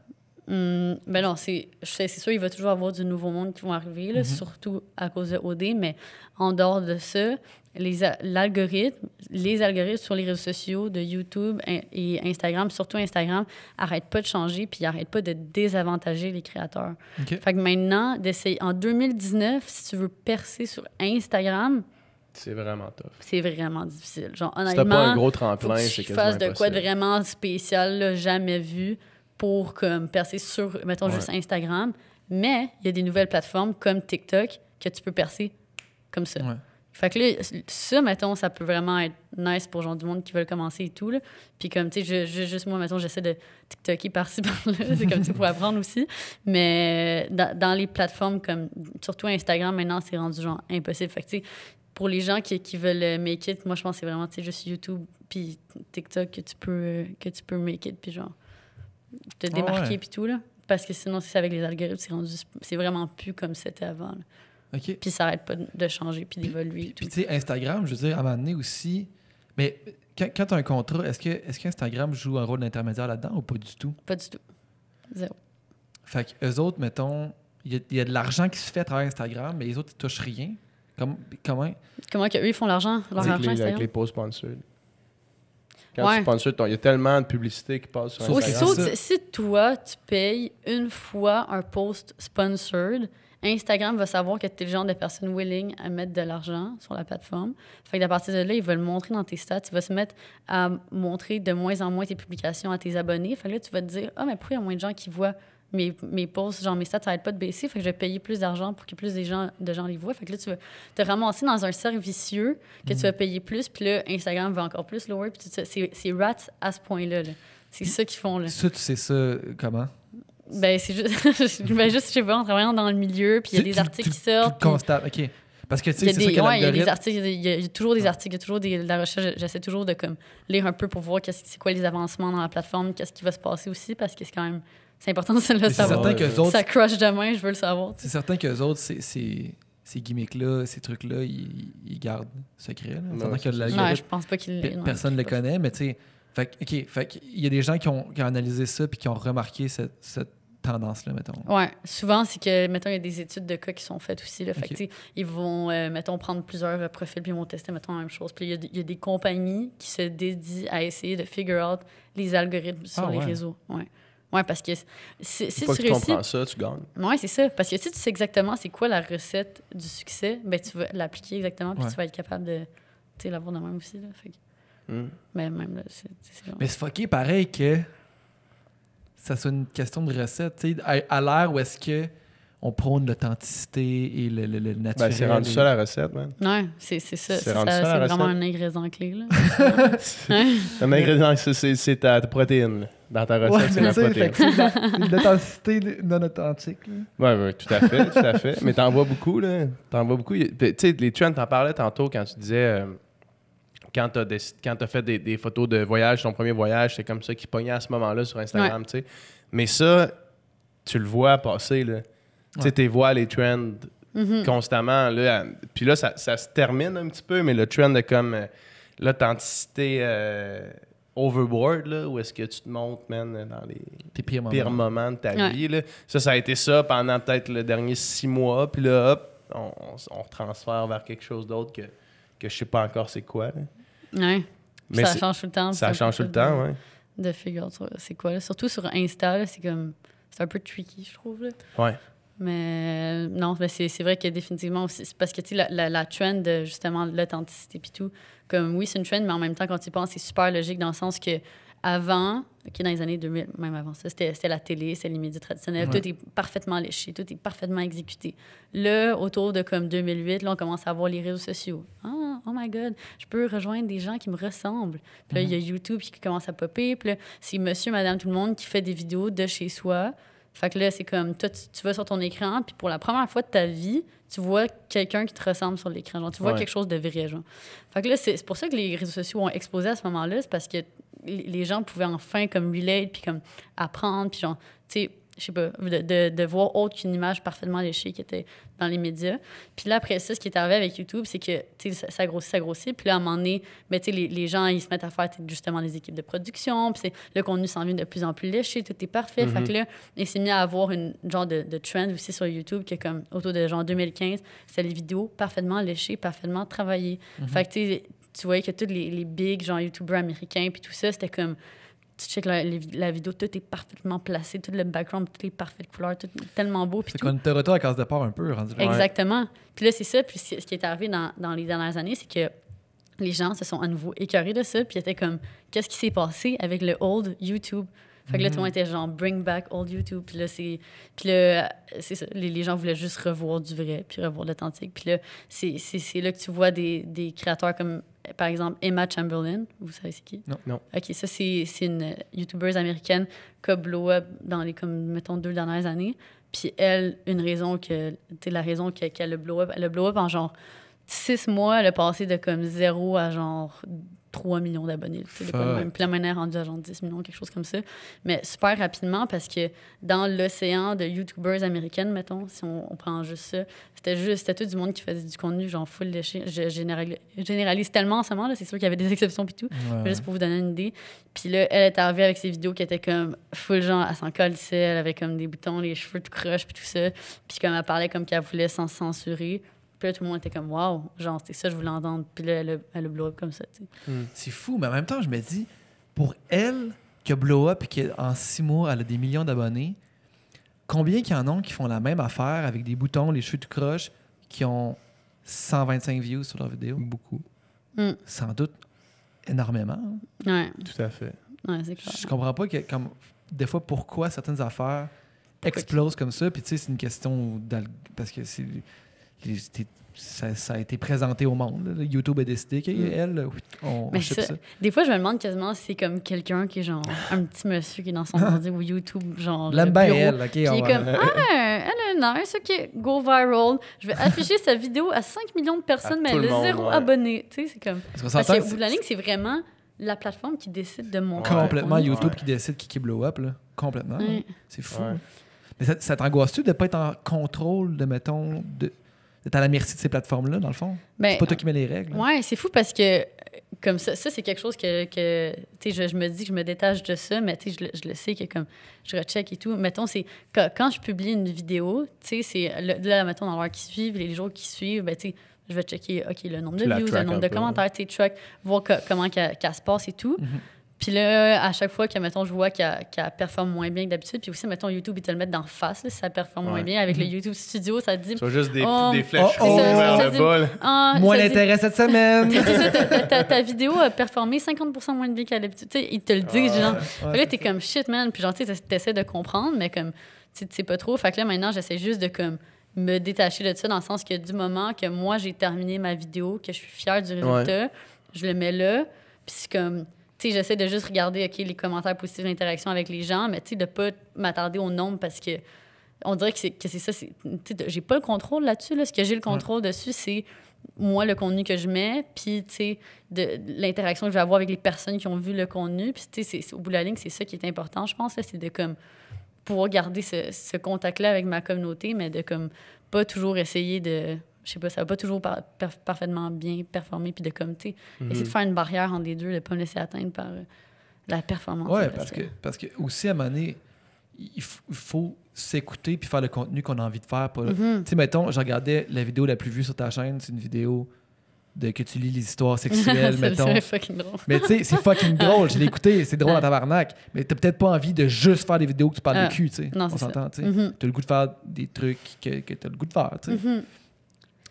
Ben non, c'est sûr, il va toujours avoir du nouveau monde qui vont arriver, là, surtout à cause de OD, mais en dehors de ça, les algorithmes sur les réseaux sociaux de YouTube et Instagram, surtout Instagram, n'arrêtent pas de changer puis ils n'arrêtent pas de désavantager les créateurs. OK. Fait que maintenant, en 2019, si tu veux percer sur Instagram, C'est vraiment tough. c'est vraiment difficile. Genre, Si honnêtement, t'as pas un gros faut tremplin, que c'est tu quasiment fasses de quoi de impossible. vraiment spécial, là, jamais vu, pour comme, percer sur, mettons, juste Instagram. Mais il y a des nouvelles plateformes comme TikTok que tu peux percer comme ça. Ouais. Fait que là, ça, mettons, ça peut vraiment être nice pour genre du monde qui veulent commencer et tout, là. Puis comme, tu sais, juste moi, mettons, j'essaie de TikToker par-ci, par-là. C'est comme, tu pour apprendre aussi. Mais dans les plateformes comme, surtout Instagram, maintenant, c'est rendu genre impossible. Fait que, tu sais, pour les gens qui veulent make it, moi, je pense que c'est vraiment, tu sais, juste YouTube puis TikTok que tu peux make it, puis genre, te démarquer puis tout, là. Parce que sinon, si c'est avec les algorithmes, c'est vraiment plus comme c'était avant, là. OK. Puis ça n'arrête pas de changer puis d'évoluer et tout. Puis, tu sais, Instagram, je veux dire, à un moment donné aussi. Mais quand tu as un contrat, est-ce qu'Instagram joue un rôle d'intermédiaire là-dedans ou pas du tout? Pas du tout. Zéro. Fait qu'eux autres, mettons, il y a de l'argent qui se fait à travers Instagram, mais les autres, ils touchent rien. Comment? Comment qu'eux, ils font l'argent? Leur argent, Avec Instagram? les posts sponsored. Quand Ouais. tu sponsors, il y a tellement de publicité qui passe sur Sauf que Instagram. c'est ça. Si toi, tu payes une fois un post sponsored, Instagram va savoir que tu es le genre de personne willing à mettre de l'argent sur la plateforme. Fait qu'à partir de là, il va le montrer dans tes stats. Tu vas se mettre à montrer de moins en moins tes publications à tes abonnés. Fait que là, tu vas te dire, mais pourquoi il y a moins de gens qui voient mes posts, genre mes stats, ça n'arrête pas de baisser. Fait que je vais payer plus d'argent pour que plus de gens les voient. Fait que là, tu vas te ramasser dans un cercle vicieux que tu vas payer plus. Puis là, Instagram va encore plus lower. Puis tout ça. C'est rats à ce point-là. Là. C'est ça qu'ils font. Là. Ça, tu sais ça comment? Ben, c'est juste, juste, je sais pas, en travaillant dans le milieu, puis il y a des articles qui sortent. Tu constates, OK. Parce que, tu sais, Il y a c'est sûr des, que ouais, il y a des l'algorithme... articles, il y a toujours des articles, il y a toujours de la recherche. J'essaie toujours de comme, lire un peu pour voir c'est quoi les avancements dans la plateforme, qu'est-ce qui va se passer aussi, parce que c'est quand même... C'est important de le C'est savoir. certain qu'eux autres... Ça crush demain, je veux le savoir. C'est certain qu'eux autres, ces gimmicks-là, ces trucs-là, ils gardent secret. Là. Ouais, Certain que c'est ça. l'algorithme, Ouais, je pense pas qu'il... personne ne le connaît, mais tu sais... Fait qu'il y a des gens qui ont analysé ça puis qui ont remarqué cette tendance-là, mettons. Ouais, souvent, c'est que, mettons, il y a des études de cas qui sont faites aussi. Là, fait que, Ok. tu sais, ils vont, mettons, prendre plusieurs profils puis ils vont tester, mettons, la même chose. Puis il y a des compagnies qui se dédient à essayer de figure out les algorithmes sur les ouais. réseaux. Ouais, parce que si Une tu fois que tu réussis... comprends ça, tu gagnes. Oui, c'est ça. Parce que si tu sais exactement c'est quoi la recette du succès, ben tu vas l'appliquer exactement puis Ouais. tu vas être capable de l'avoir de même aussi. Là. Fait que, mais même là, c'est long. Mais c'est fucké pareil que ça soit une question de recette. Tu sais, à l'ère où est-ce que on prône l'authenticité et le naturel. Ben, c'est rendu et- ça la recette, man. Ouais, c'est ça. C'est C'est rendu ça, la vraiment recette. un ingrédient clé. Là. Un ingrédient, c'est ta protéine. Là. Dans ta recette, Ouais, c'est mais la tu sais, protéine. fait que c'est l'authenticité non authentique. Oui, tout à fait, tout à fait. Mais t'en vois beaucoup, là. T'en vois beaucoup. Tu sais, les trends, t'en parlais tantôt quand tu disais... quand t'as fait des photos de voyage, ton premier voyage, c'est comme ça qui pognait à ce moment-là sur Instagram, tu sais. Mais ça, tu le vois passer, là. Tu sais, tu vois les trends constamment, là. Puis là, ça se termine un petit peu, mais le trend de comme l'authenticité overboard, là, où est-ce que tu te montres, man, dans les Tes pires moments. pires moments de ta Ouais. vie, là. Ça a été ça pendant peut-être le dernier 6 mois, puis là, hop, on transfère vers quelque chose d'autre que je sais pas encore c'est quoi, là. Ouais. Mais Ça c'est- change tout le temps. Ça change tout le temps, ouais. De figure out c'est quoi. Là. Surtout sur Insta, là, c'est un peu tricky, je trouve. Là. Ouais. Mais non, mais c'est vrai que définitivement aussi, c'est parce que tu sais, la trend de justement l'authenticité puis tout, comme oui, c'est une trend, mais en même temps, quand tu y penses, c'est super logique dans le sens que avant, dans les années 2000, même avant ça, c'était la télé, c'était les médias traditionnels, Ouais. tout est parfaitement léché, tout est parfaitement exécuté. Là, autour de comme 2008, là, on commence à voir les réseaux sociaux. Ah, oh my God, je peux rejoindre des gens qui me ressemblent. Puis là, il y a YouTube qui commence à popper, puis là, c'est monsieur, madame, tout le monde qui fait des vidéos de chez soi. Fait que là, c'est comme, toi, tu vas sur ton écran, puis pour la première fois de ta vie, tu vois quelqu'un qui te ressemble sur l'écran. Genre, tu vois Ouais. quelque chose de vrai, genre. Fait que là, c'est pour ça que les réseaux sociaux ont explosé à ce moment-là. C'est parce que les gens pouvaient enfin, comme, relate, puis comme, apprendre, puis genre, tu sais, je sais pas, de voir autre qu'une image parfaitement léchée qui était dans les médias. Puis là, après ça, ce qui est arrivé avec YouTube, c'est que, tu sais, ça grossit. Puis là, à un moment donné, mais tu sais, les gens, ils se mettent à faire justement des équipes de production. Puis le contenu s'en vient de plus en plus léché. Tout est parfait. Fait que là, il s'est mis à avoir une genre de trend aussi sur YouTube que, comme, autour de genre 2015, c'était les vidéos parfaitement léchées, parfaitement travaillées. Fait que, tu voyais que tous les big, genre, YouTubers américains, puis tout ça, c'était comme... Tu checkes la vidéo, tout est parfaitement placé, tout le background, tout est parfait de couleur, tout est tellement beau. Puis C'est tout. qu'on te retourne à la case de départ un peu, rendu là. Exactement. Puis là, c'est ça. Puis ce qui est arrivé dans les dernières années, c'est que les gens se sont à nouveau écœurés de ça. Puis ils étaient comme, qu'est-ce qui s'est passé avec le old YouTube? Fait que là, tout le monde était genre, bring back old YouTube. Puis là, c'est ça. Les gens voulaient juste revoir du vrai, puis revoir l'authentique. Puis là, c'est là que tu vois des créateurs comme, par exemple, Emma Chamberlain. Vous savez c'est qui? Non. OK, ça, c'est une YouTubeuse américaine qui a blow up dans les, comme, mettons, 2 dernières années. Puis elle, la raison qu'elle a blow up, elle a blow up en genre 6 mois, elle a passé de comme 0 à genre 3 millions d'abonnés. Tu sais, de quoi de Fuck. même. Puis la monnaie est rendue à genre 10 millions, quelque chose comme ça. Mais super rapidement parce que dans l'océan de YouTubers américaines, mettons, si on prend juste ça, c'était tout du monde qui faisait du contenu genre full léché. Je généralise tellement en ce moment, là, c'est sûr qu'il y avait des exceptions puis tout. Mais juste pour vous donner une idée. Puis là, elle est arrivée avec ses vidéos qui étaient comme full genre, elle s'en colissait, elle avait comme des boutons, les cheveux tout croche puis tout ça. Puis comme elle parlait comme qu'elle voulait sans se censurer. Puis là, tout le monde était comme, wow, genre, c'était ça, je voulais entendre. Puis là, elle a blow up comme ça, tu sais. C'est fou, mais en même temps, je me dis, pour elle, qui a blow up et qu'en 6 mois, elle a des millions d'abonnés, combien qu'il y en a qui font la même affaire avec des boutons, les cheveux tout croche, qui ont 125 views sur leur vidéo? Beaucoup. Sans doute énormément. Hein. Ouais, Tout à fait. ouais, c'est clair. Je comprends pas comme des fois pourquoi certaines affaires explosent comme ça. Puis tu sais, c'est une question parce que ça a été présenté au monde. Là. YouTube a décidé qu'elle, on Mais ship ça. des fois, je me demande quasiment si c'est comme quelqu'un qui est genre un petit monsieur qui est dans son ordi ou YouTube, genre. L'aime le bien bureau, elle, OK? puis il est comme, elle est nice, OK, go viral. Je vais afficher sa vidéo à 5 millions de personnes, mais tout elle le a monde, 0 ouais. abonnés. Tu sais, c'est comme. Parce qu'on Parce s'entend, qu'au bout de la ligne, c'est vraiment la plateforme qui décide de montrer. Ouais. complètement Ouais. YouTube Ouais. qui décide qui blow up. Là. Complètement. Ouais. C'est fou. Ouais. Mais ça t'angoisse-tu de ne pas être en contrôle de, mettons, d'être à la merci de ces plateformes-là, dans le fond? Ben, C'est pas toi qui mets les règles. là. ouais, c'est fou parce que, comme ça c'est quelque chose que tu sais, je me dis que je me détache de ça, mais tu sais, je le sais que comme je recheck et tout. Mettons, c'est quand je publie une vidéo, tu sais, c'est là, mettons, dans l'heure qui suivent, les jours qui suivent, ben, tu sais, je vais checker, OK, le nombre de Tu la views, le track nombre un de peu, commentaires, tu sais, track, voir comment qu'elle se passe et tout. Mhm. Puis là, à chaque fois que, mettons, je vois qu'elle performe moins bien que d'habitude, puis aussi, mettons, YouTube, ils te le mettent d'en face, là, si ça performe moins Ouais. bien. Avec le YouTube Studio, ça te dit... C'est juste des Oh, flèches oh, rouges oh, vers ça le dit- bas. Là. Ah, Moins ça dit- d'intérêt cette semaine! c'est ça, ta vidéo a performé 50% moins bien qu'à l'habitude. Tu sais, ils te le disent, genre. Fait que là, t'es comme shit, man. Puis genre, tu sais, t'essaies de comprendre, mais comme, tu sais pas trop. Fait que là, maintenant, j'essaie juste de comme me détacher de ça dans le sens que du moment que moi, j'ai terminé ma vidéo, que je suis fière du résultat, je le mets là. Puis c'est comme, tu sais, j'essaie de juste regarder, OK, les commentaires positifs, l'interaction avec les gens, mais tu sais, de pas m'attarder au nombre parce que on dirait que c'est ça. J'ai pas le contrôle là-dessus. Là. Ce que j'ai le contrôle dessus, c'est moi, le contenu que je mets, puis, tu sais, de l'interaction que je vais avoir avec les personnes qui ont vu le contenu. Puis, tu sais, au bout de la ligne, c'est ça qui est important, je pense. Là, c'est de, comme, pouvoir garder ce contact-là avec ma communauté, mais de, comme, pas toujours essayer de... Je sais pas, ça va pas toujours parfaitement bien performer, puis de, comme, tu sais, essayer de faire une barrière entre les deux, de pas me laisser atteindre par la performance. Ouais, là, parce que aussi, à un moment donné, il faut s'écouter puis faire le contenu qu'on a envie de faire. Tu sais, mettons, je regardais la vidéo la plus vue sur ta chaîne, c'est une vidéo de que tu lis les histoires sexuelles, mettons. C'est fucking drôle. Mais tu sais, c'est fucking drôle. Je l'ai écouté, c'est drôle en tabarnak. Mais t'as peut-être pas envie de juste faire des vidéos que tu parles de cul, tu sais. Non, On c'est ça. s'entend, tu sais. Mhm. T'as le goût de faire des trucs que t'as le goût de faire, tu sais. Mhm.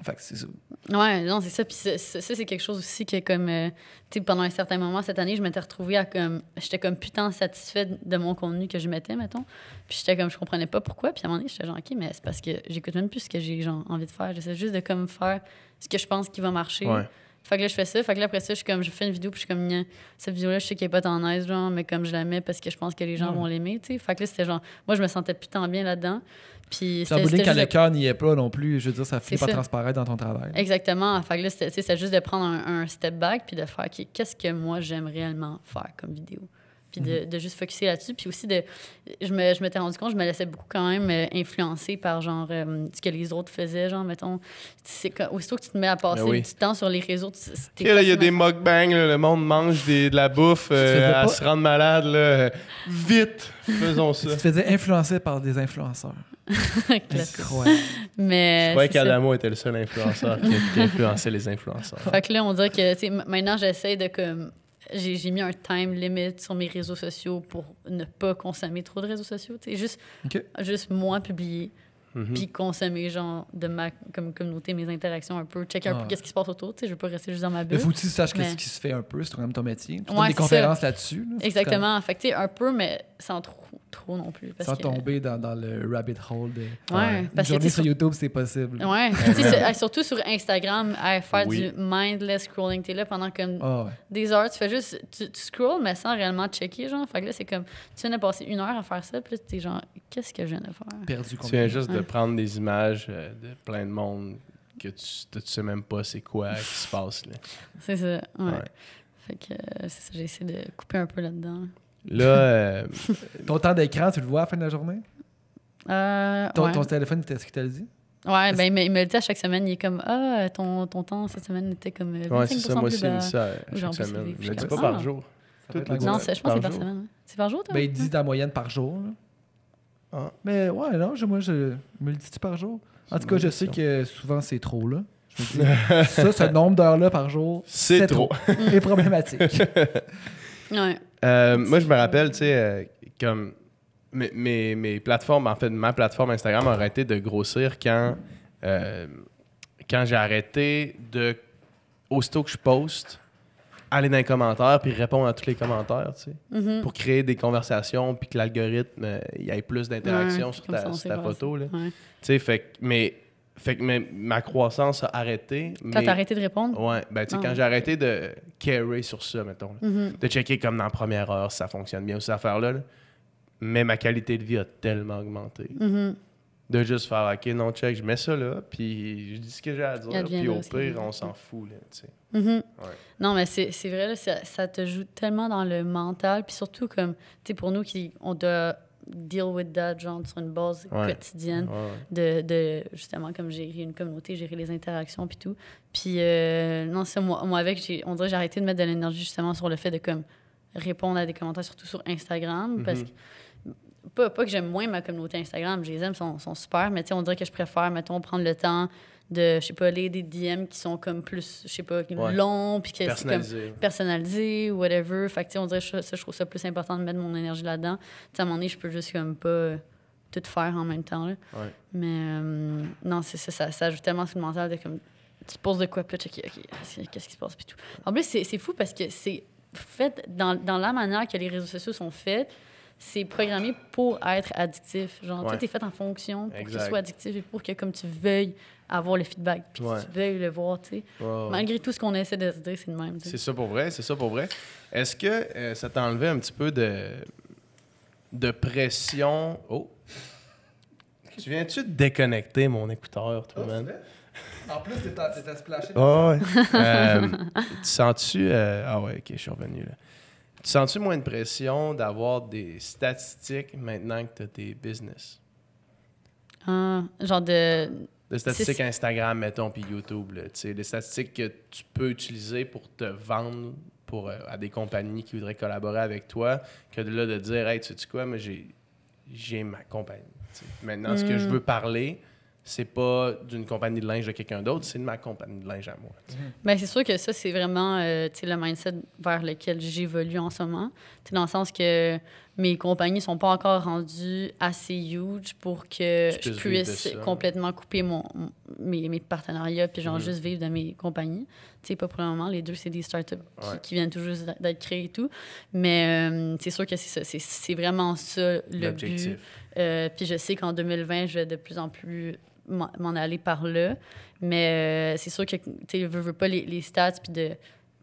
Fait que c'est ça. Ouais, non, c'est ça. Puis ça, c'est quelque chose aussi que, comme, tu sais, pendant un certain moment cette année, je m'étais retrouvée à comme. J'étais comme putain satisfaite de mon contenu que je mettais, mettons. Puis j'étais comme, je comprenais pas pourquoi. Puis à un moment donné, j'étais genre, OK, mais c'est parce que j'écoute même plus ce que j'ai genre, envie de faire. J'essaie juste de comme faire ce que je pense qui va marcher. Ouais. Fait que là, je fais ça. Fait que là, après ça, je fais une vidéo, puis je suis comme, Nya, cette vidéo-là, je sais qu'elle est pas tant nice, genre, mais comme je la mets parce que je pense que les gens vont l'aimer, tu sais. Fait que là, c'était genre, moi, je me sentais putain bien là-dedans. Puis C'est en bout de ligne, quand juste le de- cœur n'y est pas non plus, je veux dire, ça finit C'est pas ça. transparaître dans ton travail. Exactement. Fait que là, c'était juste de prendre un step back puis de faire OK, qu'est-ce que moi j'aime réellement faire comme vidéo. Puis de juste focusser là-dessus. Puis aussi, je m'étais rendu compte, je me laissais beaucoup quand même influencer par genre ce que les autres faisaient. Genre, mettons, aussitôt que tu te mets à passer Ben oui. du temps sur les réseaux, Il y a des mukbangs, là, le monde mange de la bouffe faisais à pas- se rendre malade. Là. Vite, faisons ça. Tu te faisais influencer par des influenceurs. Incroyable. Mais Je croyais c'est ça. qu'Adamo était le seul influenceur qui influençait les influenceurs. Fait que là, on dirait que tu sais, maintenant, j'essaie de comme. J'ai mis un time limit sur mes réseaux sociaux pour ne pas consommer trop de réseaux sociaux. Tu sais, OK. juste moi publier, Mhm. puis consommer genre de ma comme communauté, mes interactions un peu, checker un Ah. peu qu'est-ce qui se passe autour. Tu sais, je veux pas rester juste dans ma Mais bulle. faut que tu saches Mais- ce qui se fait un peu, c'est quand même ton métier. Tu Ouais, donnes des c'est conférences là-dessus. là, c'est Exactement. Fait que tu sais, un peu, mais sans trop non plus. quand- Parce Sans que, tomber dans le rabbit hole de. Ouais, Une parce que journée tu sais, sur YouTube, c'est possible. Ouais, tu sais, surtout sur Instagram, faire Oui. du mindless scrolling. T'es là pendant comme Ah ouais. des heures, tu fais juste, tu scrolls, mais sans réellement checker, genre. Fait que là, c'est comme, tu viens de passer 1 heure à faire ça, puis là, t'es genre, qu'est-ce que je viens de faire? Perdu Tu complètement. viens juste de Ouais. prendre des images de plein de monde que tu sais même pas c'est quoi qui se passe. Là. C'est ça, ouais. Ouais. Fait que c'est ça, j'ai essayé de couper un peu là-dedans. Là, Ton temps d'écran, tu le vois à la fin de la journée? Ouais. Ton téléphone, est-ce qu'il te le dit? Ouais, ben il me le dit à chaque semaine. Il est comme ton temps cette semaine était comme 25% ouais, c'est ça. Moi plus aussi, il me bas. dit ça Ou genre chaque plus semaine. élevé. Il me le dit Je pas suis par comme, jour. Ça Toutes va les être Non, Ouais. je pense que c'est par jour. semaine. Hein. C'est par jour, toi? Ben, il dit la moyenne par jour. Là. Ah. Mais ouais, non, moi, je me le dis par jour. En tout cas, je sais que souvent, c'est trop, là. Je me dis, ce nombre d'heures-là par jour, C'est trop. C'est problématique. Ouais. Moi, je me rappelle, tu sais, comme mes plateformes, en fait, ma plateforme Instagram a arrêté de grossir quand j'ai arrêté de, aussitôt que je poste, aller dans les commentaires puis répondre à tous les commentaires, tu sais, Mhm. pour créer des conversations puis que l'algorithme, il y ait plus d'interaction Ouais, sur comme ça, on ta sait quoi photo, là. ça. Ouais. Tu sais, fait que ma croissance a arrêté. Quand t'as arrêté de répondre? Ouais, ben, tu sais, Ah, quand ouais. j'ai arrêté de carry sur ça, mettons, là, Mhm. de checker comme dans la première heure si ça fonctionne bien ou ces affaires-là, là. Mais ma qualité de vie a tellement augmenté. Mhm. De juste faire, OK, non, check, je mets ça là, puis je dis ce que j'ai à dire, Adviendra puis au ce que pire, viendra. on s'en fout, là, tu sais. Mhm. Ouais. Non, mais c'est vrai, là, ça te joue tellement dans le mental. Puis surtout, comme, tu sais, pour nous, on doit deal with that, genre, sur une base Ouais. quotidienne. Ouais. De justement, comme gérer une communauté, gérer les interactions, puis tout. Puis, non, ça, moi avec, on dirait que j'ai arrêté de mettre de l'énergie justement sur le fait de, comme, répondre à des commentaires, surtout sur Instagram. Parce que, pas que j'aime moins ma communauté Instagram, je les aime, sont super, mais tu sais, on dirait que je préfère, mettons, prendre le temps de, je sais pas, lire des DM qui sont comme plus, je sais pas, Ouais. longs, puis que c'est comme Personnalisé. personnalisé ou whatever. Fait que, tu sais, on dirait que je trouve ça plus important de mettre mon énergie là-dedans. Tu sais, à un moment donné, je peux juste comme pas tout faire en même temps, là. Ouais. Mais non, c'est ça ajoute tellement sur le mental de comme, tu te poses de quoi, puis là, checker, OK, qu'est-ce qui se passe, puis tout. En plus, c'est fou parce que c'est fait dans la manière que les réseaux sociaux sont faits, c'est programmé pour être addictif. Genre, Ouais. tout est fait en fonction pour que Exact. ce soit addictif et pour que, comme tu veuilles avoir le feedback, puis Ouais. que tu veuilles le voir, tu sais. Ouais, ouais. Malgré tout ce qu'on essaie de se dire, c'est le même, tu sais. C'est ça pour vrai, c'est ça pour vrai. Est-ce que ça t'a enlevé un petit peu de pression? Oh! Tu viens-tu de déconnecter mon écouteur, toi, man? En plus, t'étais splashé. Ah ouais. Tu sens-tu... Ah ouais, OK, je suis revenu, là. Tu sens-tu moins de pression d'avoir des statistiques maintenant que tu as tes business? Genre de... Des statistiques C'est- Instagram, mettons, puis YouTube, là, tu sais, des statistiques que tu peux utiliser pour te vendre à des compagnies qui voudraient collaborer avec toi, que de là de dire, hey, tu sais quoi, moi j'ai ma compagnie. Tu sais. Maintenant, ce que je veux parler, c'est pas d'une compagnie de linge de quelqu'un d'autre, c'est de ma compagnie de linge à moi. Tu sais. Ben, c'est sûr que ça, c'est vraiment tu sais, le mindset vers lequel j'évolue en ce moment. Tu sais, dans le sens que mes compagnies sont pas encore rendues assez huge pour que Tu je puisses vivre de puisse ça. complètement couper mes partenariats puis genre Mhm. juste vivre de mes compagnies. Tu sais, pas pour le moment. Les deux, c'est des startups Ouais. qui viennent tout juste d'être créées et tout. Mais c'est sûr que c'est ça. C'est vraiment ça le but. L'objectif. Puis je sais qu'en 2020, je vais de plus en plus m'en aller par là. Mais c'est sûr que, tu sais, veux pas les stats, puis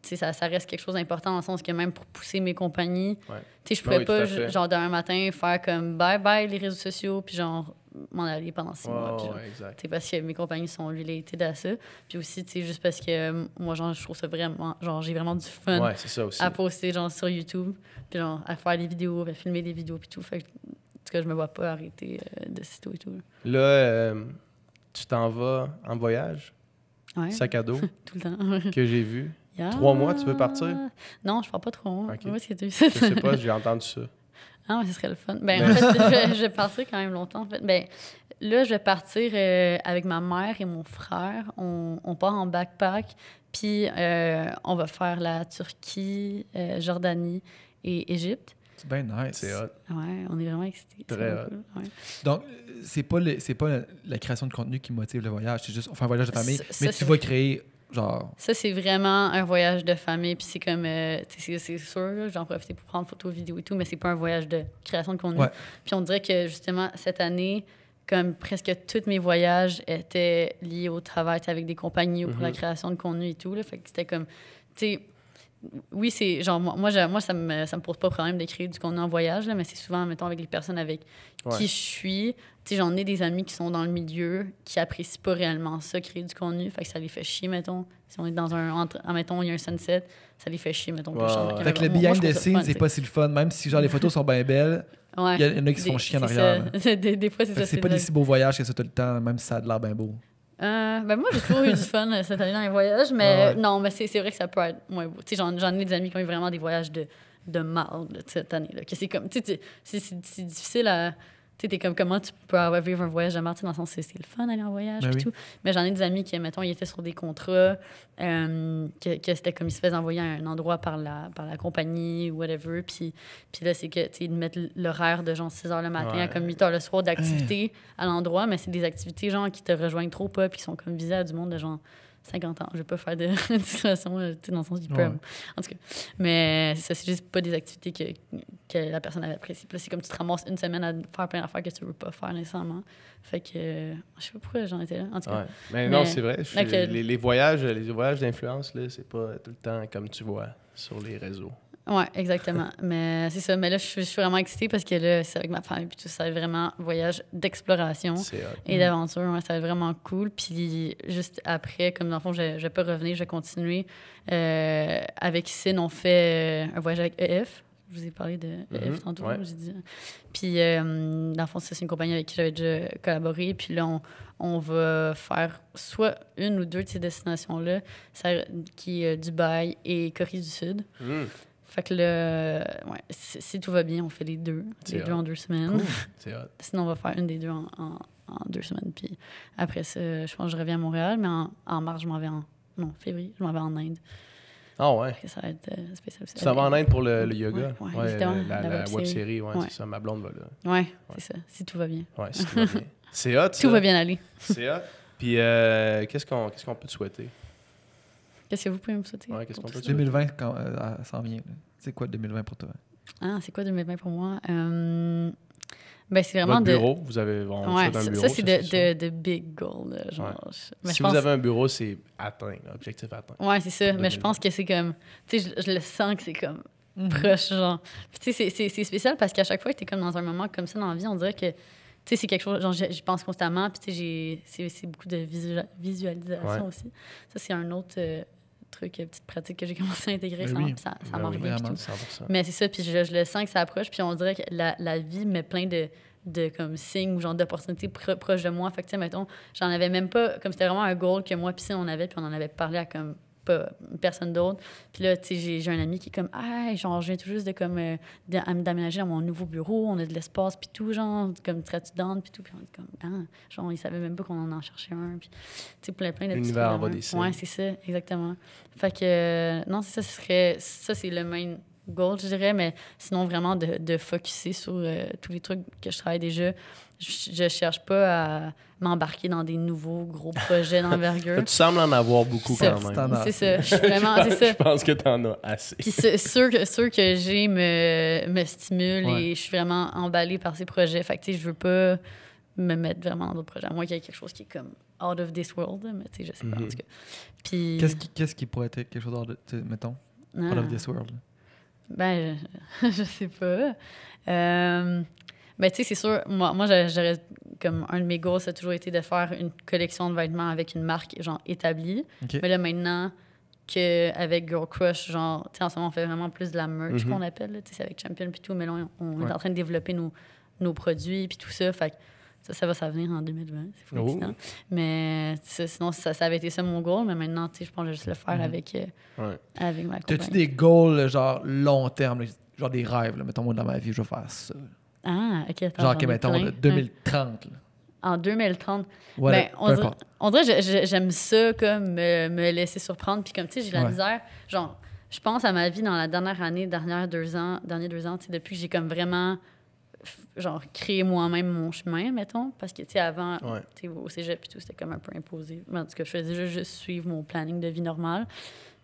tu sais, ça reste quelque chose d'important dans le sens que même pour pousser mes compagnies, Ouais. tu sais, je Ben pourrais oui, tout pas, à fait. genre, demain matin, faire comme bye-bye les réseaux sociaux, puis genre, m'en aller pendant 6 mois. Puis, genre, Ouais, exact. tu sais, parce que mes compagnies sont related à ça. Puis aussi, tu sais, juste parce que moi, genre, je trouve ça vraiment, genre, j'ai vraiment du fun Ouais, c'est ça aussi. à poster, genre, sur YouTube, puis genre, à faire des vidéos, à filmer des vidéos, puis tout. Fait que, en tout cas, je me vois pas arrêter de sitôt et tout. Là, tu t'en vas en voyage, Ouais, sac à dos, tout le temps. que j'ai vu. Yeah. 3 mois, tu veux partir? Non, je pars pas 3 mois. Ok. Où est-ce que tu Je sais pas, j'ai entendu ça. Ah, mais ce serait le fun. Ben, en fait, je vais partir quand même longtemps. En fait. Ben, là, je vais partir avec ma mère et mon frère. On part en backpack. Puis, on va faire la Turquie, Jordanie et Égypte. C'est bien nice. C'est hot. Ouais, on est vraiment excités. Très C'est vraiment hot. cool. Ouais. Donc, c'est pas la création de contenu qui motive le voyage. C'est juste, on fait un voyage de famille, Ça, mais tu c'est- vas créer, genre... Ça, c'est vraiment un voyage de famille. Puis c'est comme, tu sais, c'est sûr, là, j'en profite pour prendre photos, vidéos et tout, mais c'est pas un voyage de création de contenu. Ouais. Puis on dirait que justement, cette année, comme presque tous mes voyages étaient liés au travail, tu sais, avec des compagnies ou pour la création de contenu et tout. Là, fait que c'était comme, tu sais, oui, c'est genre, moi ça me pose pas problème d'écrire du contenu en voyage, là, mais c'est souvent, mettons, avec les personnes avec qui je suis. Tu sais, j'en ai des amis qui sont dans le milieu, qui apprécient pas réellement ça, créer du contenu. Fait que ça les fait chier, mettons. Si on est dans mettons, il y a un sunset, ça les fait chier, mettons. Fait que le behind the scenes, c'est pas si le fun, même si genre les photos sont bien belles. Ouais. Il y en a qui sont chiants en arrière. Des fois, c'est ça. C'est pas des si beaux voyages que ça tout le temps, même si ça a de l'air bien beau. Ben moi, j'ai toujours eu du fun cette année dans les voyages, mais non, mais c'est vrai que ça peut être moins beau. Tu sais, j'en ai des amis qui ont eu vraiment des voyages de marde cette année-là. Que c'est comme, tu sais, c'est difficile à... Tu sais, t'es comme, comment tu peux vivre un voyage de marde, dans le sens c'est le fun d'aller en voyage et tout. Mais j'en ai des amis qui, mettons, ils étaient sur des contrats, que c'était comme ils se faisaient envoyer à un endroit par la compagnie ou whatever. Puis là, c'est que, tu sais, ils mettent l'horaire de genre 6 h le matin à comme 8 h le soir d'activité à l'endroit, mais c'est des activités genre qui te rejoignent trop pas, puis qui sont comme visées à du monde de genre 50 ans. Je vais pas faire de discrétion, tu sais, dans le sens du peu. En tout cas. Mais ça, c'est juste pas des activités que la personne avait appréciées. Puis là, c'est comme tu te ramasses une semaine à faire plein d'affaires que tu veux pas faire nécessairement. Fait que je sais pas pourquoi j'en étais là. En tout cas. Mais non, c'est vrai. Les voyages d'influence, là, c'est pas tout le temps comme tu vois sur les réseaux. Oui, exactement. Mais c'est ça. Mais là, je suis vraiment excitée parce que là, c'est avec ma famille. Puis tout ça, c'est vraiment un voyage d'exploration et d'aventure. Ouais, ça va être vraiment cool. Puis juste après, comme dans le fond, je vais pas revenir, je vais continuer. Avec Cine, on fait un voyage avec EF. Je vous ai parlé de EF tantôt. Ouais. J'ai dit. Puis, dans le fond, c'est une compagnie avec qui j'avais déjà collaboré. Puis là, on va faire soit une ou deux de ces destinations-là, qui est Dubaï et Corée du Sud. Fait que là, si tout va bien, on fait les deux en 2 semaines. Cool. C'est hot. Sinon, on va faire une des deux en 2 semaines. Puis après ça, je pense que je reviens à Montréal, mais en mars, février, je m'en vais en Inde. Ah ouais. Ça va être spécial. Tu t'en vas en Inde pour le yoga? Oui, la web-série, c'est ça. Ma blonde va là. Oui, c'est ça. Si tout va bien. Oui, si tout va bien. C'est hot, ça. Tout va bien aller. C'est hot. Puis qu'est-ce qu'on peut te souhaiter? Qu'est-ce que vous pouvez me souhaiter? Ouais, qu'est-ce qu'on peut te 2020, quand s'en vient. C'est quoi 2020 pour toi? Ah, c'est quoi 2020 pour moi? Ben, c'est vraiment votre bureau, vous avez un bureau. Ça, c'est de big goal. Genre, si vous avez un bureau, c'est atteint, objectif atteint. Oui, c'est ça. Mais je pense que c'est comme... Tu sais, je le sens que c'est comme proche, genre. Puis, tu sais, c'est spécial parce qu'à chaque fois que tu es comme dans un moment comme ça dans la vie, on dirait que... Tu sais, c'est quelque chose... Genre, j'y pense constamment. Puis, tu sais, c'est beaucoup de visualisation aussi. Ça, c'est un autre... petite pratique que j'ai commencé à intégrer, ça marche bien. 100%. Mais c'est ça, puis je le sens que ça approche, puis on dirait que la vie met plein de comme signes ou genre d'opportunités proches de moi. Fait que, tu sais, mettons, j'en avais même pas, comme c'était vraiment un goal que moi, puis on avait, puis on en avait parlé à comme pas personne d'autre. Puis là, tu sais, j'ai un ami qui est comme, ah, genre, je viens tout juste de comme d'aménager dans mon nouveau bureau, on a de l'espace, puis tout, genre, comme serais-tu down, puis tout. Puis on est comme, ah, genre, il savait même pas qu'on en cherchait un. Puis, tu sais, plein de petits. L'univers envoie des signes. Ouais, c'est ça, exactement. Fait que, non, ça, c'est le main goal, je dirais, mais sinon, vraiment, de focusser sur tous les trucs que je travaille déjà. Je cherche pas à m'embarquer dans des nouveaux gros projets d'envergure. Tu sembles en avoir beaucoup quand même. C'est ça. Je suis vraiment, c'est ça. Je pense que t'en as assez. Puis ceux que j'ai me stimulent et je suis vraiment emballée par ces projets. Fait que, tu sais, je veux pas me mettre vraiment dans d'autres projets. À moins qu'il y ait quelque chose qui est comme out of this world, mais tu sais, je sais pas, en tout cas. Puis... Qu'est-ce qui pourrait être quelque chose mettons, out of this world? Ben, je sais pas. Ben, tu sais, c'est sûr, moi j'aurais, comme un de mes goals, ça a toujours été de faire une collection de vêtements avec une marque, genre, établie. Okay. Mais là, maintenant, qu'avec Girl Crush, genre, tu sais, en ce moment, on fait vraiment plus de la merch qu'on appelle, tu sais, c'est avec Champion puis tout, mais là, on est en train de développer nos produits puis tout ça, fait que ça va venir en 2020, c'est fou excitant. Mais sinon, ça avait été ça mon goal, mais maintenant, tu sais, je pense que je vais juste le faire avec ma compagnie. T'as-tu des goals, genre, long terme, genre des rêves, là, mettons, moi, dans ma vie, je vais faire ça. Ah, OK. Attends, genre, mettons, 2030. Là. En 2030. Ouais, ben, on dirait j'aime ça, comme me laisser surprendre. Puis comme, tu sais, j'ai la misère. Genre, je pense à ma vie dans la derniers 2 ans, tu sais, depuis que j'ai comme vraiment, genre, créé moi-même mon chemin, mettons. Parce que, tu sais, avant, tu sais, au cégep et tout, c'était comme un peu imposé. En tout cas, je faisais juste suivre mon planning de vie normal.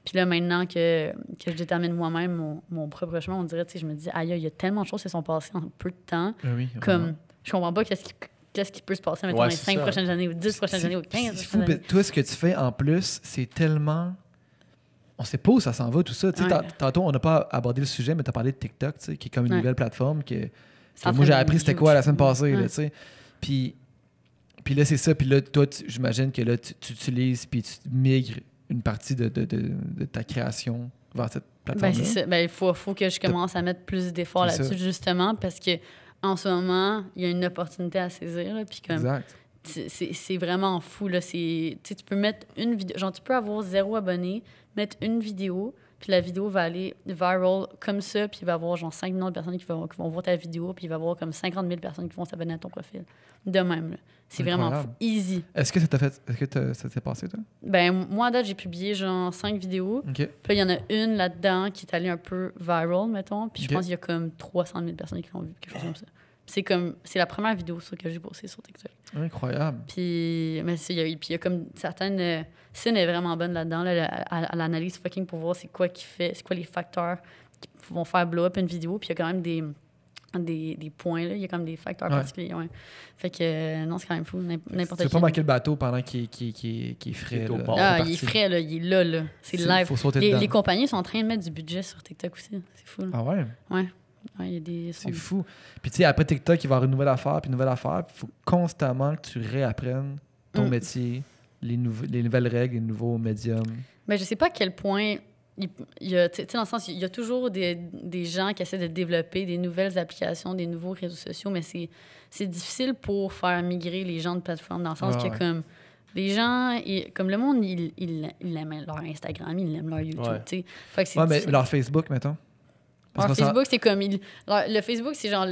Puis là, maintenant que je détermine moi-même mon propre chemin, on dirait, tu sais, je me dis, aïe, il y a tellement de choses qui sont passées en peu de temps. Oui, comme, je comprends pas qu'est-ce qui peut se passer maintenant dans les 5 prochaines années ou 10 prochaines années ou 15 c'est fou, toi, ce que tu fais en plus, c'est tellement on sait pas où ça s'en va, tout ça. Tu sais, Ouais. tantôt, on n'a pas abordé le sujet, mais tu as parlé de TikTok, tu sais, qui est comme une Ouais. nouvelle plateforme que C'est en moi, j'ai train de appris c'était huge. quoi la semaine passée, Ouais. là, tu sais. Puis là, c'est ça. Puis là, toi, j'imagine que là, tu utilises puis tu migres une partie de ta création vers cette plateforme-là. Ben, c'est ça. Ben, il faut que je commence à mettre plus d'efforts C'est ça. là-dessus, justement, parce que en ce moment, il y a une opportunité à saisir. Là, puis comme, Exact. c'est vraiment fou. Là. Tu sais, tu peux mettre une vidéo. Genre, tu peux avoir 0 abonnés, mettre une vidéo, puis la vidéo va aller viral comme ça, puis il va y avoir genre 5 millions de personnes qui vont voir ta vidéo, puis il va y avoir comme 50 000 personnes qui vont s'abonner à ton profil. De même. Là. C'est vraiment fou. Incroyable. Easy. Est-ce que ça t'a fait. Est-ce que ça s'est passé, toi? Ben, moi, à date, j'ai publié genre 5 vidéos. OK. Puis là, il y en a une là-dedans qui est allée un peu viral, mettons. Puis je Ok. pense qu'il y a comme 300 000 personnes qui l'ont vu, quelque chose comme ça. Puis c'est la première vidéo que j'ai postée sur TikTok. Incroyable. Puis il y a comme certaines... Cine est vraiment bonne là-dedans, là, à l'analyse fucking pour voir c'est quoi qui fait, c'est quoi les facteurs qui vont faire blow up une vidéo. Puis il y a quand même des points, là. Il y a comme des facteurs Ouais. particuliers, ouais. Fait que non, c'est quand même fou, n'importe Tu qui. peux pas manquer le bateau pendant qu'il est frais. est au là. port. Ah, C'est il est parti. frais, là. Il est là. C'est Il live. faut sauter dedans. Les compagnies sont en train de mettre du budget sur TikTok aussi. C'est fou, là. Ah ouais? Ouais, il y a des... C'est fou. Puis tu sais, après TikTok, il va y avoir une nouvelle affaire, puis une nouvelle affaire. Il faut constamment que tu réapprennes ton métier, les nouvelles règles, les nouveaux médiums. Mais je sais pas à quel point il y a, tu sais, dans le sens, il y a toujours des gens qui essaient de développer des nouvelles applications, des nouveaux réseaux sociaux, mais c'est difficile pour faire migrer les gens de plateforme, dans le sens que comme les gens, comme le monde, ils aiment leur Instagram, ils aiment leur YouTube, Ouais. tu sais. Fait que c'est Ouais, mais difficile. leur Facebook, mettons. Alors, qu'on s'en- Facebook, c'est comme... le Facebook, c'est genre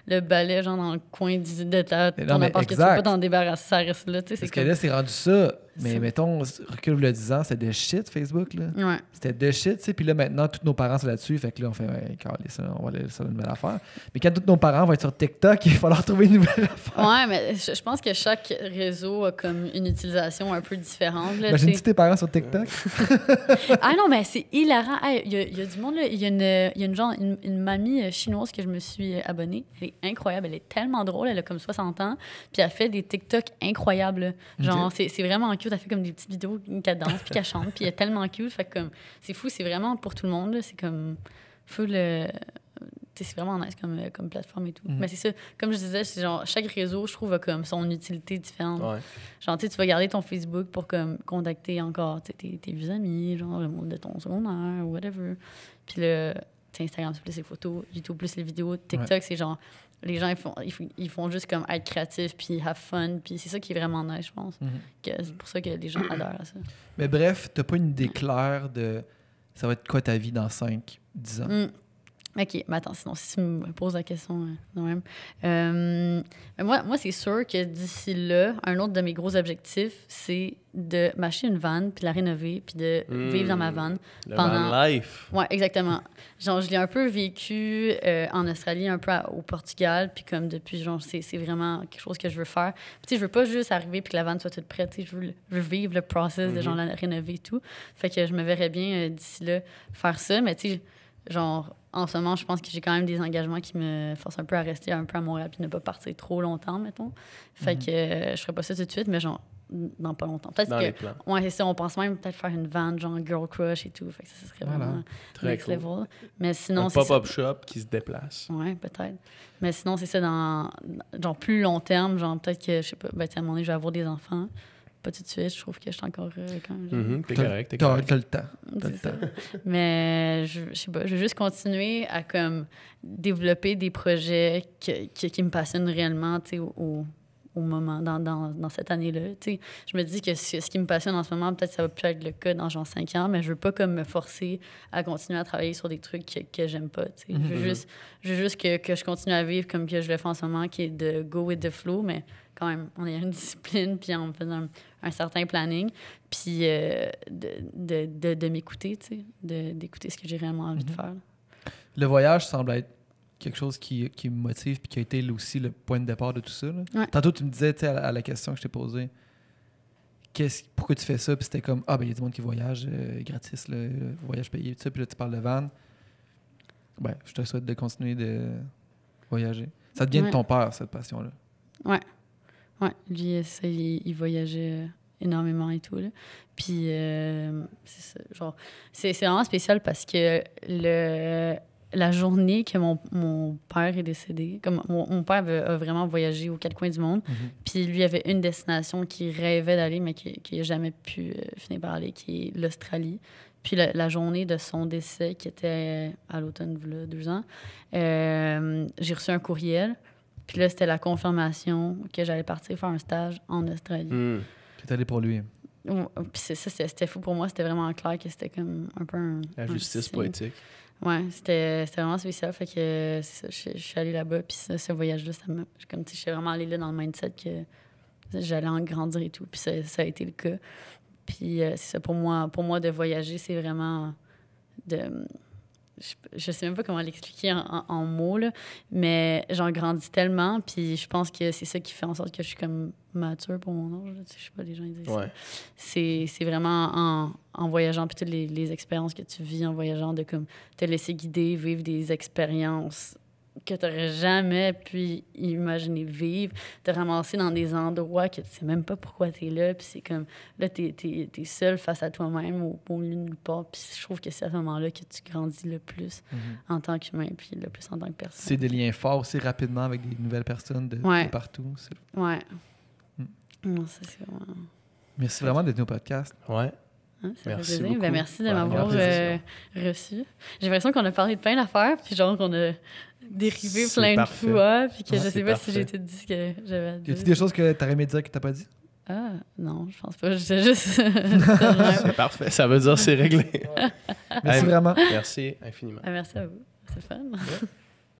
le balai genre dans le coin de Mais ton non, mais appart que tu exact. peux pas t'en débarrasser, ça reste là, tu sais. Parce C'est que comme... là, c'est rendu ça. Mais C'est- mettons, recule le 10 ans, c'était de shit, Facebook, là. Ouais. C'était de shit, tu sais. Puis là, maintenant, tous nos parents sont là-dessus. Fait que là, on fait, ouais, calisse, on va aller sur une nouvelle affaire. Mais quand tous nos parents vont être sur TikTok, il va falloir trouver une nouvelle affaire. Ouais, mais je pense que chaque réseau a comme une utilisation un peu différente. Là, Imagine-tu tu sais. tes parents sur TikTok? Ah non, mais c'est hilarant. Hey, il y a du monde, là. Il y a une mamie chinoise que je me suis abonnée. Elle est incroyable. Elle est tellement drôle. Elle a comme 60 ans. Puis elle fait des TikTok incroyables. Là. Genre, Ok. c'est vraiment cute. Elle fait comme des petites vidéos qu'elle danse puis qu'elle chante. Puis elle est tellement cute. Fait que comme, c'est fou. C'est vraiment pour tout le monde. Là. C'est comme full... c'est vraiment nice comme plateforme et tout. Mais c'est ça, comme je disais, c'est genre chaque réseau, je trouve, a comme son utilité différente. Ouais. Genre, tu vas garder ton Facebook pour comme contacter encore tes vieux amis, genre le monde de ton secondaire ou whatever. Puis le Instagram, c'est plus les photos, YouTube, plus les vidéos. TikTok, c'est genre, les gens, ils font juste comme être créatifs puis have fun. Puis c'est ça qui est vraiment nice, je pense. C'est pour ça que les gens adorent ça. Mais bref, t'as pas une idée claire de ça va être quoi ta vie dans 5, 10 ans. OK, mais attends, sinon, si tu me poses la question de même. Mais moi c'est sûr que d'ici là, un autre de mes gros objectifs, c'est de m'acheter une van, puis la rénover, puis de vivre dans ma van. Le pendant... van life. Ouais, exactement. Genre, je l'ai un peu vécu en Australie, un peu au Portugal, puis comme depuis, genre, c'est vraiment quelque chose que je veux faire. Puis tu sais, je veux pas juste arriver puis que la van soit toute prête, tu sais, je veux vivre le process de genre la rénover et tout. Fait que je me verrais bien d'ici là faire ça, mais tu sais, genre, en ce moment, je pense que j'ai quand même des engagements qui me forcent un peu à rester un peu à Montréal puis ne pas partir trop longtemps, mettons. Fait que je ferais pas ça tout de suite, mais genre, dans pas longtemps. Peut-être Dans les que... plans. Ouais, c'est ça. On pense même peut-être faire une van, genre Girl Crush et tout. Fait que ça serait Voilà. vraiment Très next cool. level. Mais sinon, Un c'est ça. pop-up shop qui se déplace. Ouais, peut-être. Mais sinon, c'est ça dans genre plus long terme. Genre peut-être que, je sais pas, ben, tu sais, à un moment donné, je vais avoir des enfants. Pas tout de suite. Je trouve que je suis encore quand même jeune. Mhm, T'es T'as- correct, t'es T'as correct. t'as le temps. T'as C'est le ça. temps. Mais je sais pas, je veux juste continuer à comme développer des projets qui me passionnent réellement, tu sais, au moment, dans cette année-là. Tu sais, je me dis que ce qui me passionne en ce moment, peut-être ça va plus être le cas dans genre 5 ans, mais je veux pas comme me forcer à continuer à travailler sur des trucs que j'aime pas. Tu sais. Je veux juste que je continue à vivre comme que je le fais en ce moment, qui est de go with the flow, mais quand même, on a une discipline, puis en faisant un certain planning, puis de m'écouter, tu sais, d'écouter ce que j'ai réellement envie de faire. Le voyage semble être quelque chose qui me motive puis qui a été aussi le point de départ de tout ça. Là. Ouais. Tantôt, tu me disais, tu sais, à la question que je t'ai posée, pourquoi tu fais ça? Puis c'était comme, ben il y a du monde qui voyage gratis, là, voyage payé, tout ça. Puis là, tu parles de van. Ben, je te souhaite de continuer de voyager. Ça devient de Ouais. ton père, cette passion-là. Ouais. Ouais, lui, ça, il voyageait énormément et tout. Là. Puis, c'est ça. Genre, c'est vraiment spécial parce que la journée que mon père est décédé, comme mon père a vraiment voyagé aux quatre coins du monde, puis lui avait une destination qu'il rêvait d'aller, mais qu'il n'a jamais pu finir par aller, qui est l'Australie. Puis la journée de son décès, qui était à l'automne, il y a 2 ans, j'ai reçu un courriel. Puis là, c'était la confirmation que j'allais partir faire un stage en Australie. Tu es allé pour lui. Puis c'était fou pour moi. C'était vraiment clair que c'était comme un peu La justice signe. poétique. Ouais, c'était vraiment spécial. Fait que c'est ça, je suis allée là-bas. Puis ce voyage-là, comme tu sais, je suis vraiment allée là dans le mindset que j'allais en grandir et tout. Puis ça a été le cas. Puis c'est ça, pour moi, de voyager, c'est vraiment de... Je sais même pas comment l'expliquer en mots, là, mais j'en grandis tellement, puis je pense que c'est ça qui fait en sorte que je suis comme mature pour mon âge. Je sais pas, les gens ils disent ça. C'est vraiment en voyageant, puis toutes les expériences que tu vis en voyageant, de comme te laisser guider, vivre des expériences que tu n'aurais jamais pu imaginer vivre, te ramasser dans des endroits que tu sais même pas pourquoi tu es là, puis c'est comme, là, tu es seul face à toi-même au milieu de nulle part, puis je trouve que c'est à ce moment-là que tu grandis le plus en tant qu'humain, puis le plus en tant que personne. C'est des liens forts aussi rapidement avec des nouvelles personnes de partout. Ouais. Non, ça, c'est vraiment... Merci vraiment d'être venu au podcast. Ouais. Hein, ça Merci fait plaisir. beaucoup. Merci de Ouais, m'avoir reçu. J'ai l'impression qu'on a parlé de plein d'affaires, puis genre qu'on a dérivé C'est plein parfait. de fois, puis que Ouais, je sais c'est pas parfait. si j'ai tout dit ce que j'avais à Y dire. a-t-il des choses que tu aurais aimé dire que tu n'as pas dit? Ah, non, je pense pas. J'étais juste... C'est parfait. Ça veut dire que c'est réglé. Merci vraiment. Merci infiniment. Merci à vous. C'est fun.